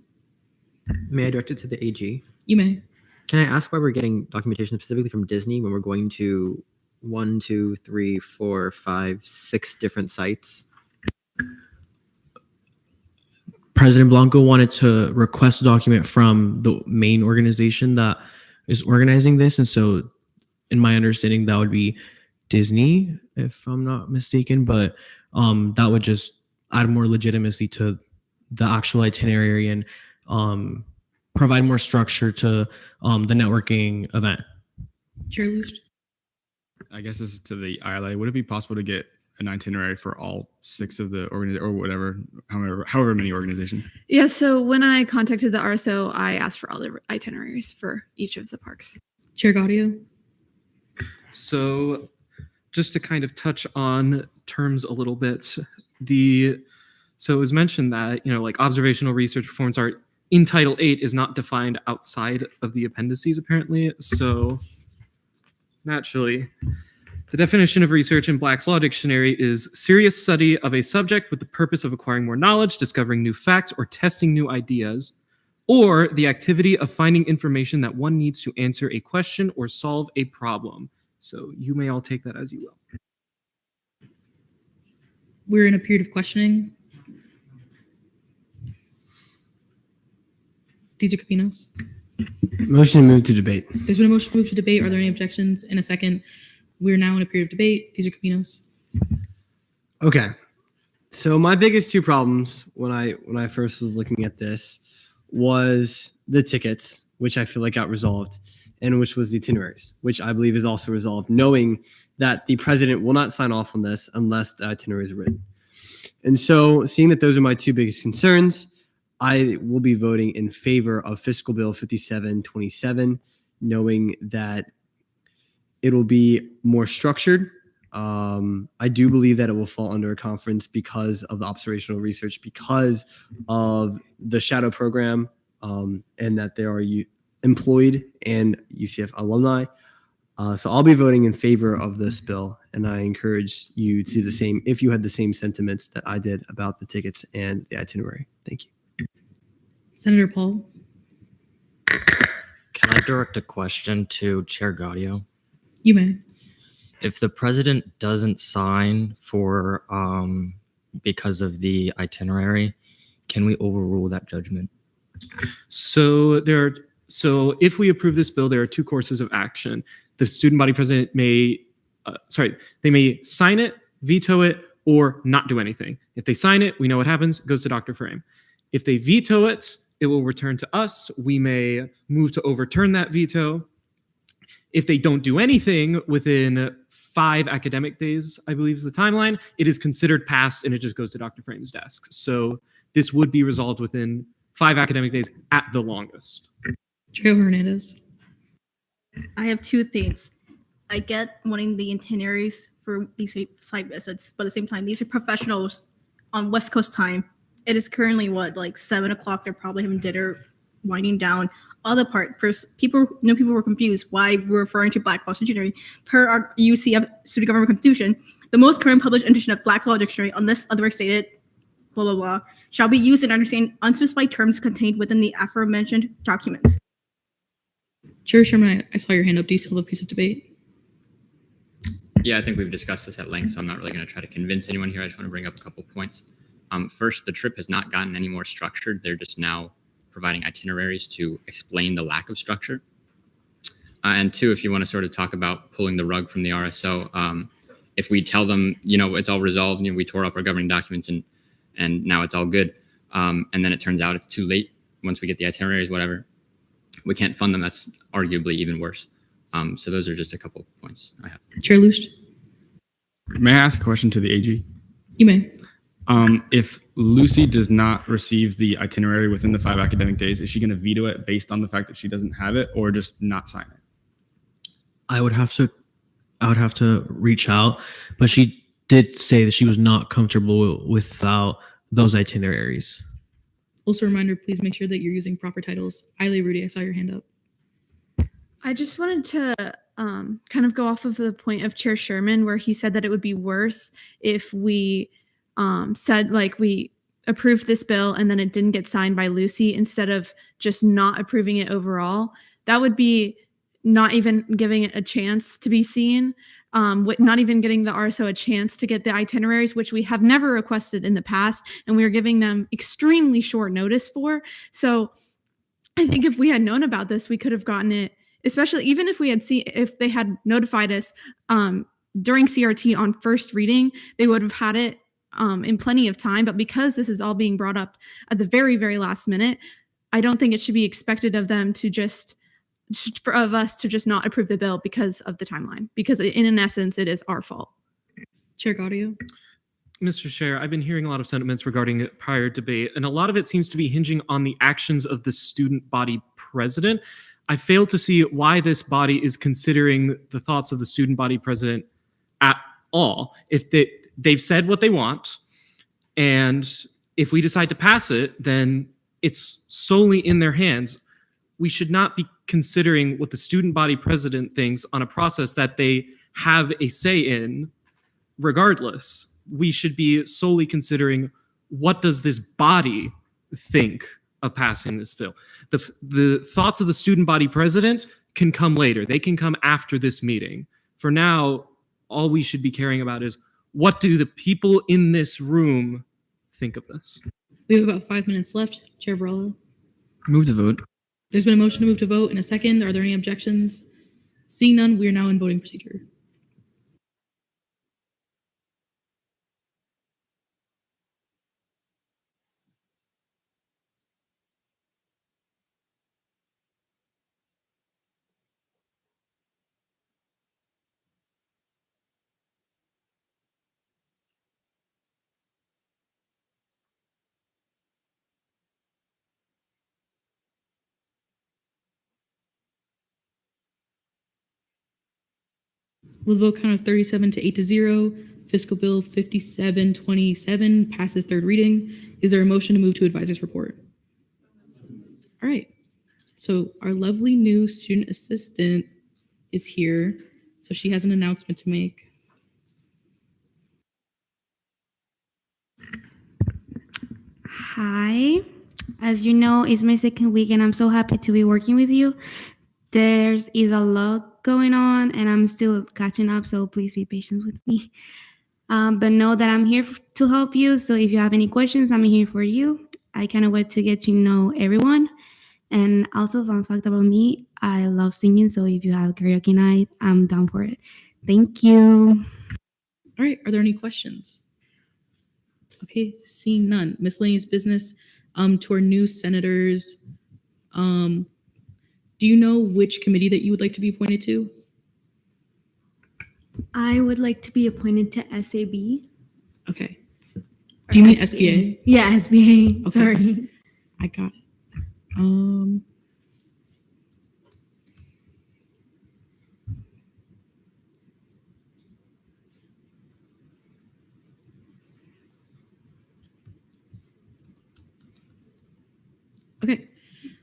May I direct it to the AG? You may. Can I ask why we're getting documentation specifically from Disney when we're going to 1, 2, 3, 4, 5, 6 different sites? President Blanco wanted to request a document from the main organization that is organizing this. And so in my understanding, that would be Disney, if I'm not mistaken, but that would just add more legitimacy to the actual itinerary and provide more structure to the networking event. Chair Lucht? I guess this is to the ILA. Would it be possible to get an itinerary for all 6 of the or whatever, however many organizations? Yeah, so when I contacted the RSO, I asked for all the itineraries for each of the parks. Chair Gaudio? So just to kind of touch on terms a little bit, so it was mentioned that, like observational research performance art in Title 8 is not defined outside of the appendices, apparently. So naturally, the definition of research in Black's Law Dictionary is serious study of a subject with the purpose of acquiring more knowledge, discovering new facts, or testing new ideas, or the activity of finding information that one needs to answer a question or solve a problem. So you may all take that as you will. We're in a period of questioning. Deezer Capinos? Motion to move to debate. There's been a motion to move to debate. Are there any objections? In a second. We're now in a period of debate. Deezer Capinos? Okay. So my biggest two problems when I first was looking at this was the tickets, which I feel like got resolved, and which was the itineraries, which I believe is also resolved, knowing that the president will not sign off on this unless the itineraries are written. And so, seeing that those are my two biggest concerns, I will be voting in favor of Fiscal Bill 5727, knowing that it'll be more structured. I do believe that it will fall under a conference because of the observational research, because of the shadow program, and that there are employed and UCF alumni. So I'll be voting in favor of this bill, and I encourage you to do the same if you had the same sentiments that I did about the tickets and the itinerary. Thank you. Senator Paul. Can I direct a question to Chair Gaudio? You may. If the president doesn't sign for because of the itinerary, can we overrule that judgment? So if we approve this bill, there are two courses of action. The student body president may, they may sign it, veto it, or not do anything. If they sign it, we know what happens. It goes to Dr. Frame. If they veto it, it will return to us. We may move to overturn that veto. If they don't do anything within 5 academic days, I believe is the timeline, it is considered passed and it just goes to Dr. Frame's desk. So this would be resolved within 5 academic days at the longest. Trejo Hernandez. I have two things. I get wanting the itineraries for these site visits, but at the same time, these are professionals on West Coast time. It is currently like 7 o'clock. They're probably having dinner, winding down. Other part, first, people were confused why we're referring to Black Law Dictionary. Per our UCF Student Government Constitution, the most current published edition of Black's Law Dictionary, unless otherwise stated, blah, blah, blah, shall be used in understanding unspecified terms contained within the aforementioned documents. Chair Sherman, I saw your hand up. Do you still have a piece of debate? Yeah, I think we've discussed this at length, so I'm not really going to try to convince anyone here. I just want to bring up a couple points. First, the trip has not gotten any more structured. They're just now providing itineraries to explain the lack of structure. And two, if you want to sort of talk about pulling the rug from the RSO, if we tell them, it's all resolved, we tore up our governing documents and now it's all good, and then it turns out it's too late once we get the itineraries, whatever, we can't fund them. That's arguably even worse. So those are just a couple points I have. Chair Lust. May I ask a question to the AG? You may. If Lucy does not receive the itinerary within the 5 academic days, is she going to veto it based on the fact that she doesn't have it, or just not sign it? I would have to reach out, but she did say that she was not comfortable without those itineraries. Also, a reminder, please make sure that you're using proper titles. Aile Rudy, I saw your hand up. I just wanted to kind of go off of the point of Chair Sherman, where he said that it would be worse if we said we approved this bill and then it didn't get signed by Lucy instead of just not approving it overall. That would be not even giving it a chance to be seen, not even getting the RSO a chance to get the itineraries, which we have never requested in the past, and we are giving them extremely short notice for. So I think if we had known about this, we could have gotten it, especially even if they had notified us during CRT on first reading, they would have had it in plenty of time. But because this is all being brought up at the very, very last minute, I don't think it should be expected of them to of us to just not approve the bill because of the timeline, because in essence, it is our fault. Chair Gaudio. Mr. Chair, I've been hearing a lot of sentiments regarding prior debate, and a lot of it seems to be hinging on the actions of the student body president. I fail to see why this body is considering the thoughts of the student body president at all. If they've said what they want, and if we decide to pass it, then it's solely in their hands. We should not be considering what the student body president thinks on a process that they have a say in regardless. We should be solely considering, what does this body think of passing this bill? The thoughts of the student body president can come later. They can come after this meeting. For now, all we should be caring about is, what do the people in this room think of this? We have about 5 minutes left. Chair Varela. Move to vote. There's been a motion to move to vote in a second. Are there any objections? Seeing none, we are now in voting procedure. With a vote count of 37 to 8-0, Fiscal Bill 5727 passes third reading. Is there a motion to move to advisor's report? All right. So our lovely new student assistant is here. So she has an announcement to make. Hi. As you know, it's my second week and I'm so happy to be working with you. There's is a lot going on and I'm still catching up, so please be patient with me. But know that I'm here to help you. So if you have any questions, I'm here for you. I cannot wait to get to know everyone. And also, fun fact about me, I love singing. So if you have karaoke night, I'm down for it. Thank you. All right. Are there any questions? Okay. Seeing none. Miscellaneous business. To our new senators. Do you know which committee that you would like to be appointed to? I would like to be appointed to SAB. Okay. Do you mean SBA? Yeah, SBA. Okay. Sorry. I got it. Okay.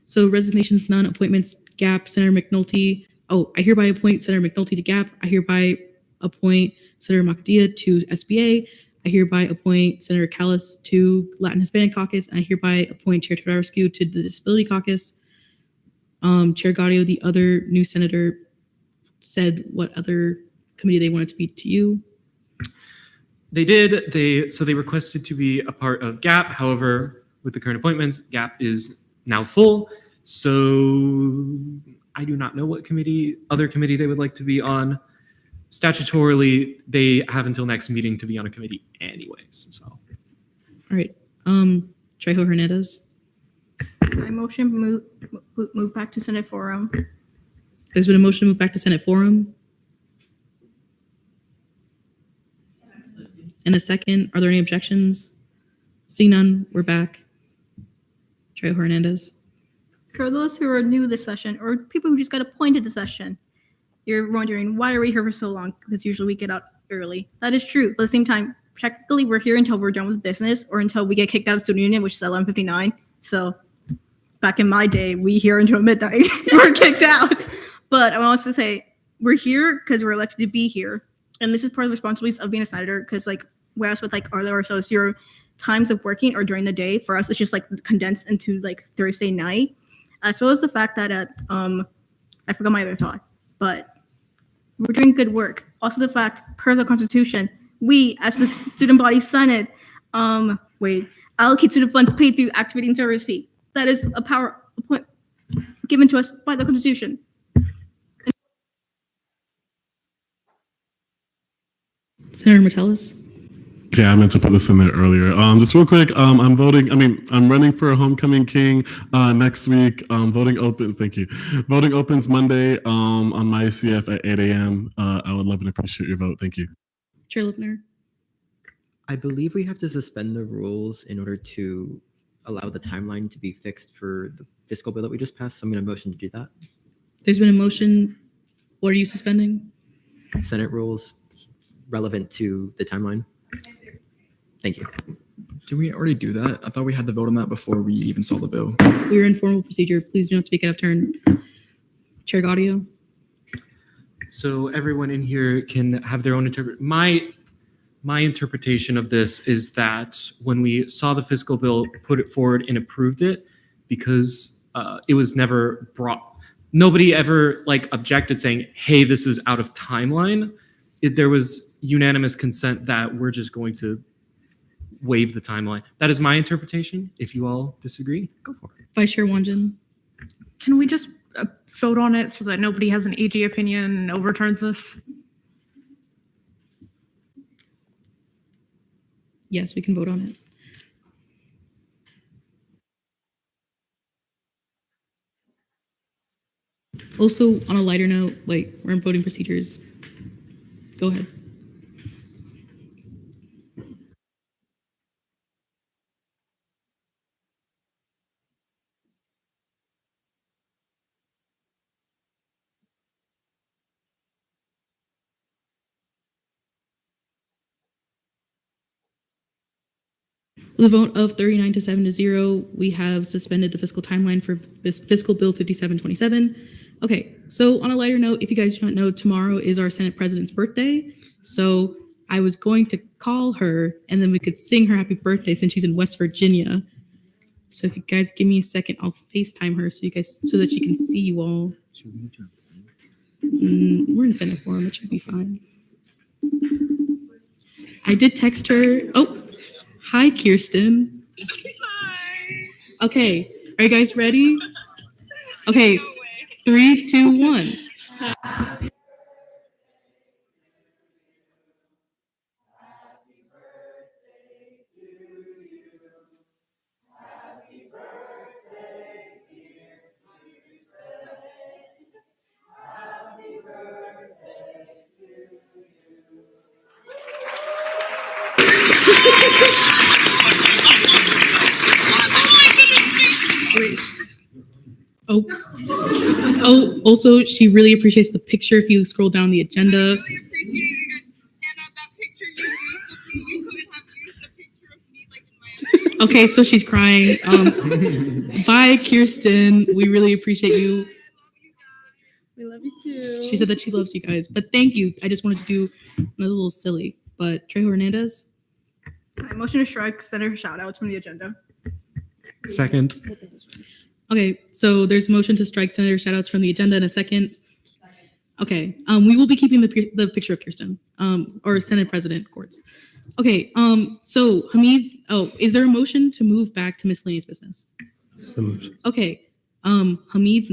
So resignations, none. Appointments, Gap, Senator McNulty. Oh, I hereby appoint Senator McNulty to Gap. I hereby appoint Senator Makadia to SBA. I hereby appoint Senator Callis to Latin Hispanic Caucus. I hereby appoint Chair Todarescu to the Disability Caucus. Chair Gaudio, the other new senator, said what other committee they wanted to be to you. They did. They requested to be a part of GAP. However, with the current appointments, GAP is now full. So I do not know what other committee they would like to be on. Statutorily, they have until next meeting to be on a committee anyways. So, all right. Trejo Hernandez. My motion move back to Senate Forum. There's been a motion to move back to Senate Forum. And a second. Are there any objections? Seeing none, we're back. Trejo Hernandez. For those who are new to this session or people who just got appointed to session, you're wondering, why are we here for so long? Because usually we get out early. That is true. But at the same time, technically we're here until we're done with business or until we get kicked out of student union, which is 11:59. So back in my day, we here until midnight. We're kicked out. But I want to say we're here because we're elected to be here. And this is part of the responsibilities of being a senator because like whereas with like other associates, your times of working are during the day. For us, it's just like condensed into like Thursday night. As well as the fact that I forgot my other thought, but we're doing good work. Also the fact, per the Constitution, we, as the student body senate, allocate student funds paid through activity and service fee. That is a power given to us by the Constitution. Senator Metellus. Okay, I meant to put this in there earlier. Just real quick, I'm running for a homecoming king next week. Voting opens, thank you. Voting opens Monday on my CF at 8 a.m. I would love and appreciate your vote. Thank you. Chair Lipner. I believe we have to suspend the rules in order to allow the timeline to be fixed for the fiscal bill that we just passed. So I'm going to motion to do that. There's been a motion. What are you suspending? Senate rules relevant to the timeline. Thank you. Did we already do that? I thought we had the vote on that before we even saw the bill. We are in formal procedure. Please do not speak out of turn. Chair Gaudio. So everyone in here can have their own interpret. My interpretation of this is that when we saw the fiscal bill, put it forward and approved it, because it was never brought. Nobody ever objected saying, "Hey, this is out of timeline." There was unanimous consent that we're just going to waive the timeline. That is my interpretation. If you all disagree, go for it. Vice Chair Wanjin. Can we just vote on it so that nobody has an AG opinion and overturns this? Yes, we can vote on it. Also, on a lighter note, we're in voting procedures. Go ahead. With a vote of 39 to 7 to 0, we have suspended the fiscal timeline for fiscal bill 5727. Okay, so on a lighter note, if you guys do not know, tomorrow is our Senate President's birthday. So I was going to call her and then we could sing her happy birthday since she's in West Virginia. So if you guys give me a second, I'll FaceTime her so that she can see you all. We're in Senate forum, it should be fine. I did text her. Oh, hi, Kirsten. Okay, are you guys ready? Okay, 3, 2, 1. Oh, also, she really appreciates the picture if you scroll down the agenda. Okay, so she's crying. Bye, Kirsten. We really appreciate you. We love you too. She said that she loves you guys, but thank you. I just wanted to do, that was a little silly, but Trejo Hernandez. I motion to strike Senator shout-outs from the agenda. Second. Okay, so there's motion to strike Senator shoutouts from the agenda in a second. Okay, we will be keeping the picture of Kirsten, or Senate President Courts. Okay, so Hamid's, is there a motion to move back to miscellaneous business? So moved. Okay, Hamid's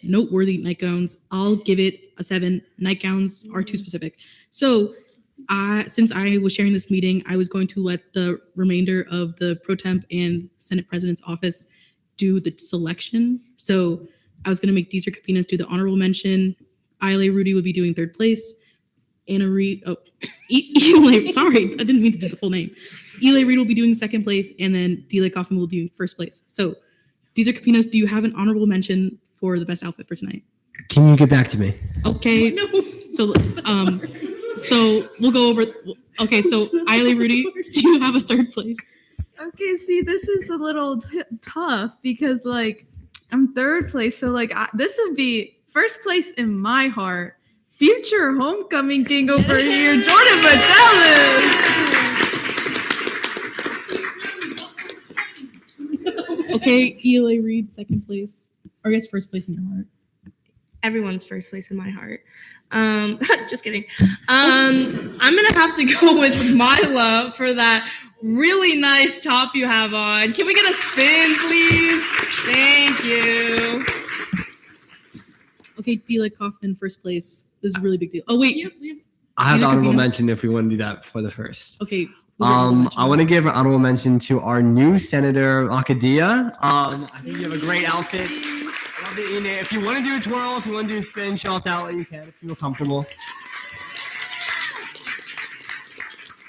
noteworthy nightgowns, I'll give it a 7. Nightgowns are too specific. So since I was sharing this meeting, I was going to let the remainder of the pro temp and Senate President's office do the selection. So I was going to make Deezer Capinas do the honorable mention. Ile Rudy would be doing 3rd place. Anna Reed, Eli, sorry, I didn't mean to do the full name. Eli Reed will be doing 2nd place, and then Delia Kaufman will do 1st place. So Deezer Capinas, do you have an honorable mention for the best outfit for tonight? Can you get back to me? Okay. So we'll go over. Okay, so Ile Rudy, do you have a 3rd place? Okay, see, this is a little tough because, like, I'm 3rd place. So, like, this would be 1st place in my heart. Future homecoming king over here, Jordan Magellan. Okay, Eli Reed, 2nd place. Or I guess 1st place in your heart. Everyone's 1st place in my heart. Just kidding. I'm gonna have to go with Mila for that really nice top you have on. Can we get a spin, please? Thank you. Okay, Delia Kaufman, 1st place. This is a really big deal. Oh wait, I have Deezer honorable Capinas. mention if we want to do that for the first. Okay. who's your honorable mention? I want to give an honorable mention to our new Senator Akadia. I think you have a great outfit. I love it in it. If you want to do a twirl, if you want to do a spin, show off the outlet, you can if you feel comfortable.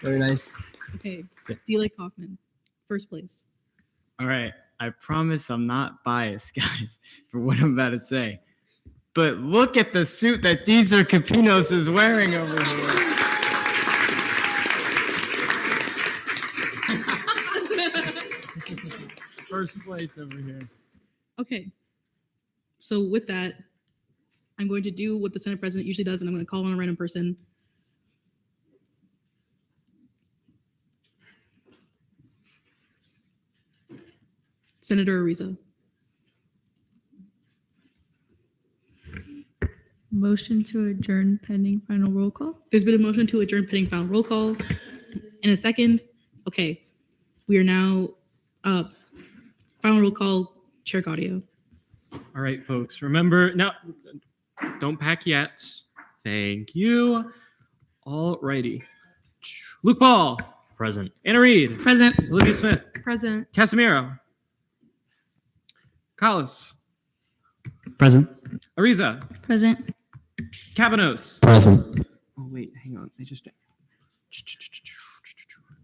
Very nice. Okay, Delia Kaufman, 1st place. All right. I promise I'm not biased, guys, for what I'm about to say. But look at the suit that Deezer Capinos is wearing over here. First place over here. Okay. So with that, I'm going to do what the Senate President usually does, and I'm going to call on a random person. Senator Ariza. Motion to adjourn pending final roll call. There's been a motion to adjourn pending final roll call. In a second. Okay. We are now final roll call, Chair Gaudio. All right, folks. Remember, now, don't pack yet. Thank you. All righty. Luke Paul. Present. Anna Reed. Present. Olivia Smith. Present. Casimiro. Collis. Present. Ariza. Present. Cabanos. Present. Oh, wait, hang on. I just.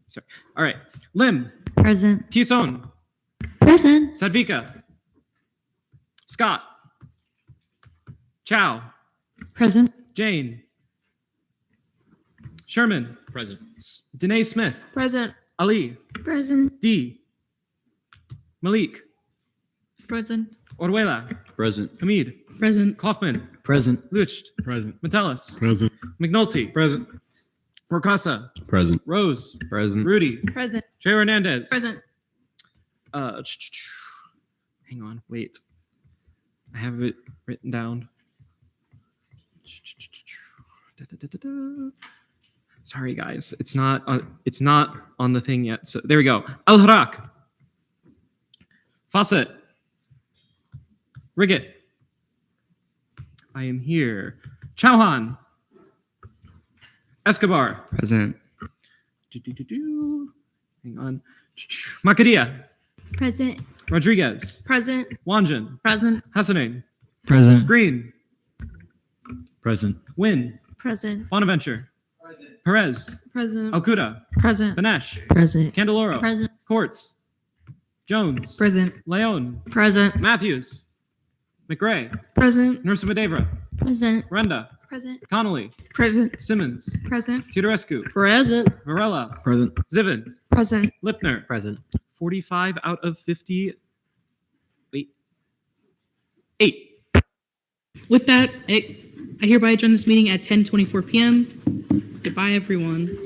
Sorry. All right. Lim. Present. Tison. Present. Sadvika. Scott. Chow. Present. Jane. Sherman. Present. Danae Smith. Present. Ali. Present. D. Malik. Present. Orwella. Present. Hamid. Present. Kaufman. Present. Lucht. Present. Metellus. Present. McNulty. Present. Procasa. Present. Rose. Present. Rudy. Present. Jay Hernandez. Present. Hang on, wait. I have it written down. Sorry, guys, it's not on the thing yet. So there we go. Al Harak, Fawcett, Riggett. I am here. Chauhan, Escobar. Present. Hang on. Makadia. Present. Rodriguez. Present. Wanjan. Present. Hassanin. Present. Green. Present. Wynn. Present. Bonaventure. Perez. Present. Alcuda. Present. Banesh. Present. Candeloro. Present. Courts. Jones. Present. Leon. Present. Matthews. McRae. Present. Nursimadevra. Present. Renda. Present. Connolly. Present. Simmons. Present. Tudorescu. Present. Varela. Present. Zivin. Present. Lipner. Present. 45 out of 50. Wait. 8. With that, I hereby adjourn this meeting at 10:24 p.m. Goodbye, everyone.